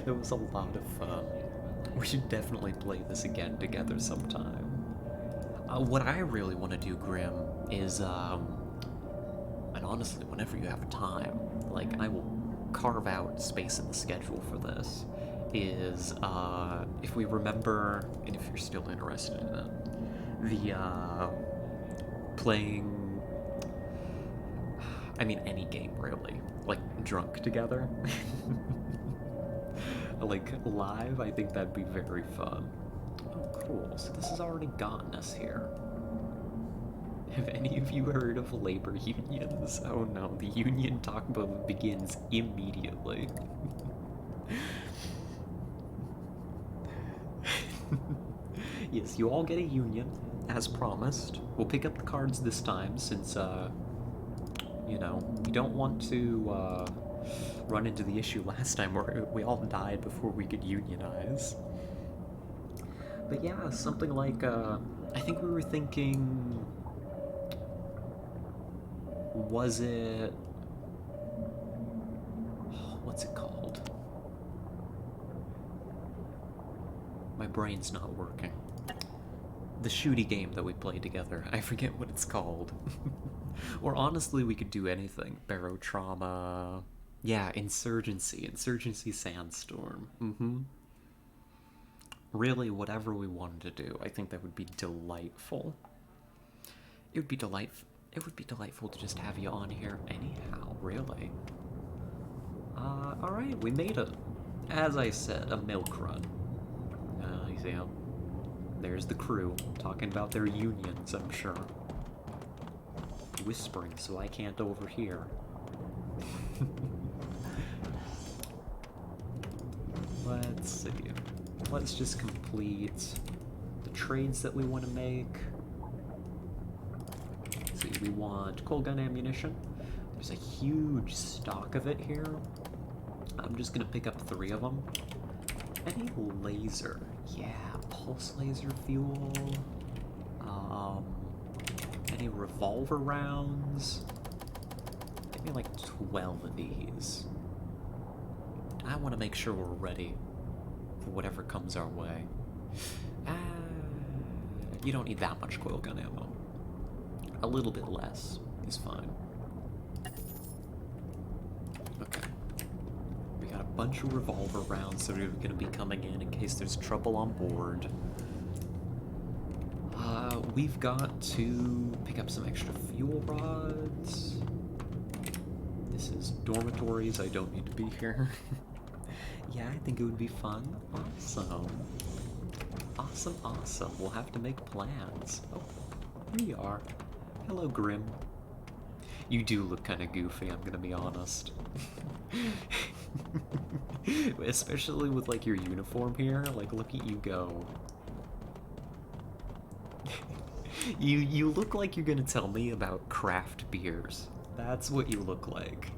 That was a lot of fun. We should definitely play this again together sometime. What I really want to do, Grim, is, and honestly, whenever you have time, like, I will carve out space in the schedule for this, is, if we remember, and if you're still interested in it, the, playing, I mean, any game, really, like, drunk together. Like, live, I think that'd be very fun. Oh, cool, so this has already gotten us here. Have any of you heard of labor unions? Oh no, the union talk about begins immediately. Yes, you all get a union, as promised. We'll pick up the cards this time since, we don't want to, run into the issue last time where we all died before we could unionize. But yeah, something like, I think we were thinking... Was it... What's it called? My brain's not working. The shooty game that we played together. I forget what it's called. Or honestly, we could do anything. Barotrauma... Yeah, Insurgency. Insurgency Sandstorm. Really, whatever we wanted to do, I think that would be delightful. It would be delightful to just have you on here anyhow, really. Alright, we made it. As I said, a milk run. You see how... There's the crew, talking about their unions, I'm sure. Whispering so I can't overhear. Let's see. Let's just complete the trades that we want to make. Let's see, we want cold gun ammunition. There's a huge stock of it here. I'm just gonna pick up 3 of them. Any laser? Yeah, pulse laser fuel. Any revolver rounds? Give me like 12 of these. I want to make sure we're ready for whatever comes our way. You don't need that much coil gun ammo. A little bit less is fine. Okay. We got a bunch of revolver rounds that are going to be coming in case there's trouble on board. We've got to pick up some extra fuel rods. This is dormitories, I don't need to be here. Yeah, I think it would be fun. Awesome. Awesome, awesome. We'll have to make plans. Oh, here you are. Hello, Grim. You do look kind of goofy, I'm gonna be honest. Especially with, like, your uniform here. Like, look at you go. You look like you're gonna tell me about craft beers. That's what you look like.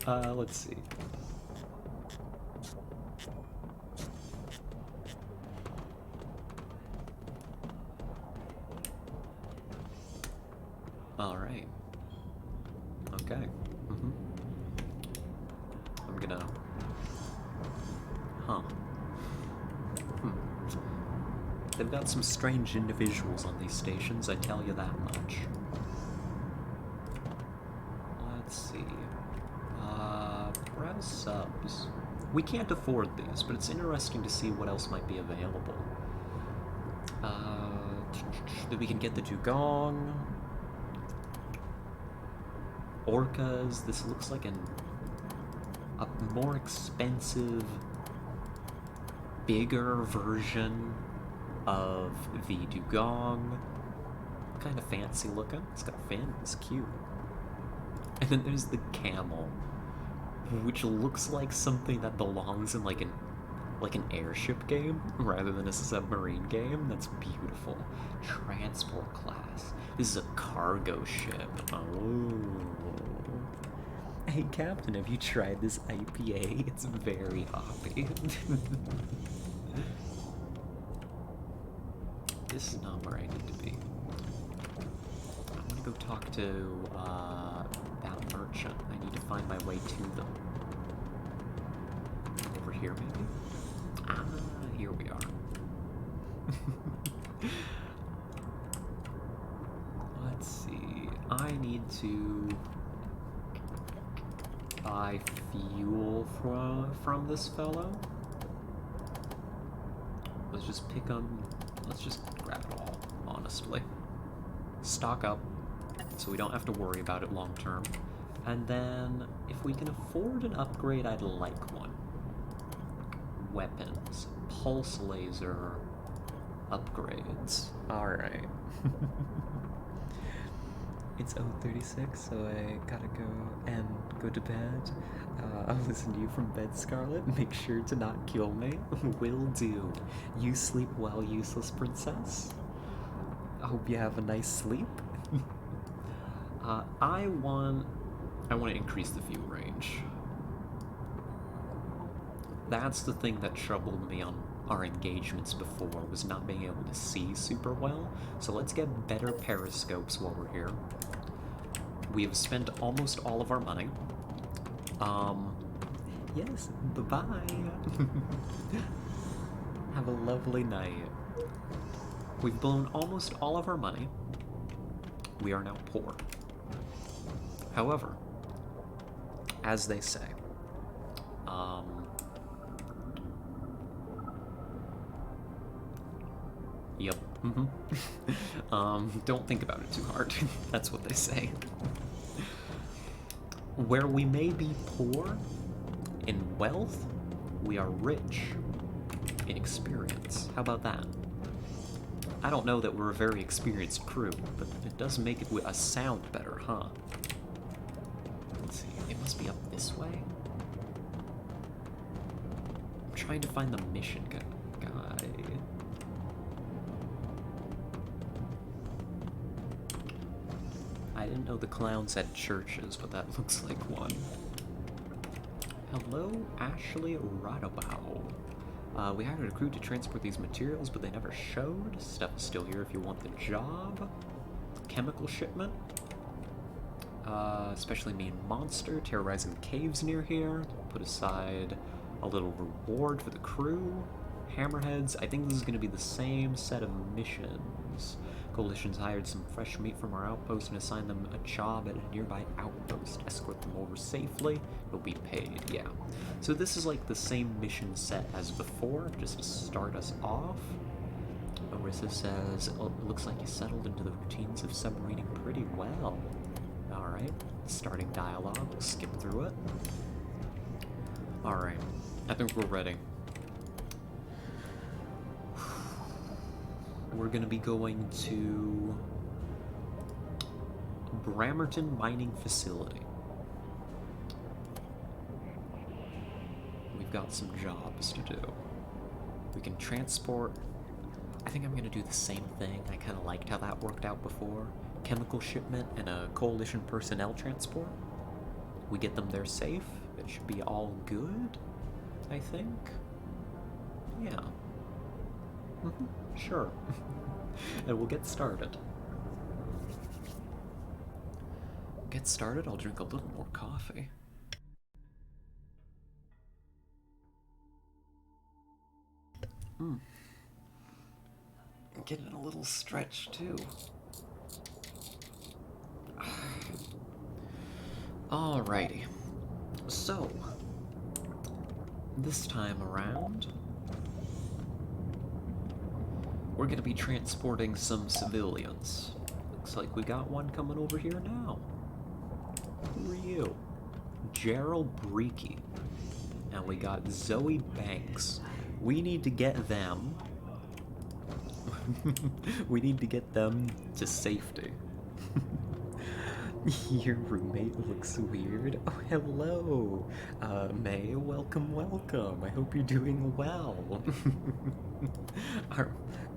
Let's see. All right. Okay. I'm gonna. Huh. They've got some strange individuals on these stations, I tell you that much. Let's see. Browse subs. We can't afford these, but it's interesting to see what else might be available. We can get the dugong. Orcas. This looks like a more expensive, bigger version of the dugong. Kind of fancy looking. It's got a fin. It's cute. And then there's the camel, which looks like something that belongs in like an airship game rather than a submarine game. That's beautiful. Transport class. This is a cargo ship. Oh. Hey Captain, have you tried this IPA? It's very hoppy. This is not where I need to be. I'm gonna go talk to that merchant. I need to find my way to them. Over here, maybe? Ah, here we are. Let's see. I need to buy fuel from this fellow. Let's just let's just grab it all, honestly. Stock up, so we don't have to worry about it long term. And then, if we can afford an upgrade, I'd like one. Weapons. Pulse laser upgrades. Alright. It's 0:36, so I gotta go and go to bed. I'll listen to you from bed, Scarlet. Make sure to not kill me. Will do. You sleep well, useless princess. I hope you have a nice sleep. I want to increase the view range. That's the thing that troubled me on our engagements before, was not being able to see super well. So let's get better periscopes while we're here. We have spent almost all of our money. Yes, bye-bye. Have a lovely night. We've blown almost all of our money. We are now poor. However, as they say, yep, don't think about it too hard. That's what they say. Where we may be poor in wealth, we are rich in experience. How about that? I don't know that we're a very experienced crew, but it does make a sound better, huh? Let's see, it must be up this way? I'm trying to find the mission guy. I didn't know the clowns had churches, but that looks like one. Hello, Ashley Radabow. We hired a crew to transport these materials, but they never showed. Stuff is still here if you want the job. Chemical shipment. Especially mean monster terrorizing the caves near here. Put aside a little reward for the crew. Hammerheads. I think this is going to be the same set of missions. Coalition's hired some fresh meat from our outpost and assigned them a job at a nearby outpost. Escort them over safely. You'll be paid, yeah. So this is like the same mission set as before, just to start us off. Orissa says, oh, it looks like you settled into the routines of submarining pretty well. Alright, starting dialogue. We'll skip through it. Alright, I think we're ready. We're going to be going to Bramerton Mining Facility. We've got some jobs to do. We can transport. I think I'm gonna do the same thing. I kind of liked how that worked out before. Chemical shipment and a coalition personnel transport. We get them there safe. It should be all good, I think. Yeah. Sure. And we'll get started. I'll drink a little more coffee. I'm getting a little stretch too. Alrighty. So, this time around, we're gonna be transporting some civilians. Looks like we got one coming over here now. Who are you? Gerald Breaky. And we got Zoe Banks. We need to get them. We need to get them to safety. Your roommate looks weird. Oh, hello. May, welcome, welcome. I hope you're doing well.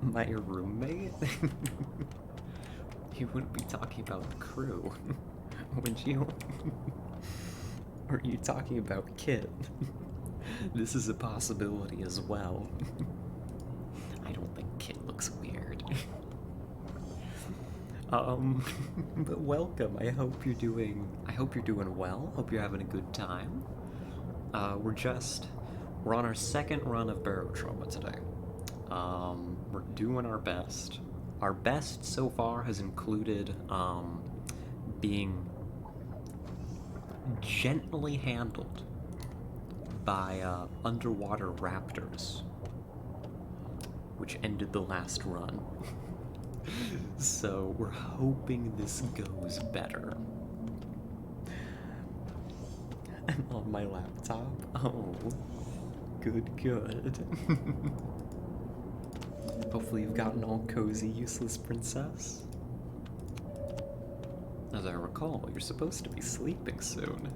My roommate? You wouldn't be talking about the crew, would you? Or are you talking about Kit? This is a possibility as well. I don't think Kit looks weird. But welcome. I hope you're doing well. Hope you're having a good time. We're on our second run of Barotrauma today. We're doing our best. Our best so far has included being gently handled by underwater raptors, which ended the last run. So we're hoping this goes better. I'm on my laptop. Oh, good. Hopefully you've gotten all cozy, useless princess. As I recall, you're supposed to be sleeping soon.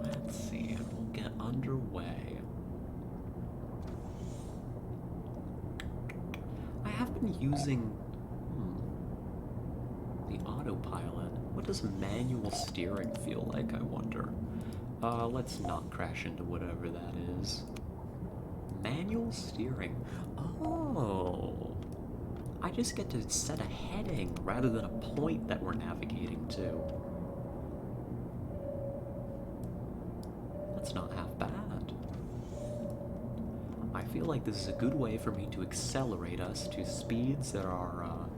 Let's see, we'll get underway. I have been using the autopilot. What does manual steering feel like, I wonder? Let's not crash into whatever that is. Manual steering. Oh. I just get to set a heading rather than a point that we're navigating to. That's not half bad. I feel like this is a good way for me to accelerate us to speeds that are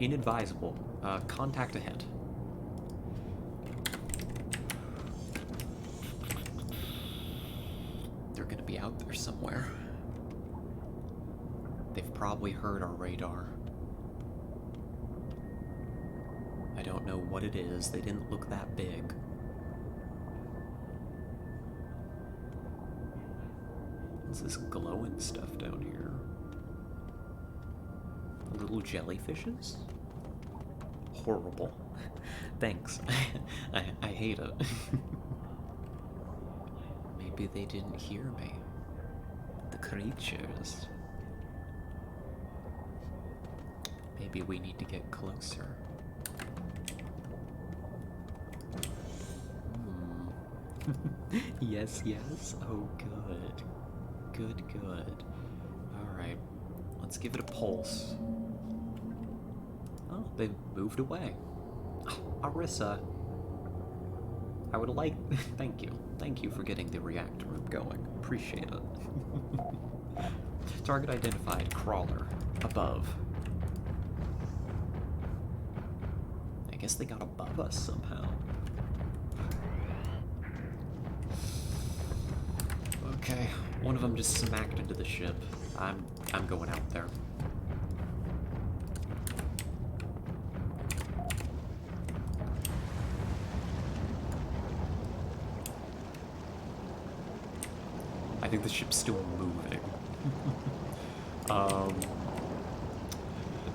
inadvisable. Contact ahead. They're gonna be out there somewhere. They've probably heard our radar. I don't know what it is. They didn't look that big. What's this glowing stuff down here? Little jellyfishes? Horrible. Thanks. I hate it. Maybe they didn't hear me. The creatures. Maybe we need to get closer. Yes. Oh, good. Good. Alright. Let's give it a pulse. Oh, they've moved away. Oh, Arissa. I would like... Thank you. Thank you for getting the reactor room going. Appreciate it. Target identified. Crawler. Above. I guess they got above us somehow. Okay, one of them just smacked into the ship. I'm going out there. I think the ship's still moving.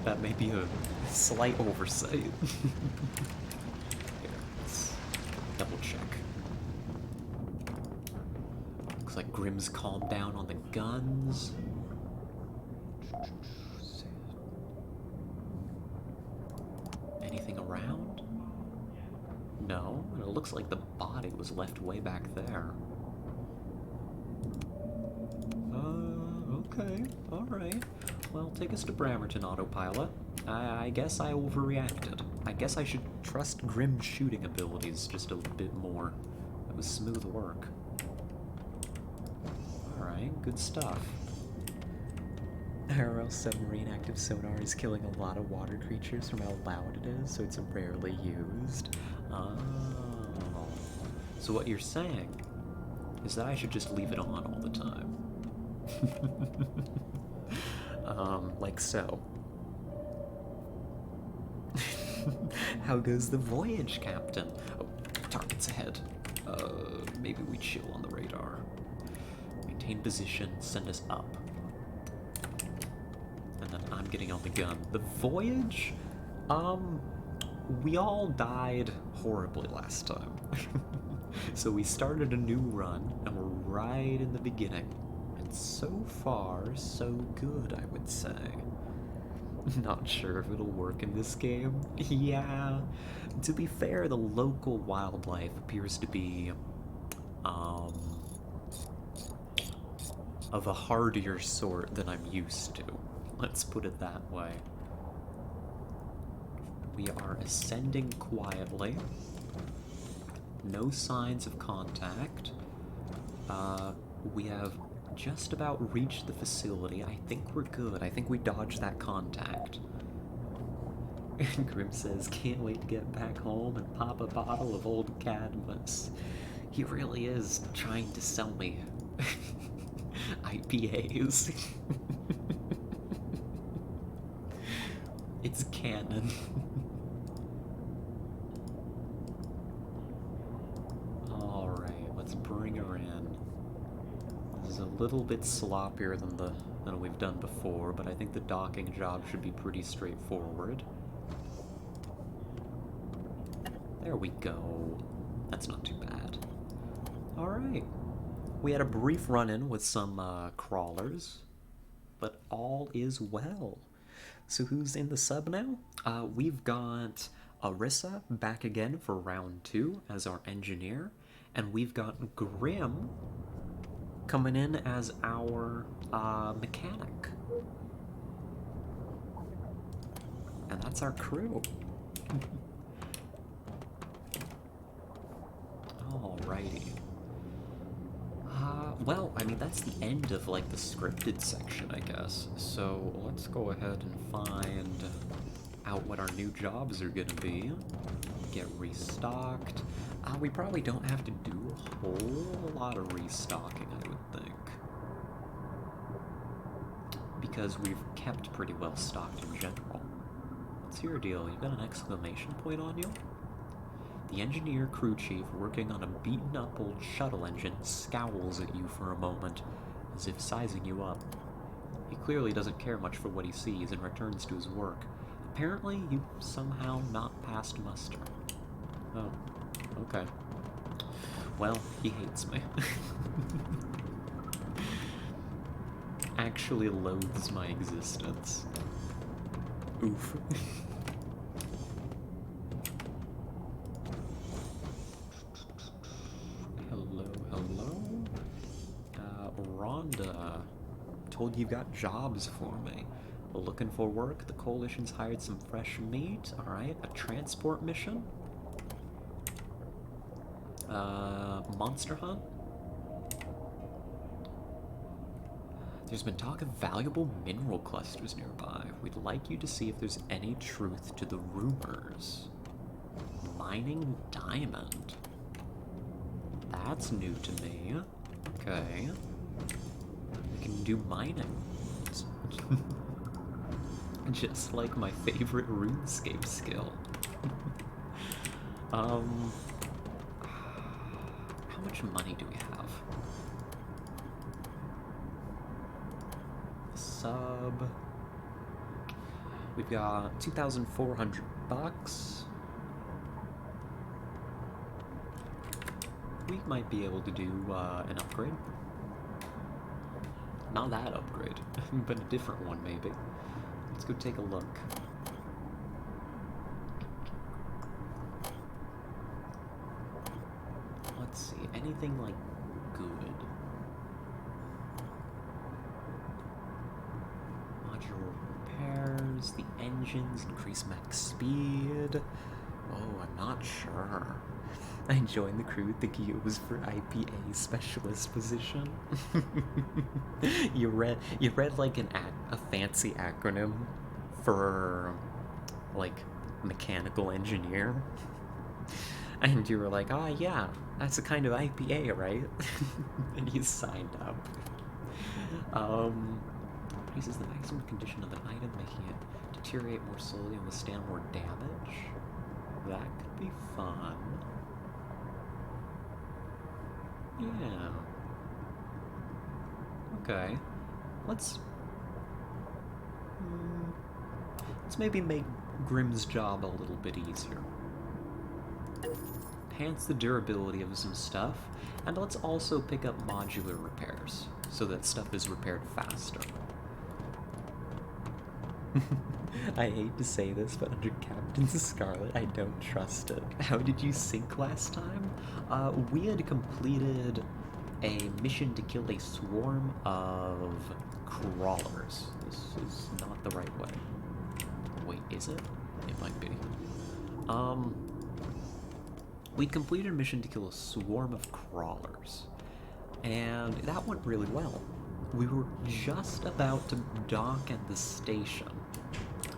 That may be a slight oversight. Here, let's double check. Looks like Grimm's calmed down on the guns. Anything around? No, it looks like the body was left way back there. Okay, alright. Well, take us to Bramerton, autopilot. I guess I overreacted. I guess I should trust Grimm's shooting abilities just a bit more. That was smooth work. Alright, good stuff. RL submarine active sonar is killing a lot of water creatures from how loud it is, so it's rarely used. Oh. So what you're saying is that I should just leave it on all the time. Like so. How goes the voyage, Captain? Oh, target's ahead. Maybe we chill on the radar. Maintain position, send us up. And then I'm getting on the gun. The voyage? We all died horribly last time. So we started a new run, and we're right in the beginning. And so far, so good, I would say. Not sure if it'll work in this game. Yeah. To be fair, the local wildlife appears to be, of a hardier sort than I'm used to. Let's put it that way. We are ascending quietly. No signs of contact. We have just about reached the facility. I think we're good. I think we dodged that contact. Grim says, can't wait to get back home and pop a bottle of old Cadmus. He really is trying to sell me IPAs. It's canon. Alright, let's bring her in. This is a little bit sloppier than we've done before, but I think the docking job should be pretty straightforward. There we go. That's not too bad. Alright. We had a brief run-in with some crawlers, but all is well. So who's in the sub now? We've got Arissa back again for round 2 as our engineer, and we've got Grim coming in as our mechanic. And that's our crew. Alrighty. Well, I mean, that's the end of, like, the scripted section, I guess. So, let's go ahead and find out what our new jobs are gonna be. Get restocked. We probably don't have to do a whole lot of restocking, I would think. Because we've kept pretty well stocked in general. What's your deal? You got an exclamation point on you? The engineer crew chief, working on a beaten-up old shuttle engine, scowls at you for a moment, as if sizing you up. He clearly doesn't care much for what he sees and returns to his work. Apparently, you've somehow not passed muster. Oh, okay. Well, he hates me. Actually loathes my existence. Oof. Rhonda, told you've got jobs for me. Looking for work? The Coalition's hired some fresh meat. Alright, a transport mission? Monster hunt? There's been talk of valuable mineral clusters nearby. We'd like you to see if there's any truth to the rumors. Mining diamond. That's new to me. Okay. We can do mining. Just like my favorite RuneScape skill. How much money do we have? Sub. We've got 2,400 bucks. We might be able to do an upgrade. not that upgrade, but a different one maybe. Let's go take a look. Let's see, anything like good? Modular repairs, the engines increase max speed. Oh, I'm not sure. I joined the crew thinking it was for IPA specialist position. you read like a fancy acronym for like mechanical engineer, and you were like, "Ah, yeah, that's a kind of IPA, right?" And you signed up. Increases the maximum condition of an item, making it deteriorate more slowly and withstand more damage. That could be fun. Yeah. Okay. Let's let's maybe make Grimm's job a little bit easier. Enhance the durability of some stuff, and let's also pick up modular repairs so that stuff is repaired faster. I hate to say this, but under Captain Scarlet, I don't trust it. How did you sink last time? We had completed a mission to kill a swarm of crawlers. This is not the right way. Wait, is it? It might be. We'd completed a mission to kill a swarm of crawlers, and that went really well. We were just about to dock at the station.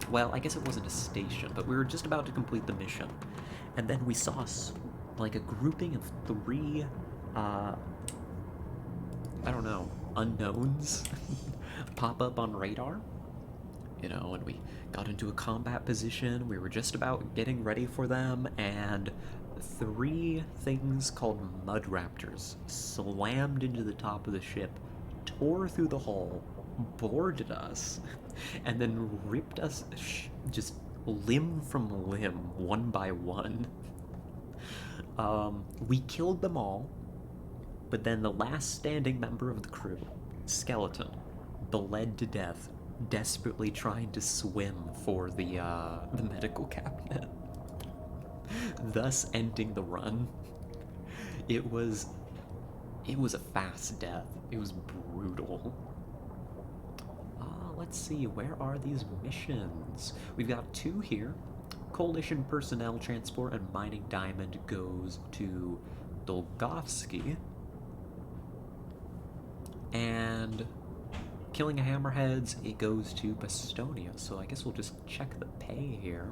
Well, I guess it wasn't a station, but we were just about to complete the mission. And then we saw like a grouping of 3, I don't know, unknowns pop up on radar. You know, and we got into a combat position. We were just about getting ready for them, and 3 things called mud raptors slammed into the top of the ship, tore through the hull, boarded us, and then ripped us just limb from limb, one by one. We killed them all, but then the last standing member of the crew, Skeleton, bled to death, desperately trying to swim for the medical cabinet, thus ending the run. It was a fast death. It was brutal. Let's see, where are these missions? We've got 2 here. Coalition personnel transport and mining diamond goes to Dolgovsky. And killing a hammerheads, it goes to Bastonia. So I guess we'll just check the pay here.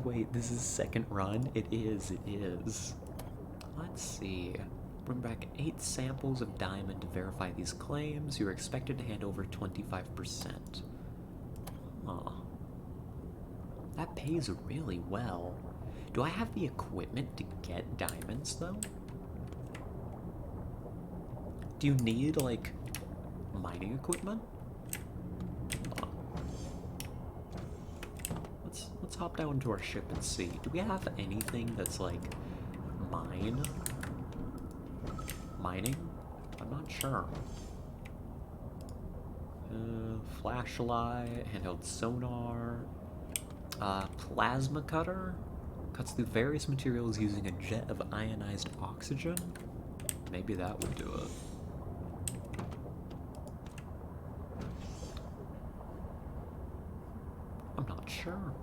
Wait, this is second run? It is. Let's see. Bring back 8 samples of diamond to verify these claims. You're expected to hand over 25%. Huh. That pays really well. Do I have the equipment to get diamonds, though? Do you need, like, mining equipment? Let's hop down to our ship and see. Do we have anything that's, like, mining? I'm not sure. Flashlight, handheld sonar, plasma cutter, cuts through various materials using a jet of ionized oxygen. Maybe that would do it. I'm not sure.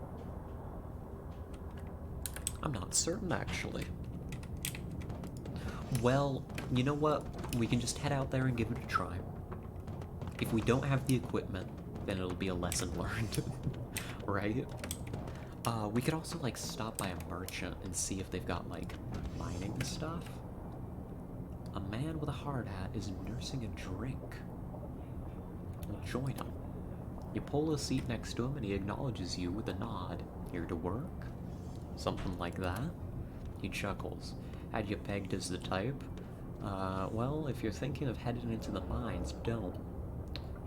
I'm not certain, actually. Well, you know what? We can just head out there and give it a try. If we don't have the equipment, then it'll be a lesson learned. Right? We could also, like, stop by a merchant and see if they've got, like, mining stuff. A man with a hard hat is nursing a drink. We'll join him. You pull a seat next to him and he acknowledges you with a nod. Here to work? Something like that. He chuckles. Had you pegged as the type? Well, if you're thinking of heading into the mines, don't,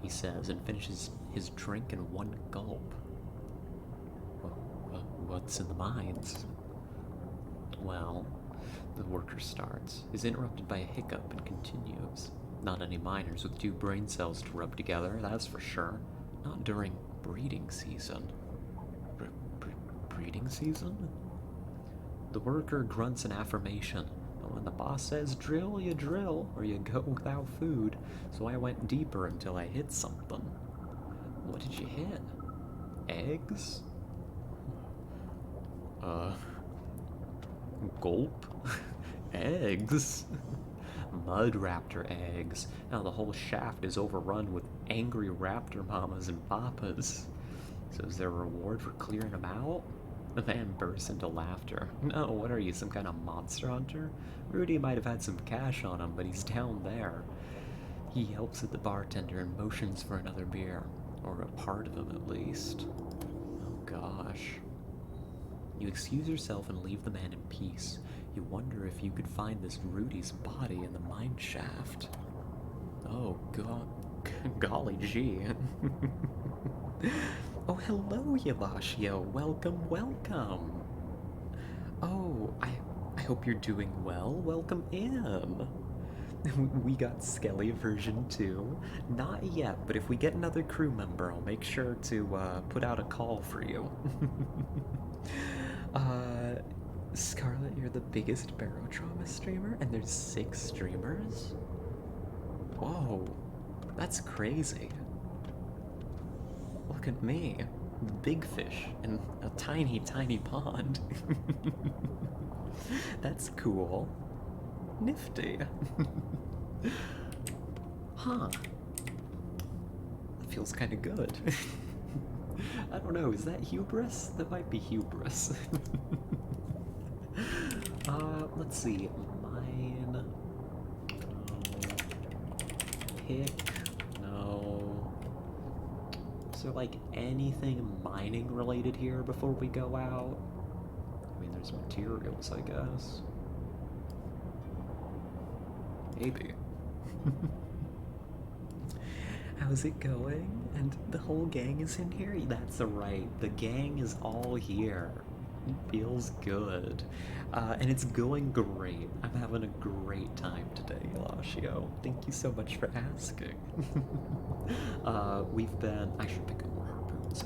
he says, and finishes his drink in one gulp. What's in the mines? Well, the worker starts, is interrupted by a hiccup and continues. Not any minors with two brain cells to rub together, that's for sure. Not during breeding season. Breeding season? The worker grunts an affirmation, but when the boss says drill, you drill, or you go without food, so I went deeper until I hit something. What did you hit? Eggs? Uh, Gulp? Eggs? Mud raptor eggs. Now the whole shaft is overrun with angry raptor mamas and papas. So is there a reward for clearing them out? The man bursts into laughter. No, what are you, some kind of monster hunter? Rudy might have had some cash on him, but he's down there. He yelps at the bartender and motions for another beer. Or a part of him, at least. Oh gosh. You excuse yourself and leave the man in peace. You wonder if you could find this Rudy's body in the mine shaft. Oh god. Golly gee. Oh, hello, Yabashio. Welcome, welcome. Oh, I hope you're doing well. Welcome in. We got Skelly version 2. Not yet, but if we get another crew member, I'll make sure to put out a call for you. Scarlet, you're the biggest Barotrauma streamer, and there's 6 streamers? Whoa, that's crazy. Look at me, big fish in a tiny, tiny pond. That's cool. Nifty. Huh. That feels kind of good. I don't know, is that hubris? That might be hubris. Let's see. Mine. Pick. No. Is there like anything mining related here before we go out? I mean, there's materials, I guess. Maybe. How's it going? And the whole gang is in here? That's right, the gang is all here. It feels good. And it's going great. I'm having a great time today, Elashio. Thank you so much for asking. I should pick up more harpoons.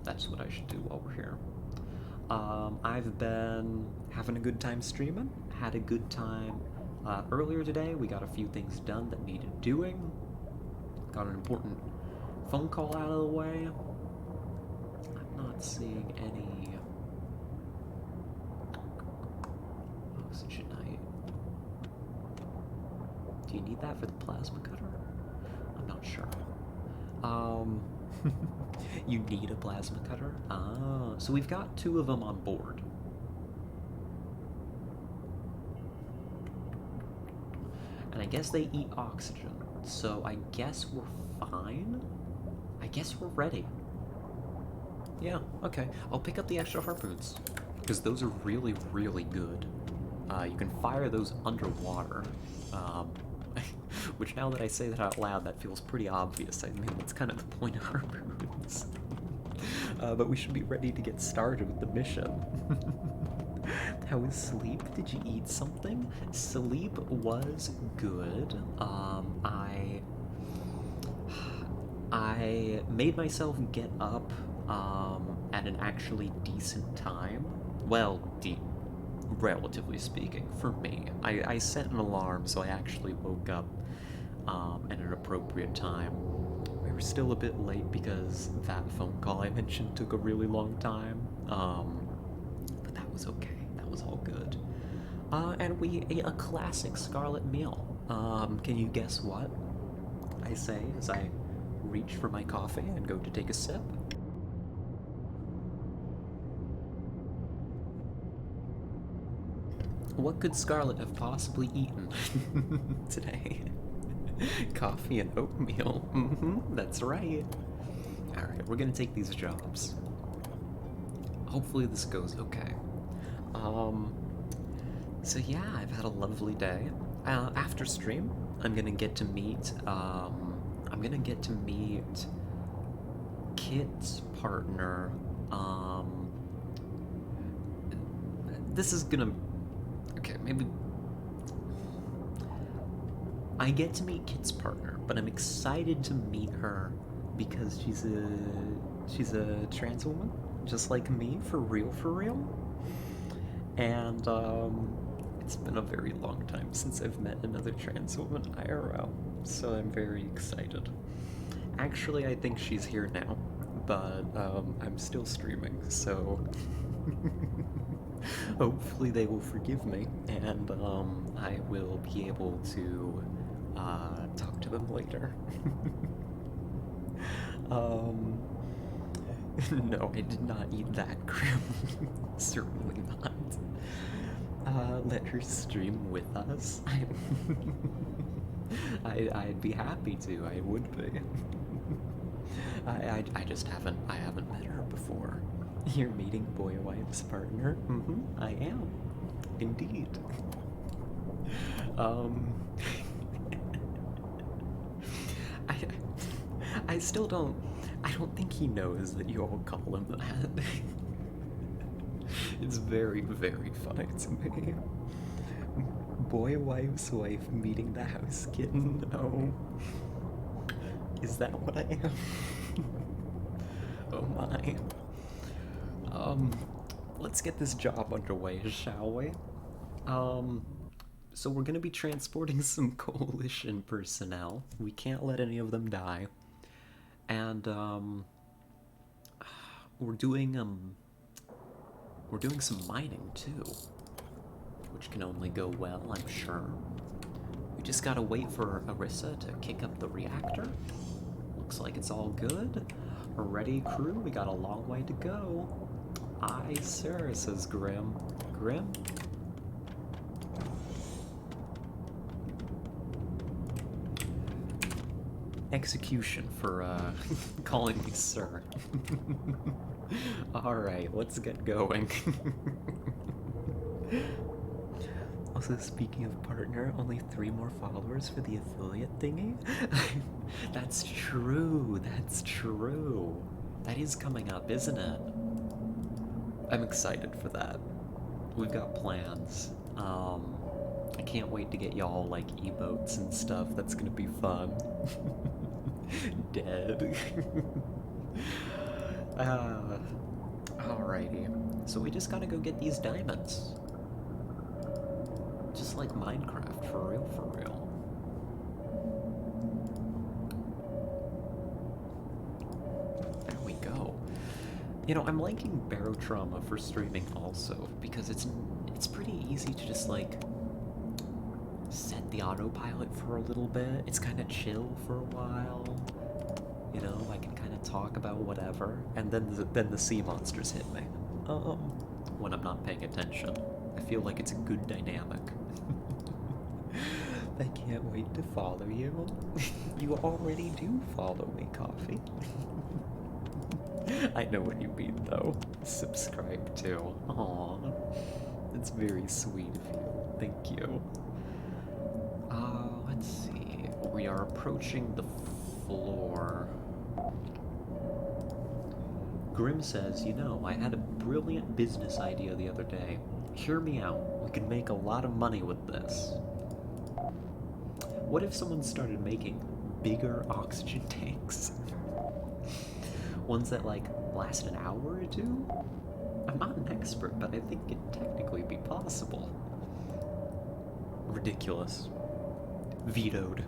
That's what I should do while we're here. I've been having a good time streaming. Had a good time earlier today. We got a few things done that needed doing. Got an important phone call out of the way. I'm not seeing any oxygenite. Do you need that for the plasma cutter? I'm not sure. You need a plasma cutter? Ah, so we've got 2 of them on board. And I guess they eat oxygen, so I guess we're fine? I guess we're ready. Yeah, okay. I'll pick up the extra harpoons, because those are really, really good. You can fire those underwater, which now that I say that out loud, that feels pretty obvious. I mean, that's kind of the point of harpoons. But we should be ready to get started with the mission. How was sleep? Did you eat something? Sleep was good. I made myself get up at an actually decent time. Well, relatively speaking, for me. I set an alarm, so I actually woke up at an appropriate time. We were still a bit late because that phone call I mentioned took a really long time. But that was okay. That was all good. And we ate a classic Scarlet meal. Can you guess what I say as I reach for my coffee and go to take a sip? What could Scarlet have possibly eaten today? Coffee and oatmeal. That's right. Alright, we're gonna take these jobs. Hopefully this goes okay. So yeah, I've had a lovely day. After stream, I'm gonna get to meet, Kit's partner. This is gonna... Okay, maybe... I get to meet Kit's partner, but I'm excited to meet her because she's a trans woman, just like me, for real, for real. And it's been a very long time since I've met another trans woman IRL, so I'm very excited. Actually, I think she's here now, but I'm still streaming, so hopefully they will forgive me, and I will be able to talk to them later. um, no, I did not eat that Grim. Certainly not. Let her stream with us. I'd be happy to. I would be. I just I haven't met her before. You're meeting boy wife's partner? Mm-hmm. I am, indeed. Um, I I still don't. I don't think he knows that you all call him that. It's very, very funny to me. Boy wife's wife meeting the house kitten. Oh, is that what I am? Oh my. Um, let's get this job underway, shall we? Um, so we're gonna be transporting some coalition personnel. We can't let any of them die. And we're doing we're doing some mining too, which can only go well, I'm sure. We just gotta wait for Arissa to kick up the reactor. Looks like it's all good. Ready, crew? We got a long way to go. Aye, sir, says Grim. Grim? Execution for calling me sir. Alright, let's get going. Also, speaking of partner, only 3 more followers for the affiliate thingy? That's true, that's true. That is coming up, isn't it? I'm excited for that. We've got plans. I can't wait to get y'all like emotes and stuff. That's gonna be fun. Dead. Alrighty. So we just gotta go get these diamonds. Just like Minecraft, for real, for real. There we go. You know, I'm liking Barotrauma for streaming also, because it's pretty easy to just like set the autopilot for a little bit. It's kind of chill for a while. You know, I can kind of talk about whatever, and then the sea monsters hit me. When I'm not paying attention. I feel like it's a good dynamic. I can't wait to follow you. You already do follow me, Coffee. I know what you mean, though. Subscribe too. Aww. That's very sweet of you. Thank you. Let's see. We are approaching the floor. Grim says, you know, I had a brilliant business idea the other day. Hear me out. We could make a lot of money with this. What if someone started making bigger oxygen tanks? Ones that, like, last an hour or two? I'm not an expert, but I think it'd technically be possible. Ridiculous. Vetoed.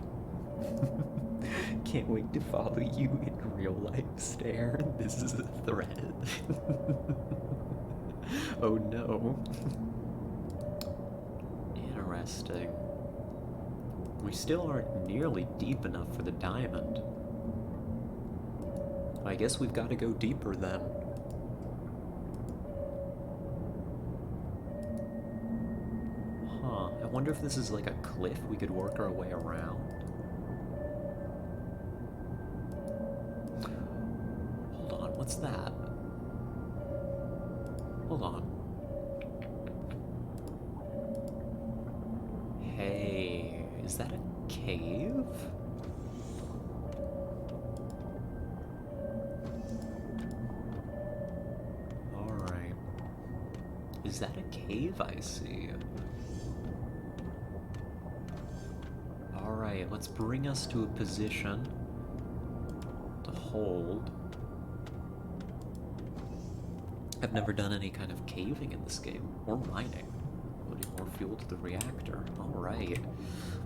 Can't wait to follow you in real life, Stare. This is a threat. Oh no. Interesting. We still aren't nearly deep enough for the diamond. I guess we've got to go deeper then. Huh, I wonder if this is like a cliff we could work our way around. Hold on, what's that? Hold on. Hey, is that a cave? Alright. Is that a cave I see? Alright. Alright, let's bring us to a position to hold. I've never done any kind of caving in this game, or mining. Putting more fuel to the reactor. Alright.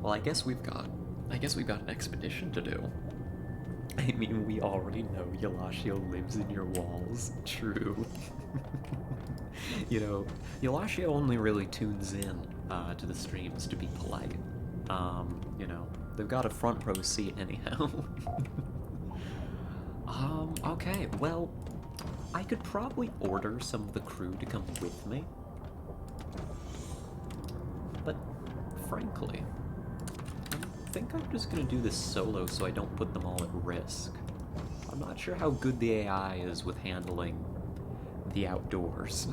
Well, I guess we've got an expedition to do. I mean, we already know Yalashio lives in your walls. True. You know, Yalashio only really tunes in to the streams to be polite. You know, they've got a front row seat anyhow. Okay, well, I could probably order some of the crew to come with me. But, frankly, I think I'm just gonna do this solo so I don't put them all at risk. I'm not sure how good the AI is with handling the outdoors.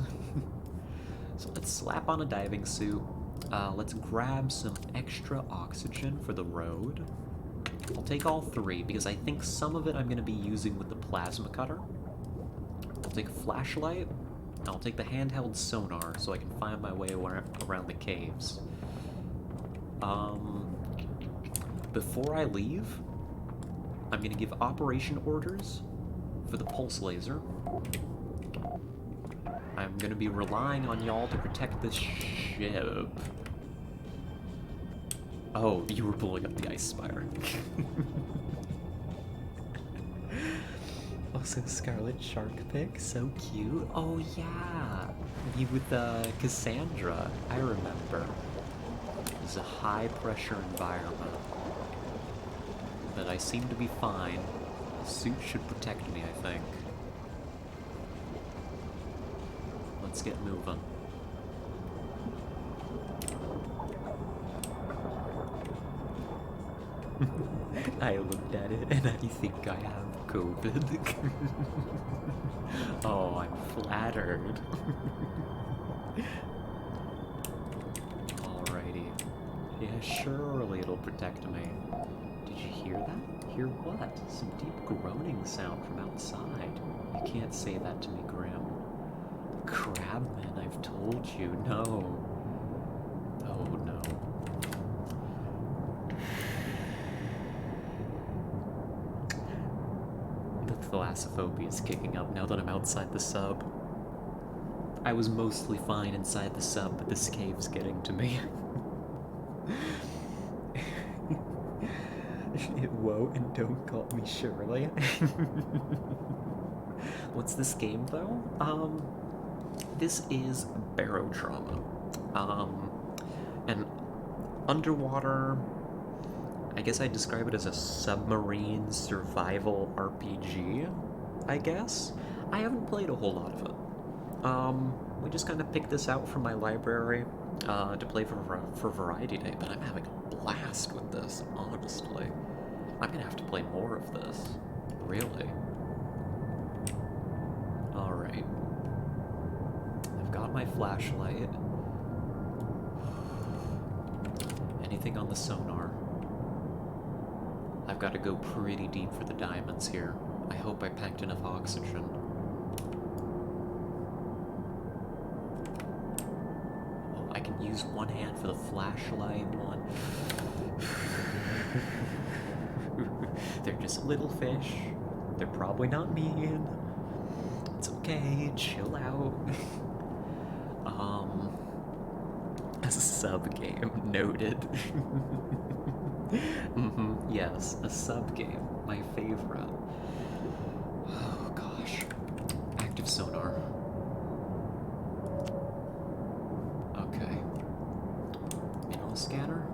So let's slap on a diving suit. Let's grab some extra oxygen for the road. I'll take all 3 because I think some of it I'm going to be using with the plasma cutter. I'll take a flashlight. I'll take the handheld sonar so I can find my way around the caves. Before I leave, I'm going to give operation orders for the pulse laser. I'm going to be relying on y'all to protect this ship. Oh, you were pulling up the ice spire. Also, Scarlet Shark pick, so cute. Oh yeah, you with Cassandra. I remember. It's a high-pressure environment, but I seem to be fine. The suit should protect me, I think. Let's get moving. I looked at it and I think I have COVID. Oh, I'm flattered. Alrighty. Yeah, surely it'll protect me. Did you hear that? Hear what? Some deep groaning sound from outside. You can't say that to me, Grim. Crabman, I've told you, no. Oh no. The thalassophobia is kicking up now that I'm outside the sub. I was mostly fine inside the sub, but this cave's getting to me. Whoa, and don't call me Shirley. What's this game, though? This is Barotrauma. An underwater... I guess I'd describe it as a submarine survival RPG, I guess? I haven't played a whole lot of it. We just kind of picked this out from my library to play for Variety Day, but I'm having a blast with this, honestly. I'm gonna have to play more of this. Really. Alright. I've got my flashlight. Anything on the sonar? I've got to go pretty deep for the diamonds here. I hope I packed enough oxygen. Oh, I can use one hand for the flashlight, one... They're just little fish. They're probably not mean. It's okay, chill out. A sub-game, noted. Yes, a sub-game, my favorite. Oh gosh. Active sonar. Okay. Mineral scanner?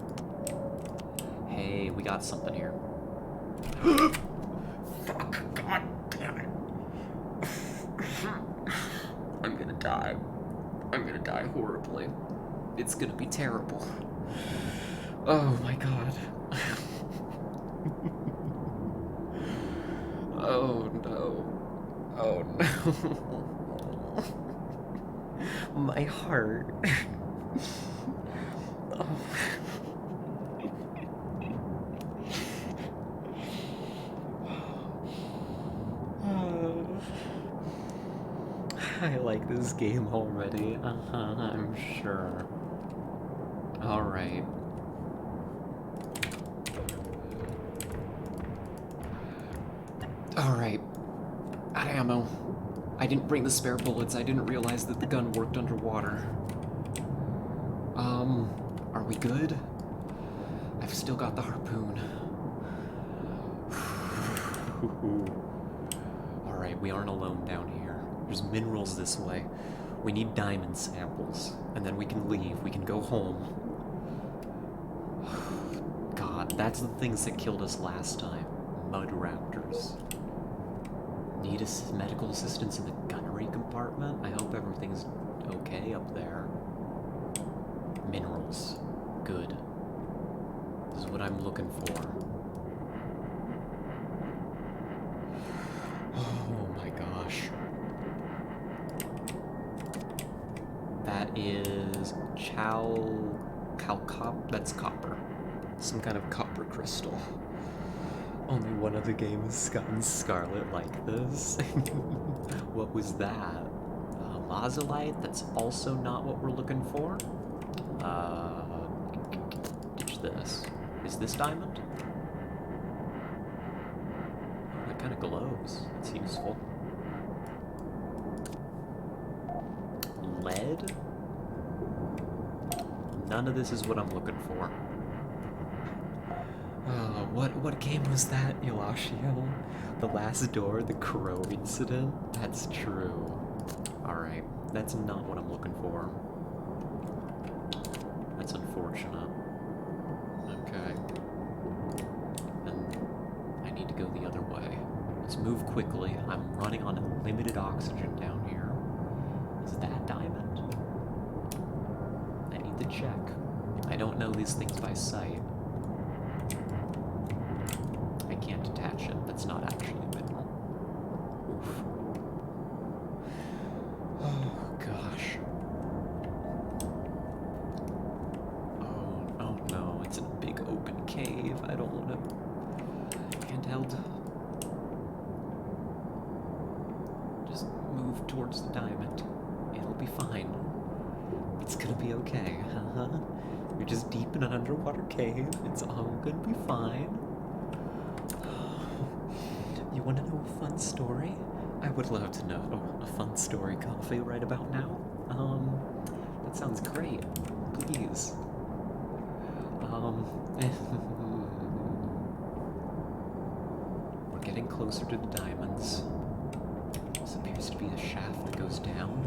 Hey, we got something here. Fuck, god damn it. I'm gonna die. I'm gonna die horribly. It's gonna be terrible. Oh my god. Oh no. Oh no. My heart. Oh. I like this game already. I'm sure. Alright. Alright. Out of ammo. I didn't bring the spare bullets. I didn't realize that the gun worked underwater. Are we good? I've still got the harpoon. Alright, we aren't alone down here. There's minerals this way. We need diamond samples. And then we can leave. We can go home. God, that's the things that killed us last time. Mud raptors. Need medical assistance in the gunnery compartment? I hope everything's okay up there. Minerals. Good. This is what I'm looking for. Oh my gosh. That is that's copper. Some kind of copper crystal. Only one other game has gotten Scarlet like this. What was that? Lazulite? That's also not what we're looking for. Ditch this. Is this diamond? Oh, that kind of glows. That's useful. Lead? None of this is what I'm looking for. What game was that, Yelashio? The Last Door, the crow incident? That's true. Alright, that's not what I'm looking for. That's unfortunate. Okay. And I need to go the other way. Let's move quickly. I'm running on limited oxygen down here. Is that diamond? I need to check. I don't know these things by sight. I can't detach it. That's not actually a mineral. Oof. Oh, gosh. Oh no, it's in a big open cave. I don't want to... Handheld. Just move towards the diamond. It'll be fine. It's gonna be okay. You're just deep in an underwater cave. It's all gonna be fine. You want to know a fun story? I would love to know a fun story, Coffee, right about now. That sounds great. Please. We're getting closer to the diamonds. This appears to be a shaft that goes down.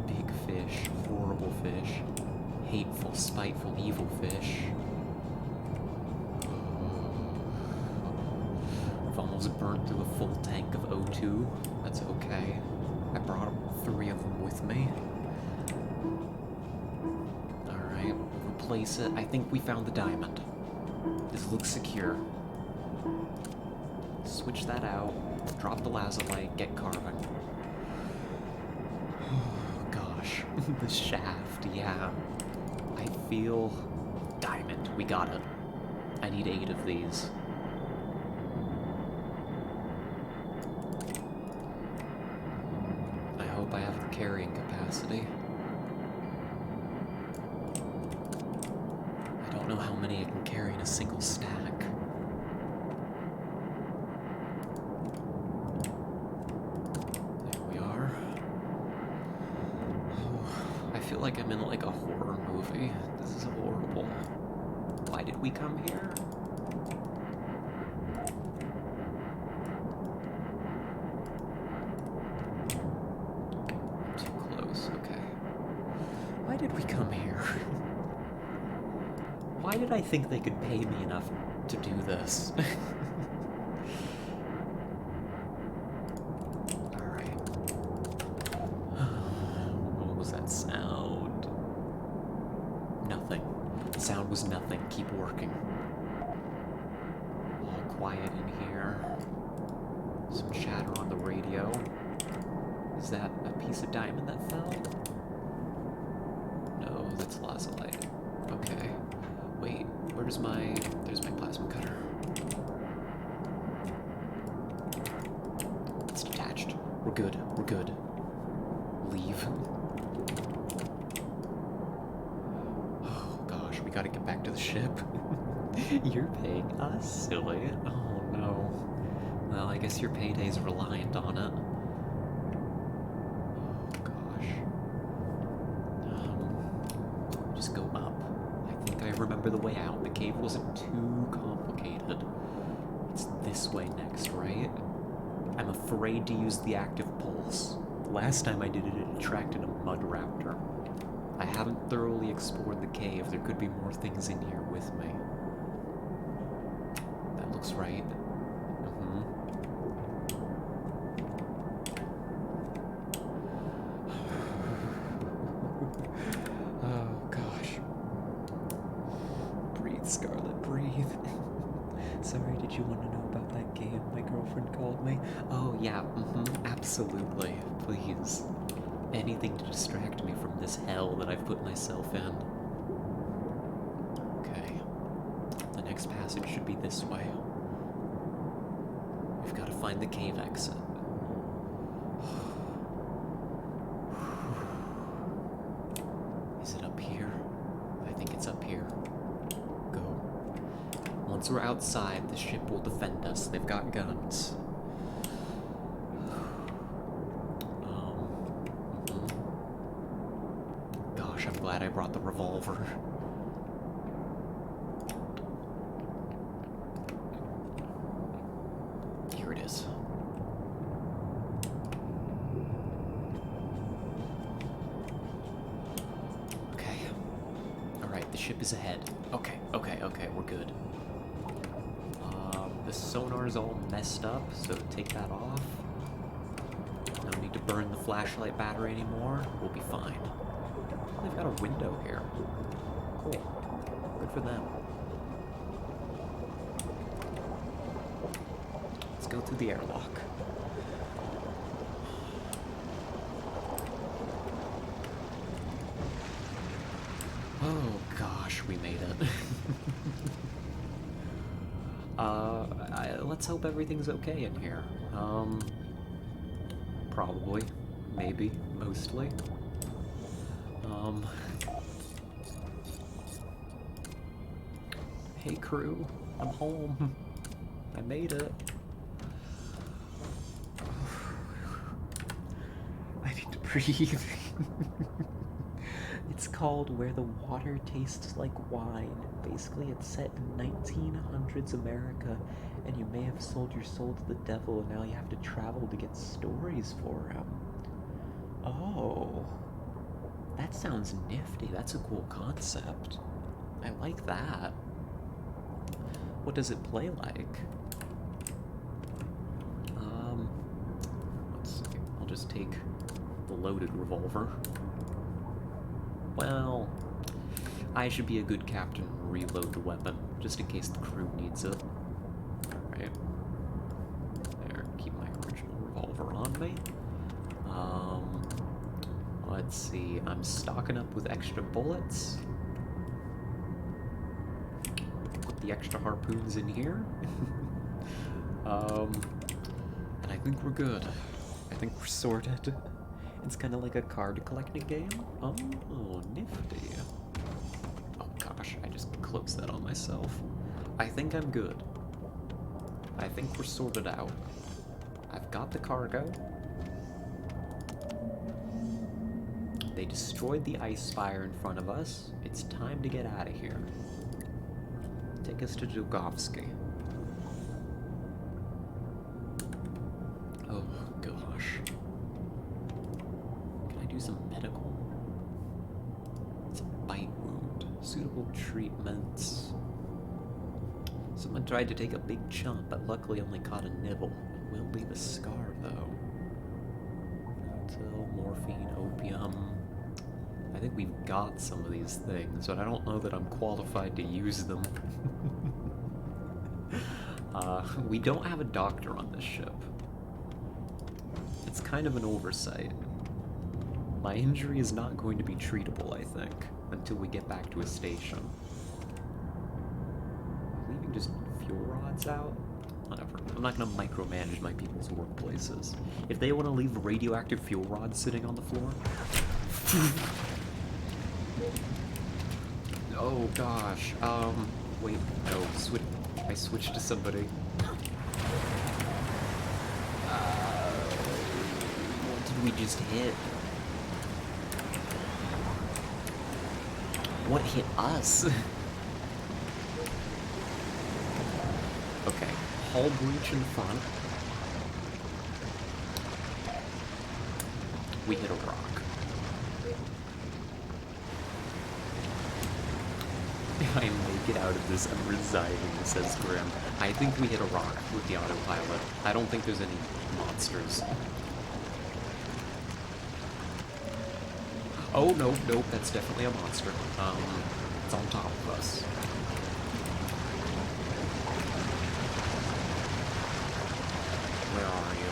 Big fish, horrible fish, hateful, spiteful, evil fish. I've almost burnt through a full tank of O2. That's okay. I brought 3 of them with me. Alright, replace it. I think we found the diamond. This looks secure. Switch that out. Drop the lazulite. Get carbon. Oh, gosh. The shaft, yeah. I feel... Diamond. We got it. I need 8 of these. I hope I have the carrying capacity. I don't know how many I can carry in a single stack. There we are. Oh, I feel like I'm in like a horror movie. This is horrible. Why did we come here? Why did we come here? Why did I think they could pay me enough to do this? Alright. What was that sound? Nothing. The sound was nothing. Keep working. All quiet in here. Some chatter on the radio. Is that a piece of diamond that fell? No, that's lazulite. Okay. Wait, there's my plasma cutter. It's detached. We're good. We're good. Leave. Oh gosh, we gotta get back to the ship. You're paying us, silly. Oh no. Well, I guess your payday's reliant on it. Oh gosh. Just go up. I think I remember the way out. The cave wasn't too complicated. It's this way next, right? I'm afraid to use the active pulse. Last time I did it, it attracted a mud raptor. I haven't thoroughly explored the cave. There could be more things in here with me. That looks right. Oh, gosh. Breathe, Scarlet, breathe. Sorry, did you want to know about that game my girlfriend called me? Oh, yeah, absolutely. Please. Anything to distract me from this hell that I've put myself in. Okay. The next passage should be this way. We've got to find the cave exit. Is it up here? I think it's up here. Go. Once we're outside, the ship will defend us. They've got guns. Gosh, I'm glad I brought the revolver. Here it is. Okay. Alright, the ship is ahead. Okay, we're good. The sonar's all messed up, so take that off. No need to burn the flashlight battery anymore. We'll be fine. They've got a window here. Cool. Good for them. Let's go through the airlock. Oh gosh, we made it. Let's hope everything's okay in here. Probably. Maybe. Mostly. Hey crew, I'm home. I made it. I need to breathe. It's called Where the Water Tastes Like Wine. Basically, it's set in 1900s America, and you may have sold your soul to the devil, and now you have to travel to get stories for him. Oh. That sounds nifty. That's a cool concept. I like that. What does it play like? Let's see. I'll just take the loaded revolver. Well, I should be a good captain and reload the weapon, just in case the crew needs it. Alright. There, keep my original revolver on me. Let's see, I'm stocking up with extra bullets. Put the extra harpoons in here. And I think we're good. I think we're sorted. It's kind of like a card collecting game. Oh, nifty. Oh gosh, I just closed that on myself. I think I'm good. I think we're sorted out. I've got the cargo. They destroyed the ice spire in front of us. It's time to get out of here. Take us to Dugovsky. Oh gosh. Can I do some medical? It's a bite wound. Suitable treatments. Someone tried to take a big chunk, but luckily only caught a nibble. It will leave a scar, though. Until morphine, opium. I think we've got some of these things, but I don't know that I'm qualified to use them. We don't have a doctor on this ship. It's kind of an oversight. My injury is not going to be treatable, I think, until we get back to a station. Leaving just fuel rods out? Whatever. I'm not gonna micromanage my people's workplaces. If they want to leave radioactive fuel rods sitting on the floor... Oh gosh, Wait, no, I switched to somebody. What did we just hit? What hit us? Okay, hull breach in front. We hit a rock. I make it out of this. I'm resigning, says Grim. I think we hit a rock with the autopilot. I don't think there's any monsters. Oh, no, nope, that's definitely a monster. It's on top of us. Where are you?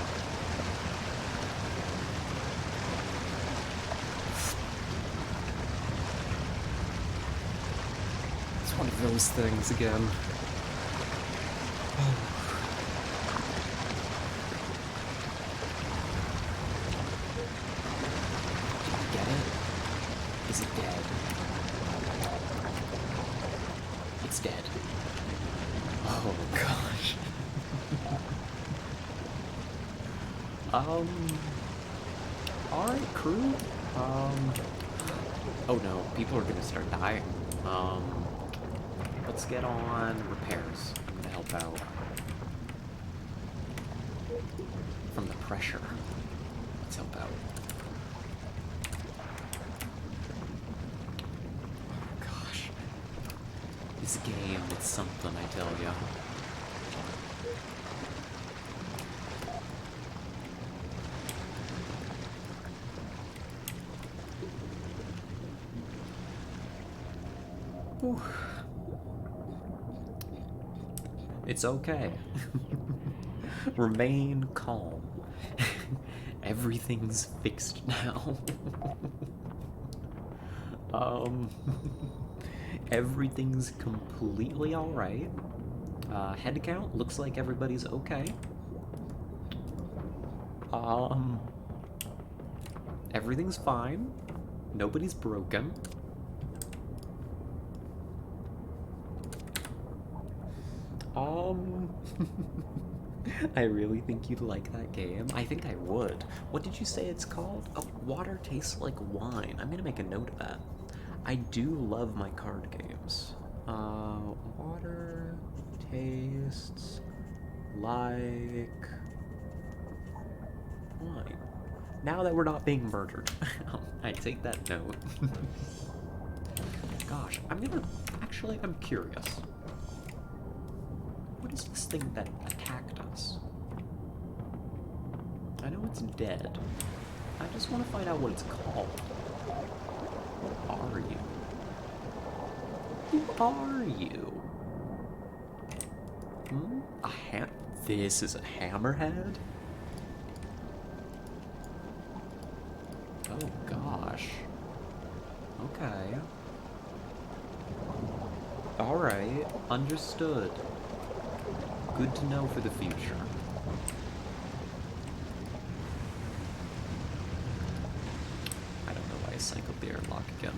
It's one of those things again. Did you get it? Is it dead? It's dead. Oh gosh. Alright, crew. Oh no, people are gonna start dying. Let's get on repairs. I'm gonna help out. From the pressure. Let's help out. Oh gosh. This game is something, I tell ya. Whew. It's okay. Remain calm. Everything's fixed now. Everything's completely alright. Head count looks like everybody's okay. Everything's fine. Nobody's broken. I really think you'd like that game. I think I would. What did you say it's called? Oh, Water Tastes Like Wine. I'm gonna make a note of that. I do love my card games. Water tastes like wine. Now that we're not being murdered, I take that note. Gosh, I'm curious. What is this thing that attacked us? I know it's dead. I just want to find out what it's called. What are you? Who are you? This is a hammerhead? Oh gosh. Okay. Alright, understood. Good to know for the future. I don't know why I cycled the airlock again.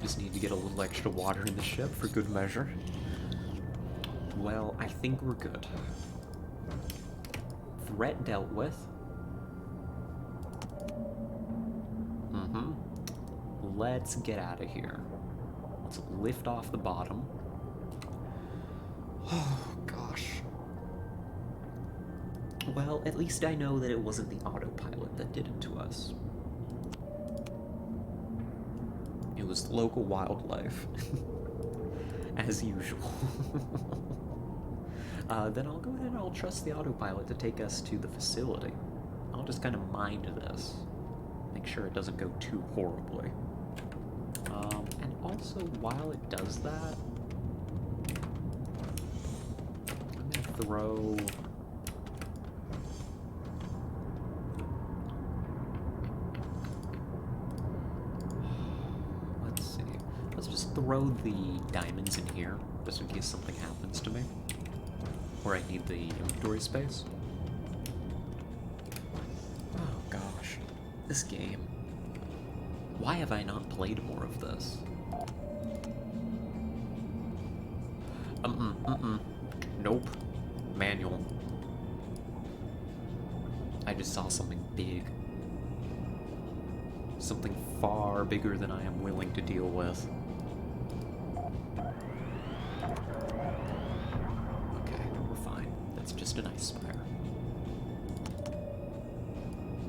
Just need to get a little extra water in the ship for good measure. Well, I think we're good. Threat dealt with. Let's get out of here. Let's lift off the bottom. Oh, gosh. Well, at least I know that it wasn't the autopilot that did it to us. It was local wildlife. As usual. Then I'll go ahead and I'll trust the autopilot to take us to the facility. I'll just kind of mind this. Make sure it doesn't go too horribly. And also, while it does that, I'm gonna throw... Let's see. Let's just throw the diamonds in here, just in case something happens to me. Or I need the inventory space. Oh gosh. This game. Why have I not played more of this? Mm-mm. Nope. Manual. I just saw something big. Something far bigger than I am willing to deal with. Okay, we're fine. That's just an ice spire.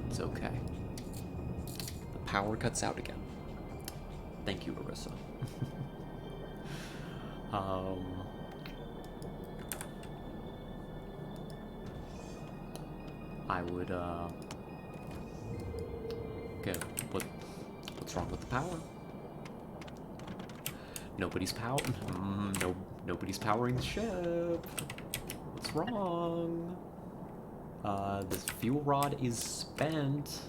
It's okay. The power cuts out again. Thank you, Arissa. I would, okay, what's wrong with the power? Nobody's nobody's powering the ship. What's wrong? This fuel rod is spent.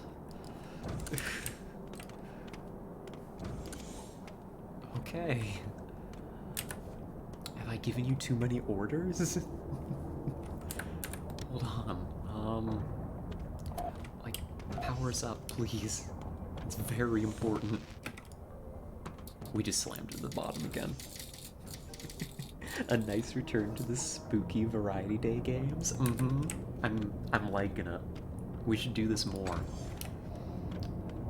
Okay. Have I given you too many orders? Hold on. Like, powers up, please. It's very important. We just slammed to the bottom again. A nice return to the spooky variety day games. I'm liking it. We should do this more.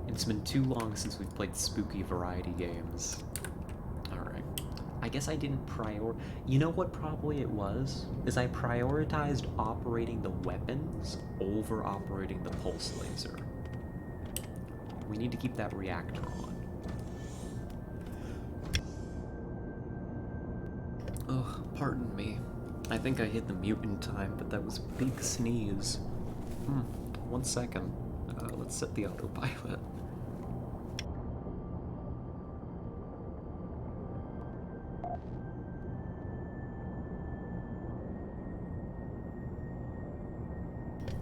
It's been too long since we've played spooky variety games. Alright. I guess I didn't You know what probably it was? Is I prioritized operating the weapons over operating the pulse laser. We need to keep that reactor on. Oh, pardon me. I think I hit the mute in time, but that was a big sneeze. 1 second. Let's set the autopilot.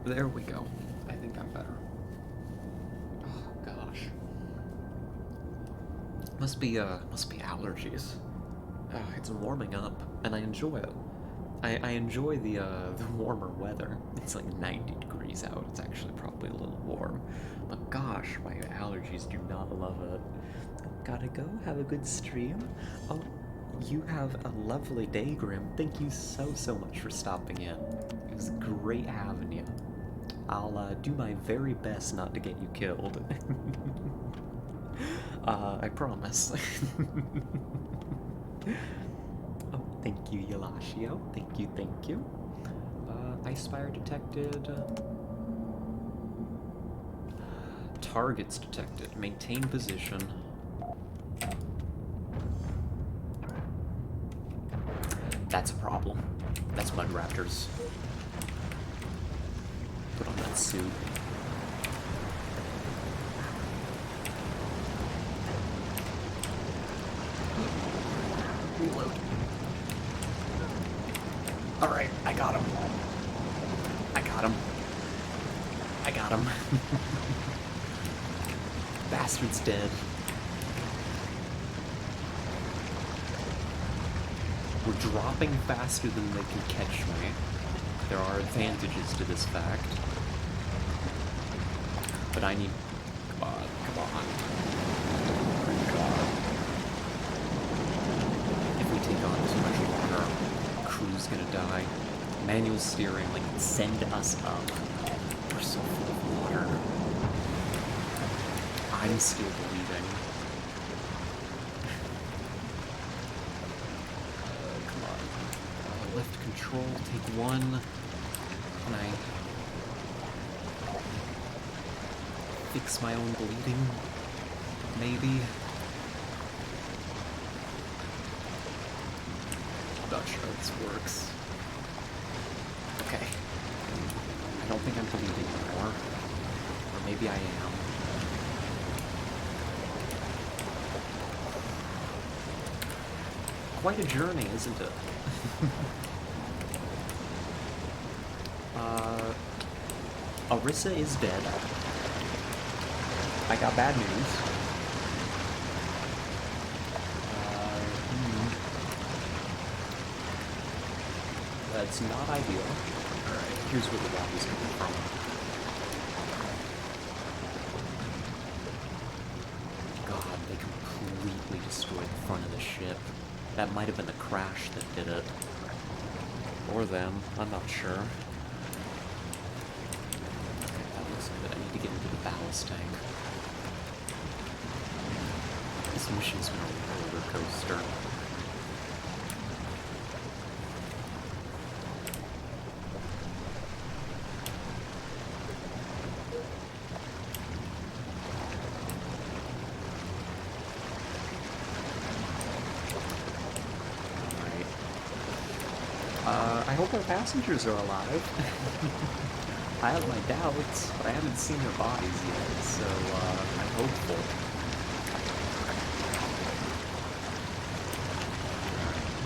There we go. I think I'm better. Oh gosh. Must be allergies. It's warming up, and I enjoy it. I enjoy the warmer weather. It's like 90 degrees out. It's actually probably a little warm. But gosh, my allergies do not love it. Gotta go. Have a good stream. Oh, you have a lovely day, Grim. Thank you so much for stopping in. It was great having you. I'll do my very best not to get you killed. I promise. Oh, thank you, Yelashio. Thank you. Ice Spire detected. Targets detected. Maintain position. That's a problem. That's Mud Raptors. Put on that suit. Reload. Alright, I got him. Bastard's dead. We're dropping faster than they can catch me. There are advantages to this fact. But I need... Come on. God. If we take on too much water, our crew's gonna die. Manual steering, like, send us up. We're so full of water. I'm still bleeding. Come on. Left control, take one. Can I fix my own bleeding? Maybe? I'm not sure how this works. Okay. I don't think I'm bleeding anymore. Or maybe I am. Quite a journey, isn't it? Arissa is dead. I got bad news. That's not ideal. Alright, here's where the lobby's coming from. God, they completely destroyed the front of the ship. That might have been the crash that did it. Or them. I'm not sure. Okay, that looks good. I need to get into the ballast tank. This mission's been a roller coaster. I hope our passengers are alive. I have my doubts, but I haven't seen their bodies yet, so I'm hopeful.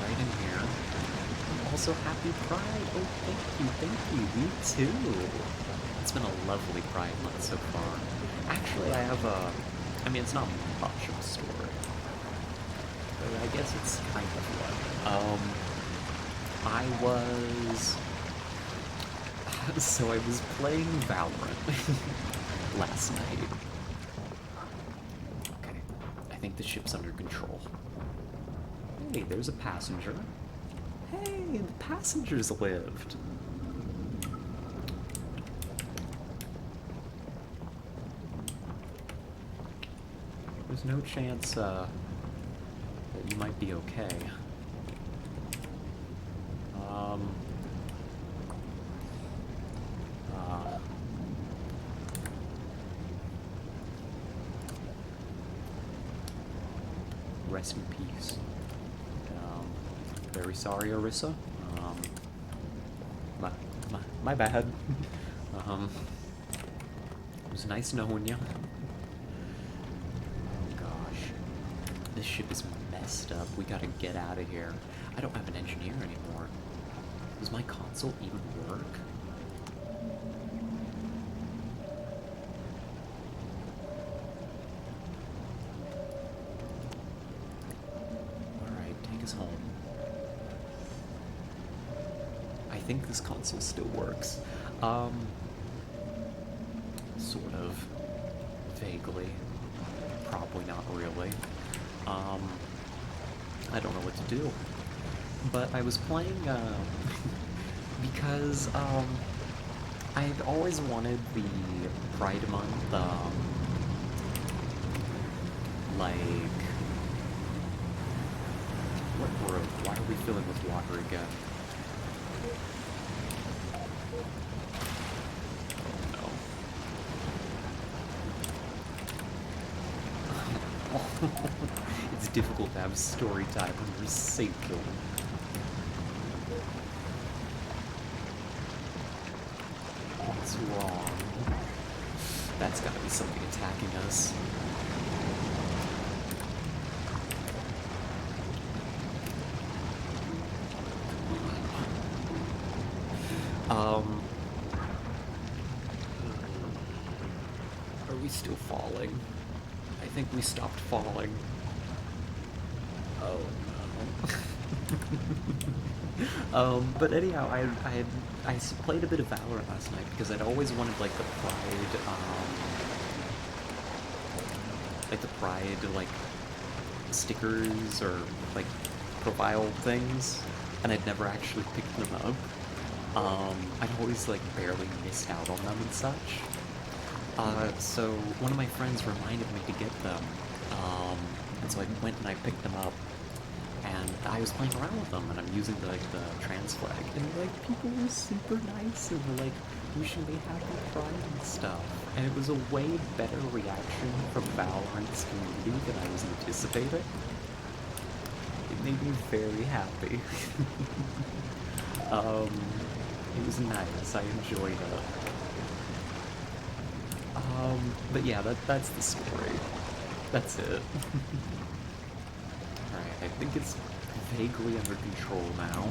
Right in here. Also, happy Pride! Oh, thank you, me too! It's been a lovely Pride month so far. Actually, I have I mean, it's not much of a story. But I guess it's kind of one. I was playing Valorant last night. Okay, I think the ship's under control. Hey, there's a passenger. Hey, the passengers lived. There's no chance that you might be okay. Rest in peace. Very sorry, Orissa. My bad. It was nice knowing you. Oh gosh. This ship is messed up. We gotta get out of here. I don't have an engineer anymore. Does my console even work? Alright, take us home. I think this console still works. Sort of. Vaguely. Probably not really. I don't know what to do. But I was playing, because, I've always wanted the Pride Month, like... What road? Why are we filling with water again? Oh no. It's difficult to have story time when you're sinking. What's wrong? That's gotta be something attacking us. Are we still falling? I think we stopped falling. Oh no. But anyhow, I played a bit of Valorant last night because I'd always wanted like the Pride, like stickers or like profile things, and I'd never actually picked them up. I'd always like barely missed out on them and such. So one of my friends reminded me to get them, and so I went and I picked them up, and I was playing around with them, and I'm using the trans flag, and like people were super nice and were like wishing me happy Pride and stuff, and it was a way better reaction from Valorant's community than I was anticipating. It made me very happy. It was nice. I enjoyed it. But yeah, that's the story. That's it. Alright, I think it's vaguely under control now.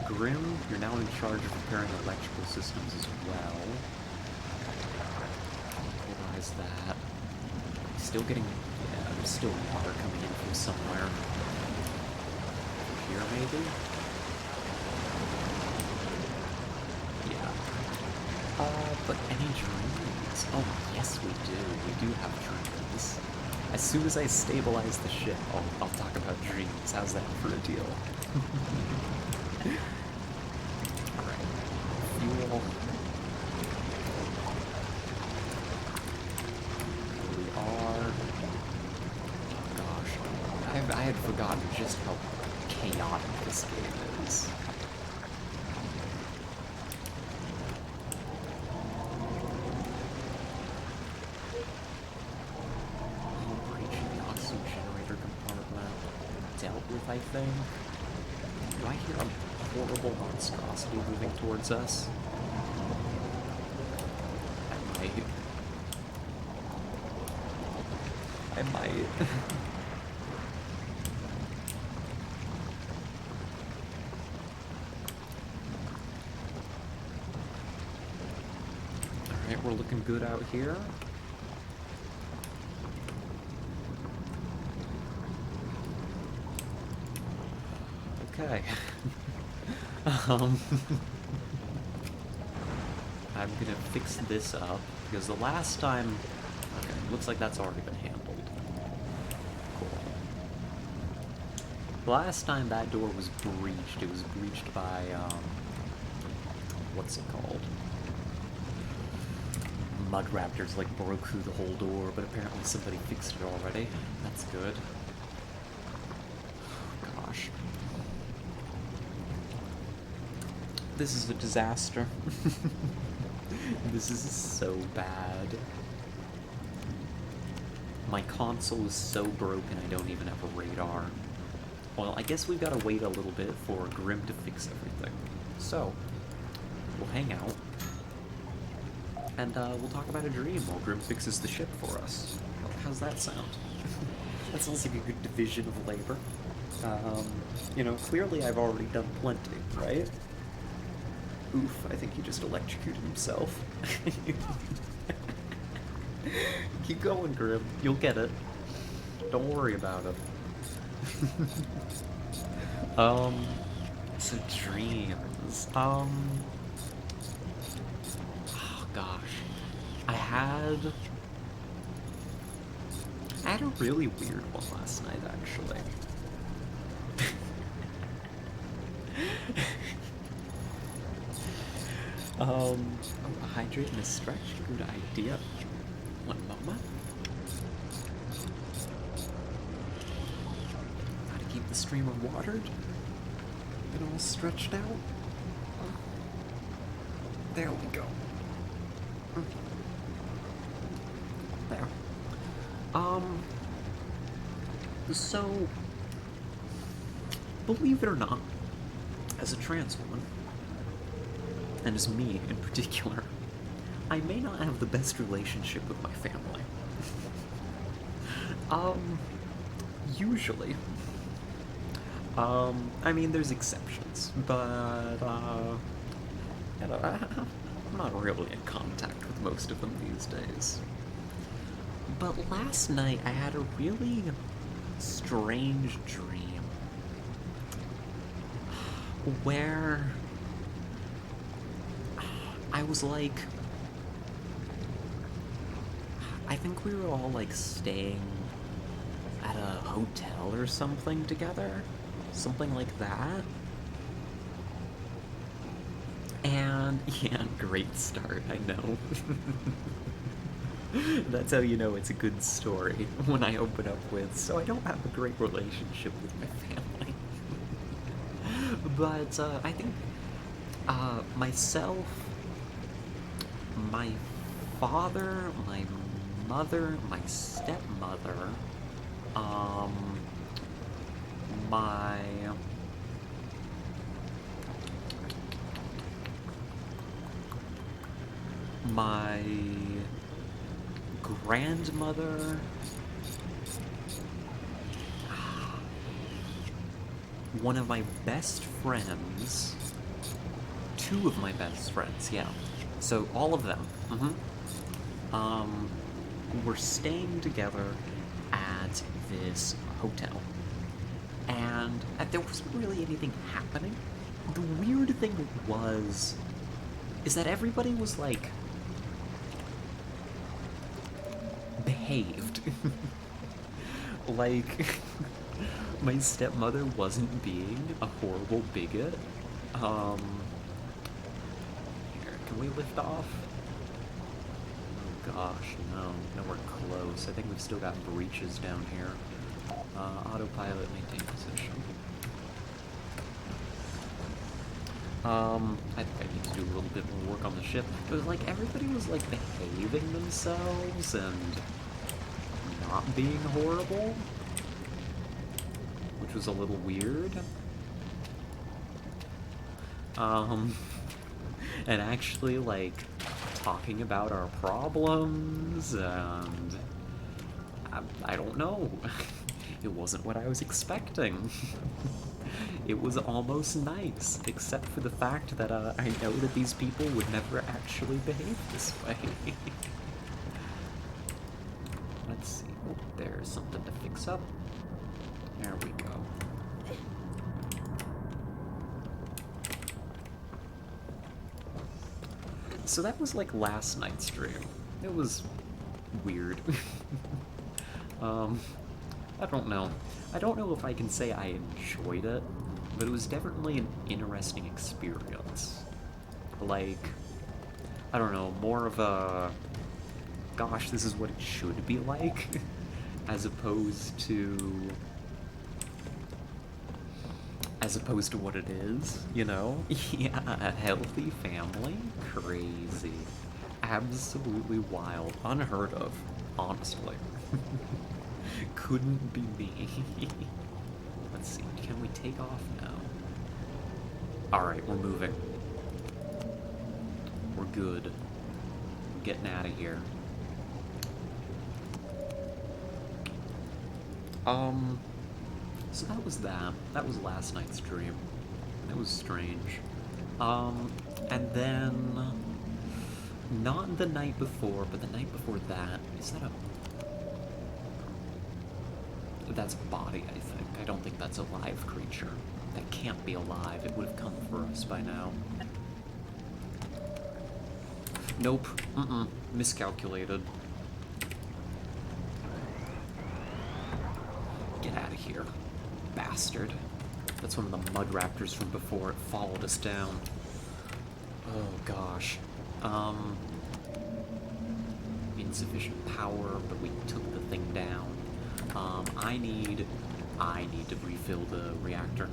Grim, you're now in charge of repairing electrical systems as well. Realize that. Still getting... yeah, there's still water coming in from somewhere. Here, maybe? But any dreams? Oh, yes we do. We do have dreams. I As soon as I stabilize the ship, I'll talk about dreams. How's that for a deal? Alright. Fuel. Here we are. Oh gosh. I had forgotten just how chaotic this game is. Dealt with, I think. Do I hear a horrible monstrosity moving towards us? I might. I might. Alright, we're looking good out here. Okay. I'm gonna fix this up, because the last time... Okay, looks like that's already been handled. Cool. The last time that door was breached, it was breached by, what's it called? Mud raptors, like, broke through the whole door, but apparently somebody fixed it already. That's good. Gosh. This is a disaster. This is so bad. My console is so broken I don't even have a radar. Well, I guess we've got to wait a little bit for Grim to fix everything. So, we'll hang out. And we'll talk about a dream while Grim fixes the ship for us. How's that sound? That sounds like a good division of labor. You know, clearly I've already done plenty, right? Oof, I think he just electrocuted himself. Keep going, Grim. You'll get it. Don't worry about it. So dreams. Oh gosh. I had a really weird one last night, actually. Oh, hydrate and a stretch, good idea. One moment. Gotta keep the streamer watered and all stretched out. There we go. There. So, believe it or not, as a trans woman, and as me in particular, I may not have the best relationship with my family. Usually. I mean, there's exceptions, but, you know, I'm not really in contact with most of them these days. But last night, I had a really strange dream where I was like, I think we were all like staying at a hotel or something together, something like that. And yeah, great start, I know. That's how you know it's a good story, when I open up with, so I don't have a great relationship with my family. But I think myself, my father, my mother, my stepmother, my grandmother, one of my best friends, two of my best friends, yeah. So all of them, were staying together at this hotel. And there wasn't really anything happening. The weird thing is that everybody was like, behaved. Like, my stepmother wasn't being a horrible bigot. Um, Here, can we lift off? Oh gosh, no, nowhere close. I think we've still got breaches down here. Autopilot, maintain position. I think I need to do a little bit more work on the ship. It was like everybody was like behaving themselves and not being horrible, which was a little weird. And actually like talking about our problems, and I don't know. It wasn't what I was expecting. It was almost nice, except for the fact that I know that these people would never actually behave this way. Let's see. Oh, there's something to fix up. There we go. So that was like last night's stream. It was weird. I don't know. I don't know if I can say I enjoyed it, but it was definitely an interesting experience. Like, I don't know, more of a, gosh, this is what it should be like, as opposed to what it is, you know? Yeah, a healthy family? Crazy. Absolutely wild. Unheard of, honestly. Couldn't be me. Let's see, can we take off now? Alright, we're moving. We're good. We're getting out of here. So that was that. That was last night's stream. It was strange. And then, not the night before, but the night before that, is that a... That's a body, I think. I don't think that's a live creature. That can't be alive. It would have come for us by now. Nope. Miscalculated. Get out of here. Bastard. That's one of the mud raptors from before. It followed us down. Oh, gosh. Insufficient power, but we took the thing down. I need to refill the reactor.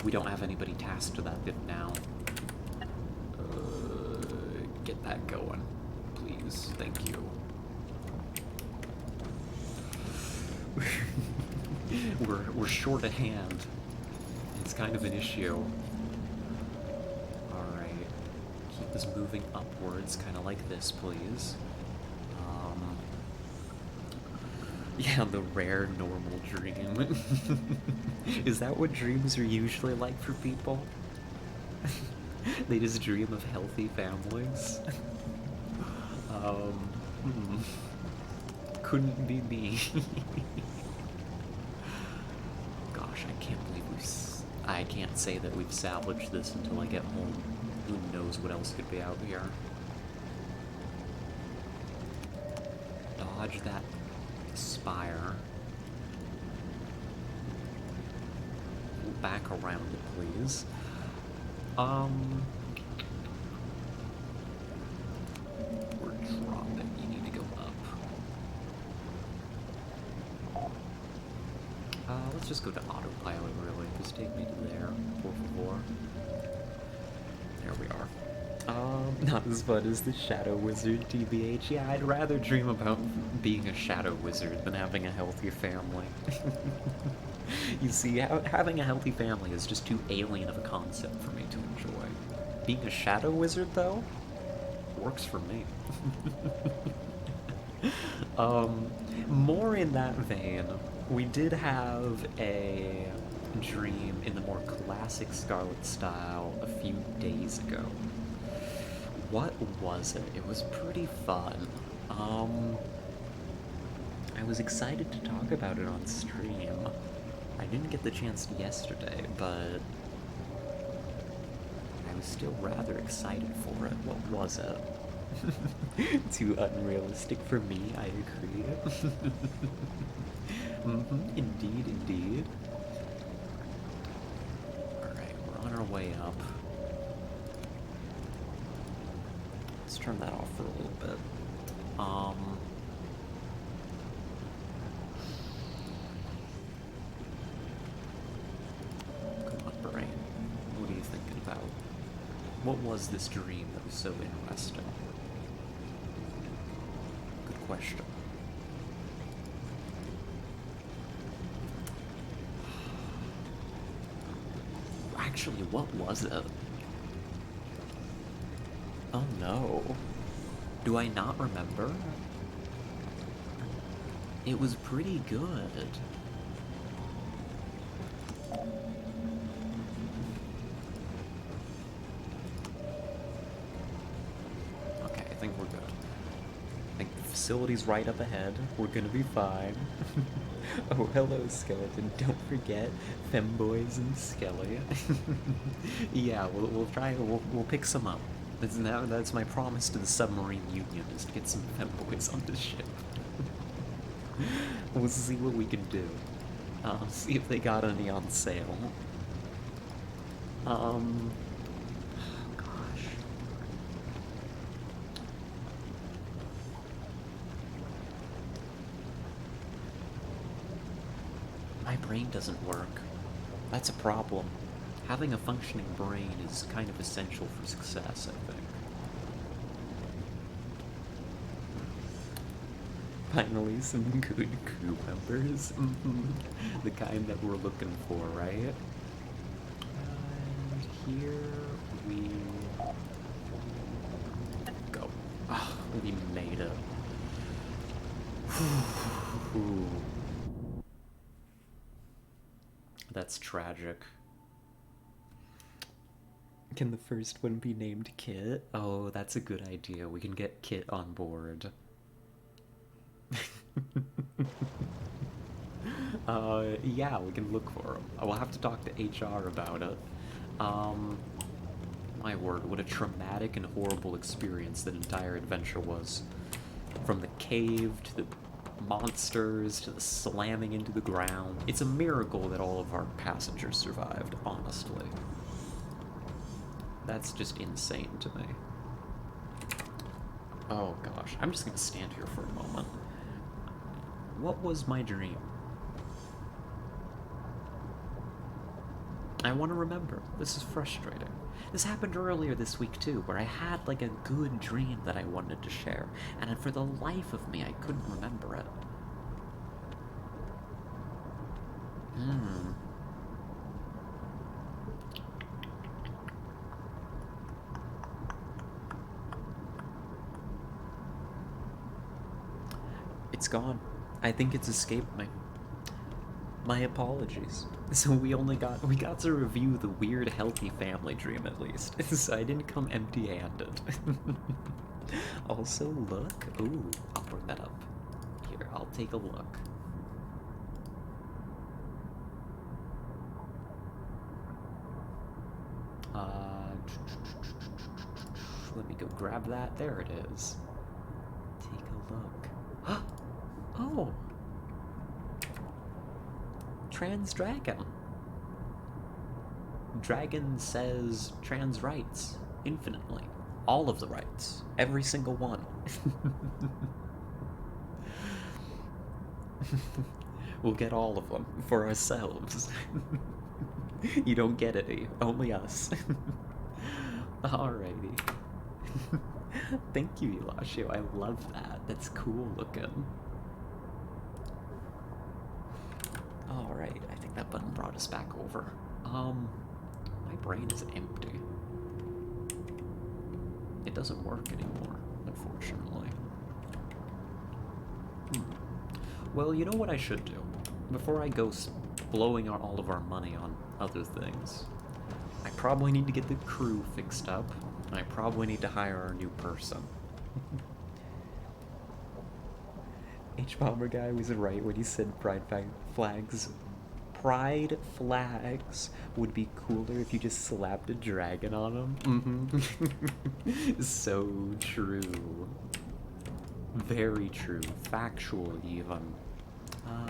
We don't have anybody tasked to that bit now. Get that going, please. Thank you. We're short of hand. It's kind of an issue. Alright. Keep us moving upwards, kind of like this, please. Yeah, the rare normal dream. Is that what dreams are usually like for people? They just dream of healthy families? Couldn't be me. Gosh, I can't believe I can't say that we've salvaged this until I get home. Who knows what else could be out here. Dodge that spire. Back around it, please. We're dropping. You need to go up. Let's just go to autopilot, really. Just take me to there. 4 There we are. Not as fun as the Shadow Wizard, TBH. Yeah, I'd rather dream about being a Shadow Wizard than having a healthy family. You see, having a healthy family is just too alien of a concept for me to enjoy. Being a Shadow Wizard, though, works for me. More in that vein, we did have a dream in the more classic Scarlet style a few days ago. What was it? It was pretty fun. I was excited to talk about it on stream. I didn't get the chance yesterday, but I was still rather excited for it. What was it? Too unrealistic for me, I agree. Indeed, indeed. Alright, we're on our way up. Let's turn that off for a little bit. Come on, brain. What are you thinking about? What was this dream that was so interesting? Good question. Actually, what was it? Oh no. Do I not remember? It was pretty good. Okay, I think we're good. I think the facility's right up ahead. We're gonna be fine. Oh, hello, Skeleton. Don't forget Femboys and Skelly. Yeah, we'll try. We'll pick some up. That's my promise to the submarine union, is to get some Femboys on this ship. We'll see what we can do. See if they got any on sale. Oh gosh. My brain doesn't work. That's a problem. Having a functioning brain is kind of essential for success, I think. Finally, some good crew members. The kind that we're looking for, right? And here we go. Oh, we made it. That's tragic. Can the first one be named Kit? Oh, that's a good idea. We can get Kit on board. Yeah, we can look for him. I will have to talk to HR about it. My word, what a traumatic and horrible experience that entire adventure was. From the cave to the monsters to the slamming into the ground. It's a miracle that all of our passengers survived, honestly. That's just insane to me. Oh gosh, I'm just gonna stand here for a moment. What was my dream? I want to remember. This is frustrating. This happened earlier this week too, where I had like a good dream that I wanted to share, and for the life of me, I couldn't remember it. It's gone. I think it's escaped me. My apologies. So we got to review the weird healthy family dream at least. So I didn't come empty-handed. Also, look. Ooh, I'll bring that up. Here, I'll take a look. Let me go grab that. There it is. Take a look. Oh! Trans dragon. Dragon says trans rights infinitely. All of the rights. Every single one. We'll get all of them for ourselves. You don't get any. Only us. Alrighty. Thank you, Elashio. I love that. That's cool looking. Alright, I think that button brought us back over. My brain is empty. It doesn't work anymore, unfortunately. Well, you know what I should do? Before I go blowing all of our money on other things, I probably need to get the crew fixed up, and I probably need to hire our new person. H-Bomber guy was right when he said pride flags. Pride flags would be cooler if you just slapped a dragon on them. So true. Very true. Factual, even.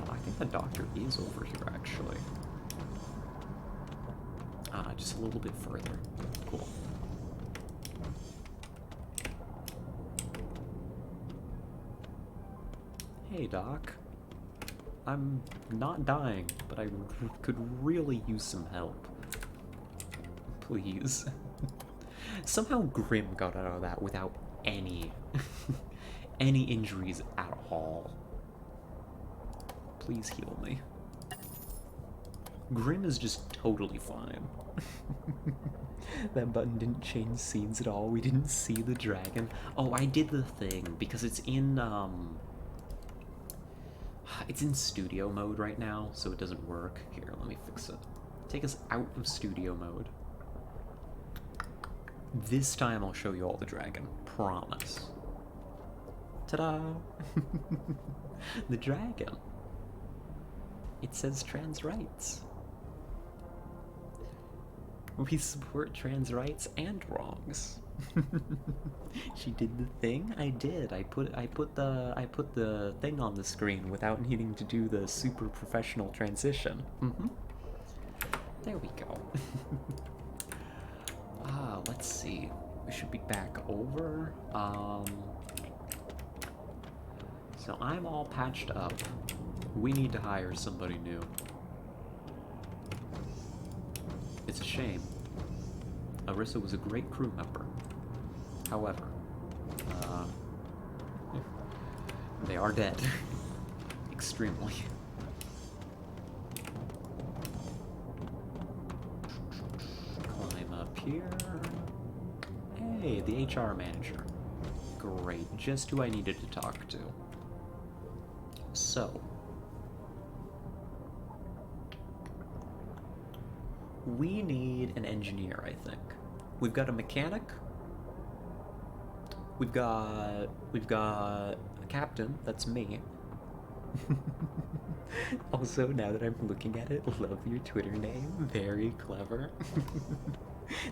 I think the doctor is over here, actually. Just a little bit further. Cool. Hey, Doc. I'm not dying, but I could really use some help. Please. Somehow Grim got out of that without any any injuries at all. Please heal me. Grim is just totally fine. That button didn't change scenes at all. We didn't see the dragon. Oh, I did the thing because it's in studio mode right now, so it doesn't work. Here, let me fix it. Take us out of studio mode. This time I'll show you all the dragon. Promise. Ta-da! The dragon. It says trans rights. We support trans rights and wrongs. She did the thing. I did. I put the thing on the screen without needing to do the super professional transition. There we go. Let's see. We should be back over. So I'm all patched up. We need to hire somebody new. It's a shame. Arissa was a great crew member. However, they are dead. Extremely. Climb up here. Hey, the HR manager. Great, just who I needed to talk to. So, we need an engineer, I think. We've got a mechanic. We've got a captain, that's me. Also, now that I'm looking at it, love your Twitter name. Very clever.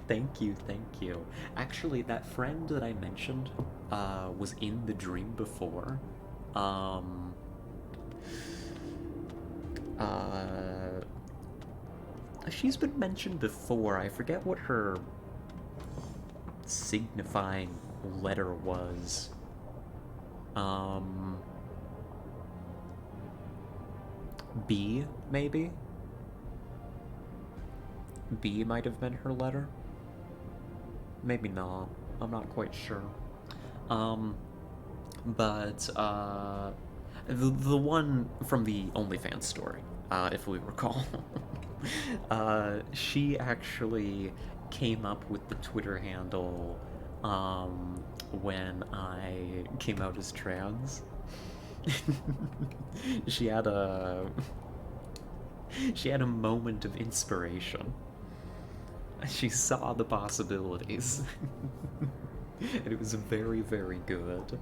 Thank you, thank you. Actually, that friend that I mentioned was in the dream before. She's been mentioned before. I forget what her signifying letter was. B, maybe? B might have been her letter. Maybe not. I'm not quite sure. But the one from the OnlyFans story, if we recall. She actually came up with the Twitter handle when I came out as trans. She had a moment of inspiration. She saw the possibilities. And it was very, very good.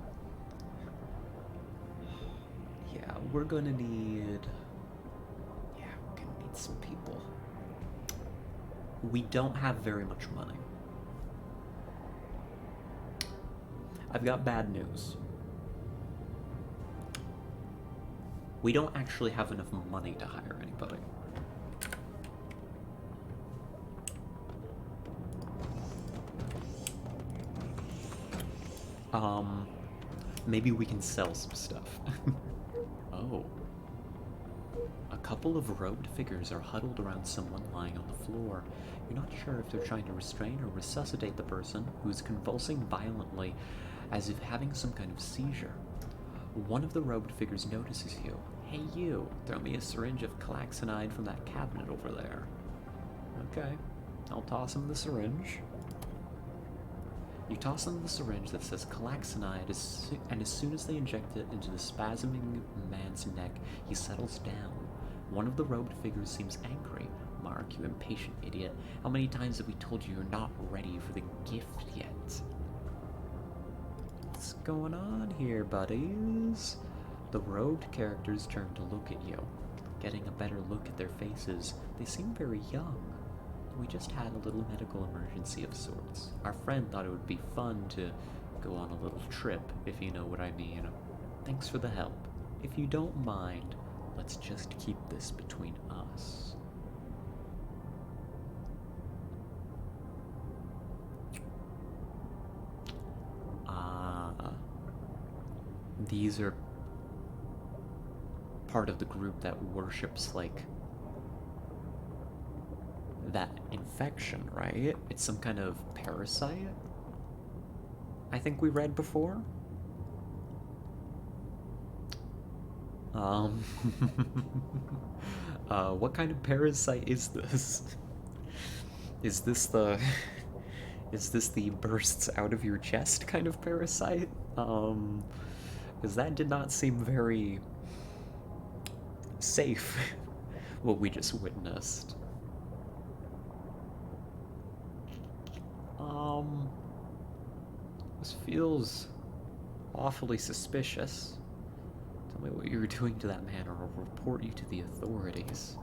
Yeah, we're gonna need some people. We don't have very much money. I've got bad news. We don't actually have enough money to hire anybody. Maybe we can sell some stuff. Oh. A couple of robed figures are huddled around someone lying on the floor. You're not sure if they're trying to restrain or resuscitate the person, who's convulsing violently as if having some kind of seizure. One of the robed figures notices you. Hey you, throw me a syringe of Klaxonide from that cabinet over there. Okay, I'll toss him the syringe. You toss him the syringe that says Klaxonide, and as soon as they inject it into the spasming man's neck, he settles down. One of the robed figures seems angry. Mark, you impatient idiot. How many times have we told you you're not ready for the gift yet? What's going on here, buddies? The robed characters turn to look at you. Getting a better look at their faces, they seem very young. We just had a little medical emergency of sorts. Our friend thought it would be fun to go on a little trip, if you know what I mean. Thanks for the help. If you don't mind, Let's just keep this between us. These are part of the group that worships, like, that infection, right? It's some kind of parasite? I think we read before? Um, what kind of parasite is this? Is this the is this the bursts out of your chest kind of parasite? Because that did not seem very safe. What we just witnessed. Um, this feels awfully suspicious. Tell me what you were doing to that man, or I'll report you to the authorities.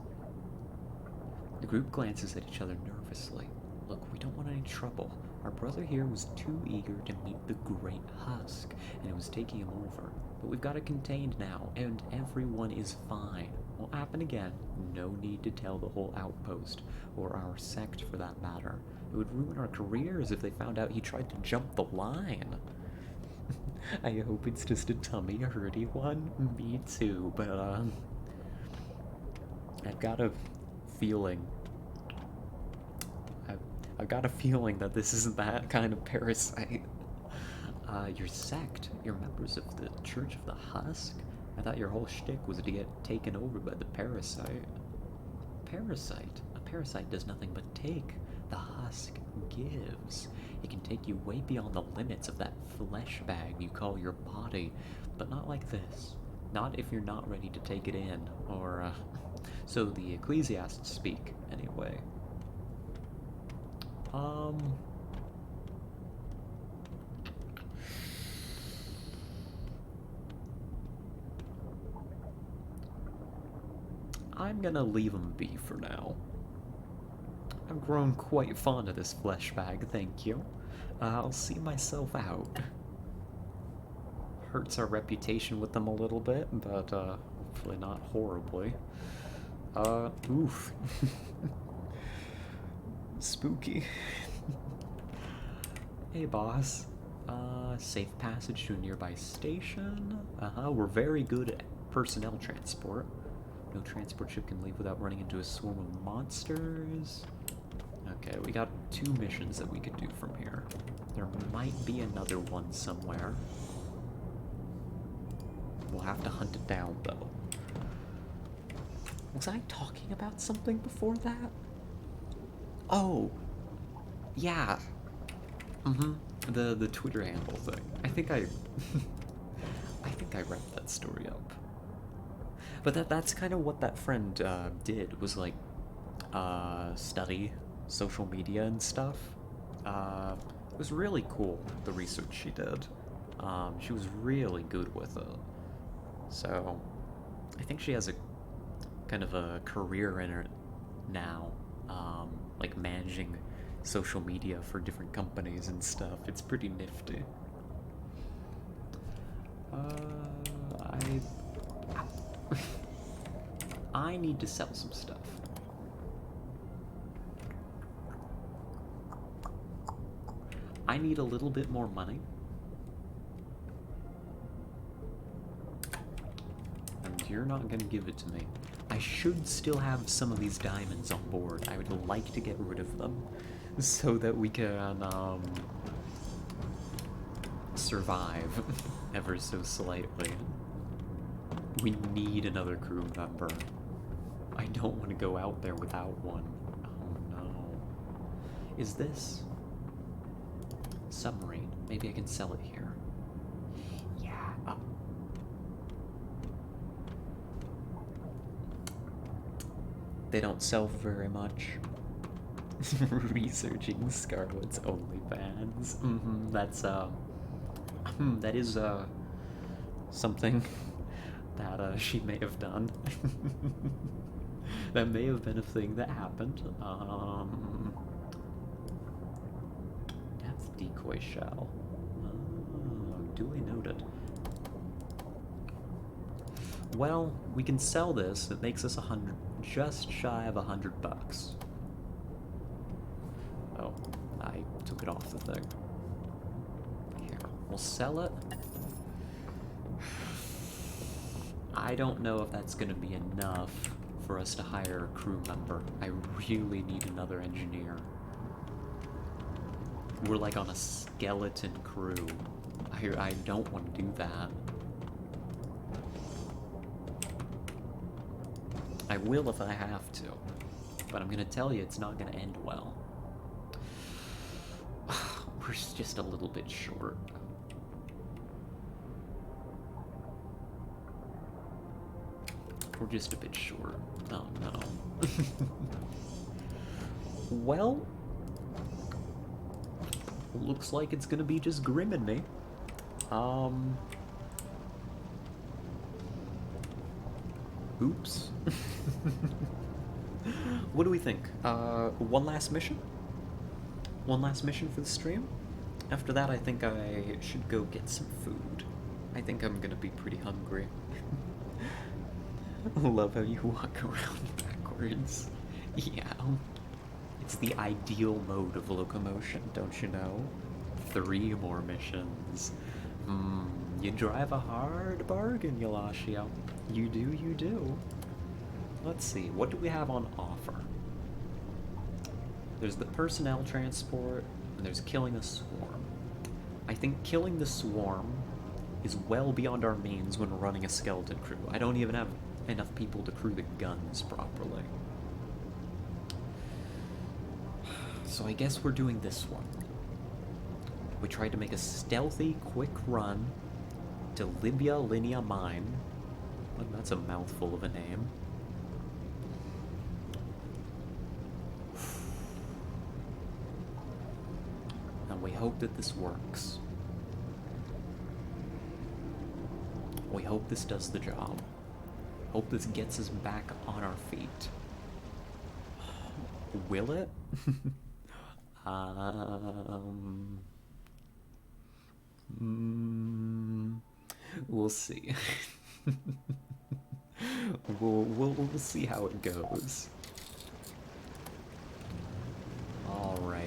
The group glances at each other nervously. Look, we don't want any trouble. Our brother here was too eager to meet the Great Husk, and it was taking him over. But we've got it contained now, and everyone is fine. Won't happen again. No need to tell the whole outpost, or our sect for that matter. It would ruin our careers if they found out he tried to jump the line. I hope it's just a tummy hurty one. Me too, but I've got a feeling. I've got a feeling that this isn't that kind of parasite. Your sect, you're members of the Church of the Husk? I thought your whole shtick was to get taken over by the parasite. Parasite? A parasite does nothing but take. The husk gives. It can take you way beyond the limits of that flesh bag you call your body, but not like this. Not if you're not ready to take it in, or, so the ecclesiasts speak, anyway. I'm gonna leave him be for now. I've grown quite fond of this flesh bag, thank you. I'll see myself out. Hurts our reputation with them a little bit, but hopefully not horribly. Oof. Spooky. Hey, boss. Safe passage to a nearby station? We're very good at personnel transport. No transport ship can leave without running into a swarm of monsters. Okay, we got 2 missions that we could do from here. There might be another one somewhere. We'll have to hunt it down, though. Was I talking about something before that? Oh, yeah. The Twitter handle thing. I think I wrapped that story up. But that's kind of what that friend did, was like study social media and stuff. It was really cool, the research she did. She was really good with it. So I think she has a kind of a career in it now, like managing social media for different companies and stuff. It's pretty nifty. I need to sell some stuff. I need a little bit more money. And you're not gonna give it to me. I should still have some of these diamonds on board. I would like to get rid of them so that we can survive ever so slightly. We need another crew member. I don't want to go out there without one. Oh no. Is this submarine? Maybe I can sell it here. Yeah. They don't sell very much. Researching Scarlett's OnlyFans. That's that is something that she may have done. That may have been a thing that happened. Depth decoy shell. Oh, duly noted. Well, we can sell this. It makes us 100, just shy of $100. Oh, I took it off the thing. Here, we'll sell it. I don't know if that's gonna be enough for us to hire a crew member. I really need another engineer. We're like on a skeleton crew. I don't want to do that. I will if I have to, but I'm gonna tell you it's not gonna end well. We're just a little bit short. We're just a bit short. Oh no. Well, looks like it's gonna be just Grim and me. Oops. What do we think? One last mission? One last mission for the stream? After that, I think I should go get some food. I think I'm gonna be pretty hungry. Love how you walk around backwards. Yeah. It's the ideal mode of locomotion, don't you know? 3 more missions. You drive a hard bargain, Yalashio. You do, you do. Let's see, what do we have on offer? There's the personnel transport, and there's killing a swarm. I think killing the swarm is well beyond our means when running a skeleton crew. I don't even have enough people to crew the guns properly. So I guess we're doing this one. We tried to make a stealthy, quick run to Libya Linea Mine. Well, that's a mouthful of a name. And we hope that this works. We hope this does the job. Hope this gets us back on our feet. Will it? We'll see. we'll see how it goes. All right.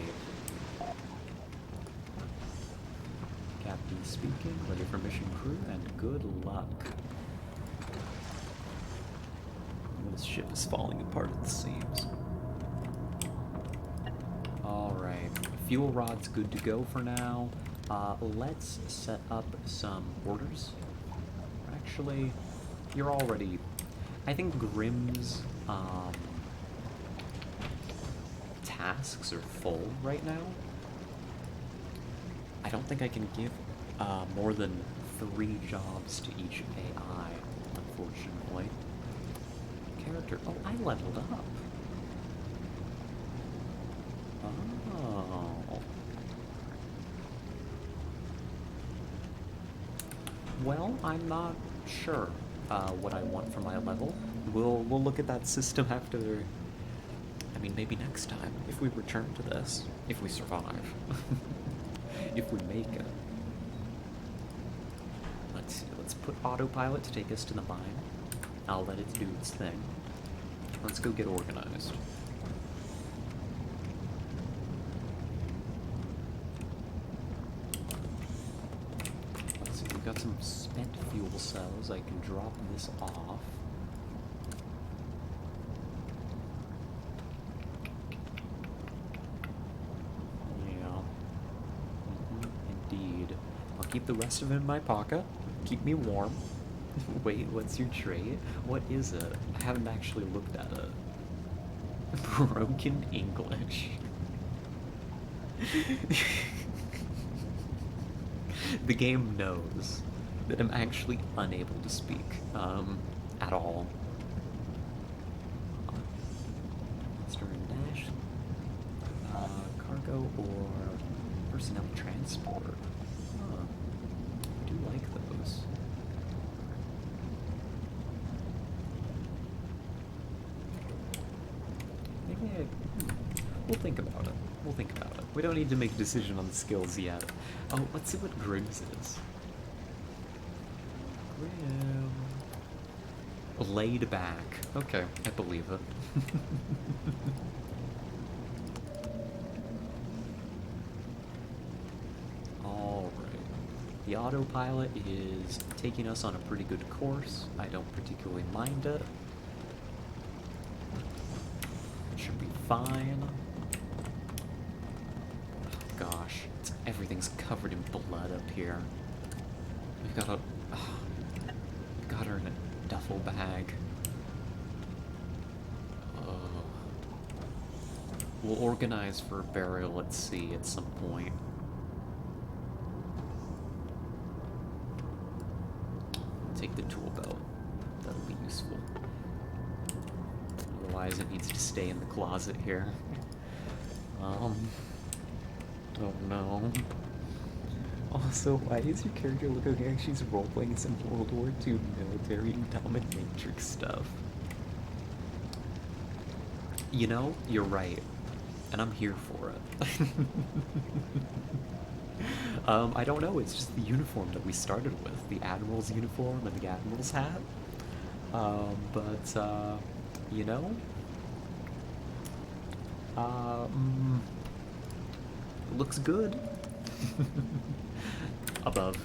Captain speaking. Ready for mission crew, and good luck. This ship is falling apart at the seams. Alright, fuel rod's good to go for now. Let's set up some orders. Actually, you're already... I think Grimm's tasks are full right now. I don't think I can give more than 3 jobs to each AI, unfortunately. Character... Oh, I leveled up. Oh. Well, I'm not sure what I want for my level. We'll look at that system after... I mean, maybe next time, if we return to this. If we survive. If we make it. Let's see, let's put autopilot to take us to the mine. I'll let it do its thing. Let's go get organized. Let's see, we've got some spent fuel cells. I can drop this off. Yeah. Indeed. I'll keep the rest of it in my pocket. Keep me warm. Wait, what's your trait? What is it? I haven't actually looked at it. Broken English. The game knows that I'm actually unable to speak at all. Stern dash, cargo or personnel transport. Huh. I do like those. Maybe we'll think about it. We'll think about it. We don't need to make a decision on the skills yet. Oh, let's see what Grimm's is. Grim. Laid back. Okay, I believe it. Alright. The autopilot is taking us on a pretty good course. I don't particularly mind it. Should be fine. Oh, gosh, everything's covered in blood up here. We've got a... we've got her in a duffel bag. We'll organize for a burial at sea at some point. Take the tool belt. That'll be useful. Otherwise it needs to stay in the closet here. Oh no. Also, why does your character look like she's role-playing some World War II military dominatrix stuff? You know, you're right. And I'm here for it. I don't know, it's just the uniform that we started with. The Admiral's uniform and the Admiral's hat. You know? Looks good. Above.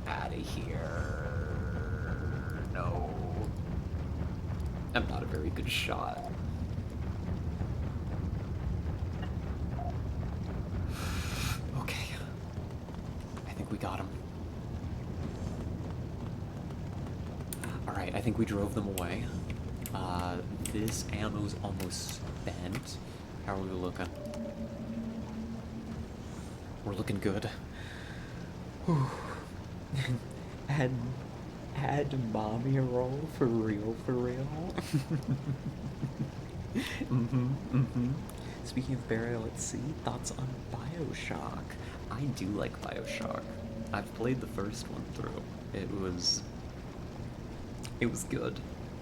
Out of here. No. I'm not a very good shot. Okay. I think we got him. Alright, I think we drove them away. This ammo's almost spent. How are we looking? We're looking good. Whew. Add mommy roll for real, for real. Speaking of burial at sea, thoughts on Bioshock? I do like Bioshock. I've played the first one through. It was good.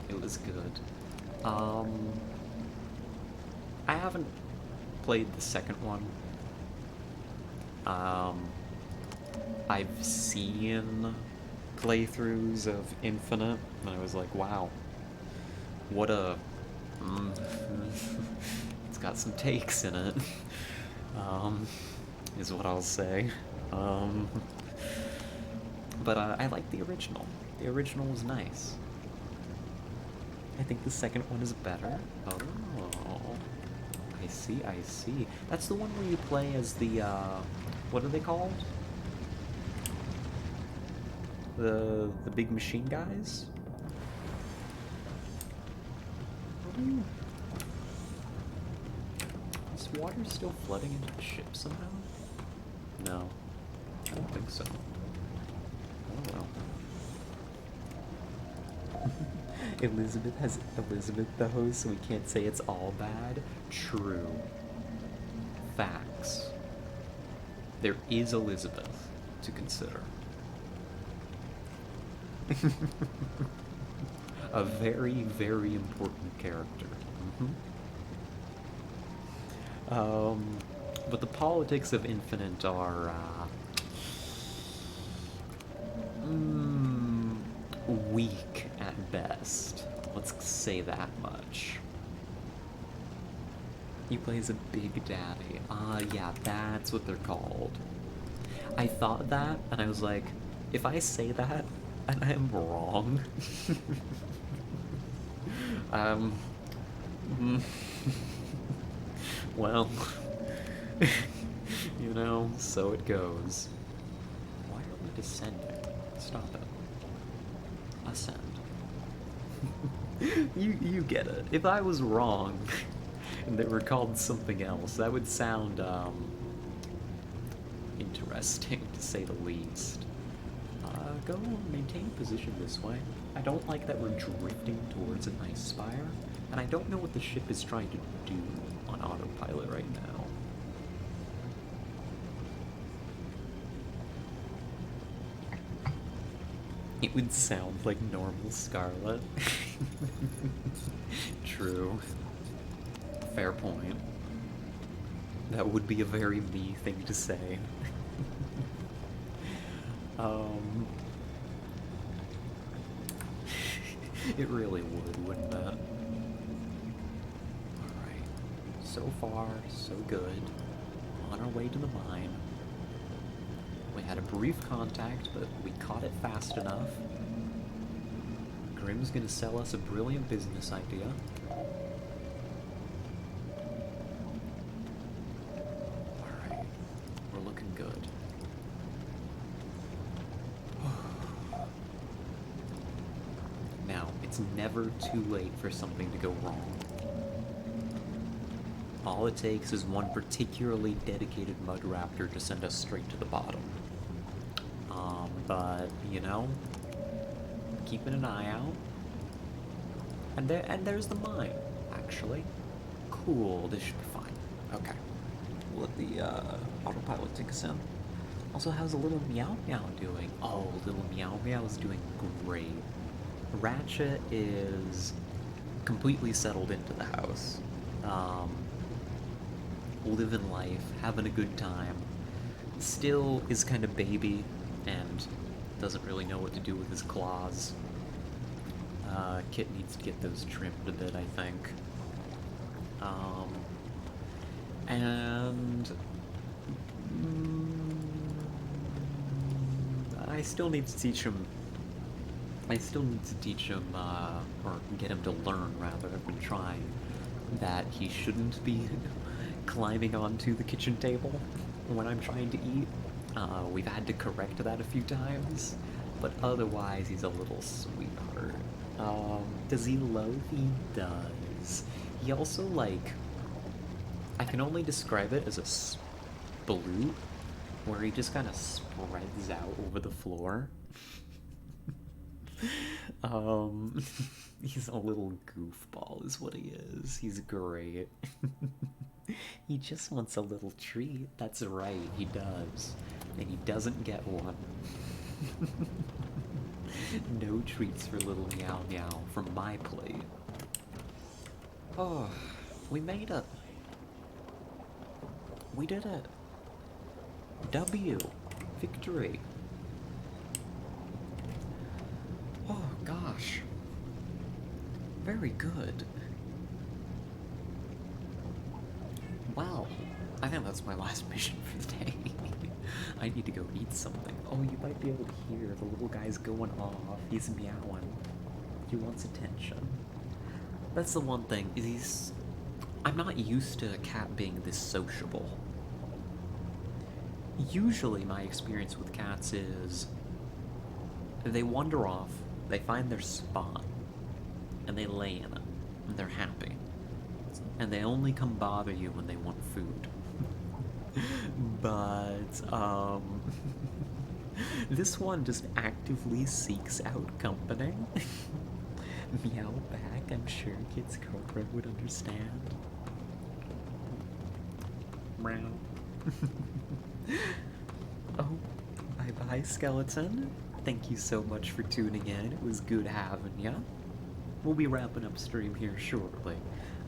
It was good. I haven't played the second one. I've seen playthroughs of Infinite, and I was like, wow, what a... it's got some takes in it, is what I'll say. But I like the original. The original was nice. I think the second one is better. Oh, I see, I see. That's the one where you play as the, what are they called? The big machine guys? Is water still flooding into the ship somehow? No. I don't think so. Oh well. Elizabeth has Elizabeth the host, so we can't say it's all bad. True. Facts. There is Elizabeth to consider. A very, very important character. But the politics of Infinite are, weak at best. Let's say that much. He plays a Big Daddy. Yeah, that's what they're called. I thought that, and I was like, if I say that, and I am wrong, well, you know, so it goes. Why are we descending? Stop it. Ascend. You get it. If I was wrong, and they were called something else, that would sound, interesting, to say the least. Go maintain position this way. I don't like that we're drifting towards a nice spire, and I don't know what the ship is trying to do on autopilot right now. It would sound like normal Scarlet. True. Fair point. That would be a very me thing to say. Um, it really would, wouldn't it? Alright. So far, so good. On our way to the mine. We had a brief contact, but we caught it fast enough. Grim's gonna sell us a brilliant business idea. Alright. We're looking good. Now, it's never too late for something to go wrong. All it takes is one particularly dedicated mud raptor to send us straight to the bottom. But, you know, keeping an eye out. And there's the mine, actually. Cool, this should be fine. Okay. We'll let the autopilot take us in. Also, how's the little Meow Meow doing? Oh, little Meow Meow is doing great. Ratchet is completely settled into the house. Living life, having a good time. Still is kind of baby and doesn't really know what to do with his claws. Kit needs to get those trimmed a bit, I think. And I still need to teach him. I still need to teach him, or get him to learn, rather. I've been trying that he shouldn't be climbing onto the kitchen table when I'm trying to eat. We've had to correct that a few times, but otherwise he's a little sweetheart. Does he loathe? He does. He also, like, I can only describe it as a sploot, where he just kind of spreads out over the floor. He's a little goofball is what he is. He's great. He just wants a little treat. That's right, he does. And he doesn't get one. No treats for little Meow Meow from my plate. Oh, we made it. We did it. W. Victory. Oh, gosh. Very good. Well, I think that's my last mission for the day. I need to go eat something. Oh, you might be able to hear the little guy's going off. He's meowing. He wants attention. That's the one thing, is I'm not used to a cat being this sociable. Usually my experience with cats is they wander off, they find their spot, and they lay in it, and they're happy. And they only come bother you when they want food. But, this one just actively seeks out company. Meow back, I'm sure Kids Cobra would understand. Meow. Oh, bye-bye, Skeleton. Thank you so much for tuning in. It was good having ya. We'll be wrapping up stream here shortly.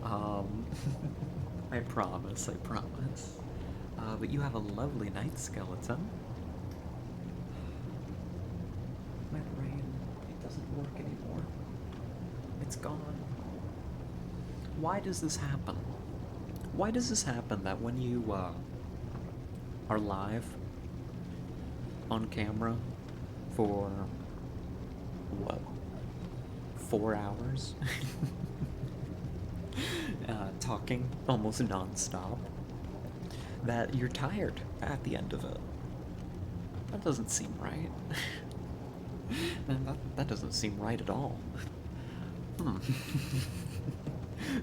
I promise, I promise. But you have a lovely night, Skeleton. My brain, it doesn't work anymore. It's gone. Why does this happen? Why does this happen that when you, are live on camera for, what, 4 hours? Talking almost non-stop, that you're tired at the end of it. That doesn't seem right. that doesn't seem right at all.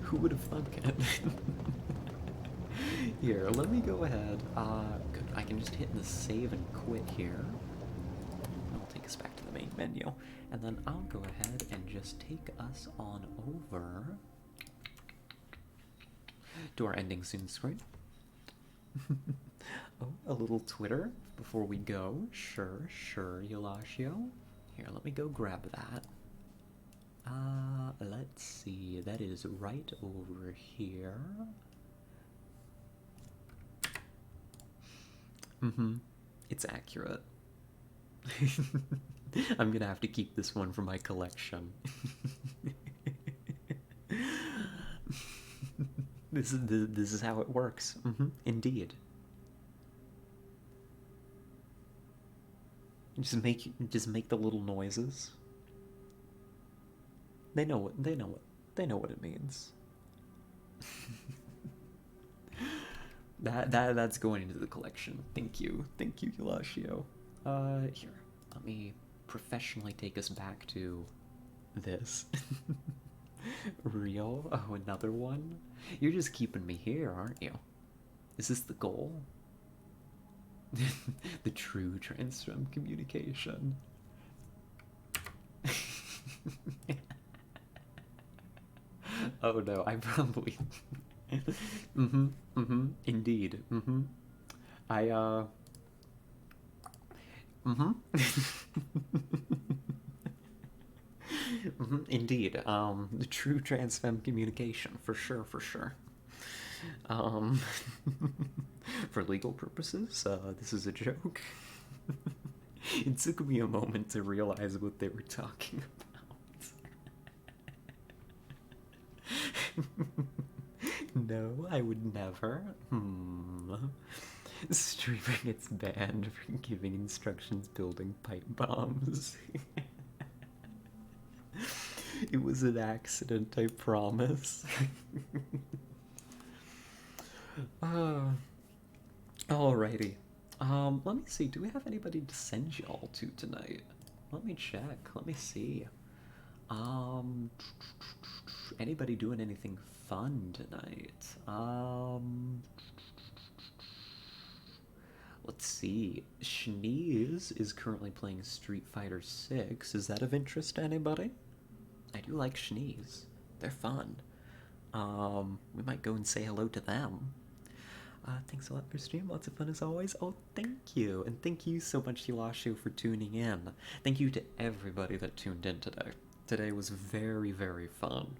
Who would have thunk it? Here, let me go ahead. Good. I can just hit the save and quit here. That'll take us back to the main menu. And then I'll go ahead and just take us on over to our ending soon screen. Oh, a little Twitter before we go. Sure, Yolashio. Here, let me go grab that. Let's see. That is right over here. It's accurate. I'm gonna have to keep this one for my collection. This is how it works. Indeed. Just make the little noises. They know what it means. That's going into the collection. Thank you, Yulashio. Here, let me professionally take us back to this. Real? Oh, another one? You're just keeping me here, aren't you? Is this the goal? The true transform communication. Oh no, I probably. Indeed. I, Indeed. The true transfem communication, for sure, for sure. Um, for legal purposes, this is a joke. It took me a moment to realize what they were talking about. No, I would never. Streamer gets banned for giving instructions building pipe bombs. It was an accident, I promise. Alrighty. Let me see. Do we have anybody to send y'all to tonight? Let me check. Let me see. Um, Anybody doing anything fun tonight? Let's see. Schneeze is currently playing Street Fighter 6. Is that of interest to anybody? I do like Schneeze. They're fun. We might go and say hello to them. Thanks a lot for stream. Lots of fun as always. Oh, thank you. And thank you so much, Hilashu, for tuning in. Thank you to everybody that tuned in today. Today was very, very fun.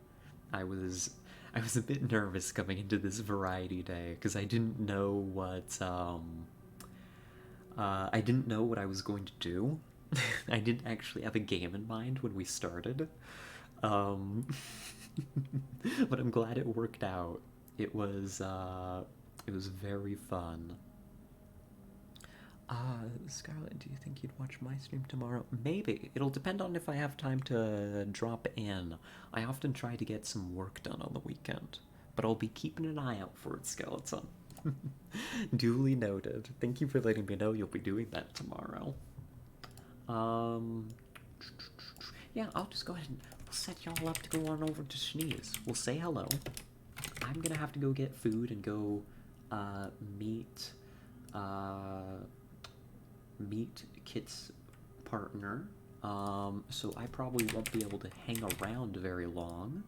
I was a bit nervous coming into this variety day because I didn't know what I was going to do. I didn't actually have a game in mind when we started. Um, but I'm glad it worked out. It was very fun. Scarlett, do you think you'd watch my stream tomorrow? Maybe. It'll depend on if I have time to drop in. I often try to get some work done on the weekend, but I'll be keeping an eye out for it, Skeleton. Duly noted. Thank you for letting me know you'll be doing that tomorrow. Yeah, I'll just go ahead and we'll set y'all up to go on over to Schneeze. We'll say hello. I'm gonna have to go get food and go meet Kit's partner. So I probably won't be able to hang around very long.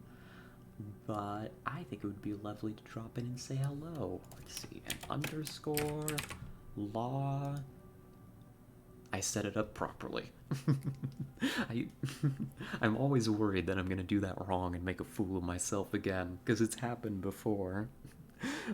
But I think it would be lovely to drop in and say hello. Let's see, an underscore law. I set it up properly. I'm always worried that I'm gonna do that wrong and make a fool of myself again, because it's happened before.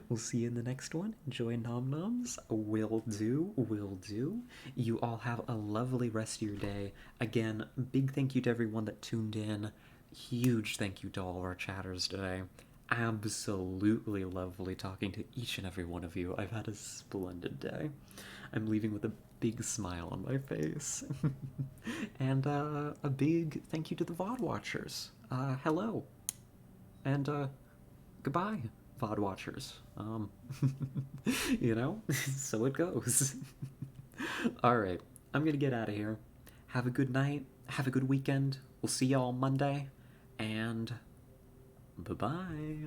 We'll see you in the next one. Enjoy Nom Noms. Will do, will do. You all have a lovely rest of your day. Again, big thank you to everyone that tuned in. Huge thank you to all of our chatters today. Absolutely lovely talking to each and every one of you. I've had a splendid day. I'm leaving with a big smile on my face. And a big thank you to the VOD watchers. Hello. And goodbye, VOD watchers. So it goes. Alright, I'm gonna get out of here. Have a good night. Have a good weekend. We'll see y'all Monday. And bye-bye.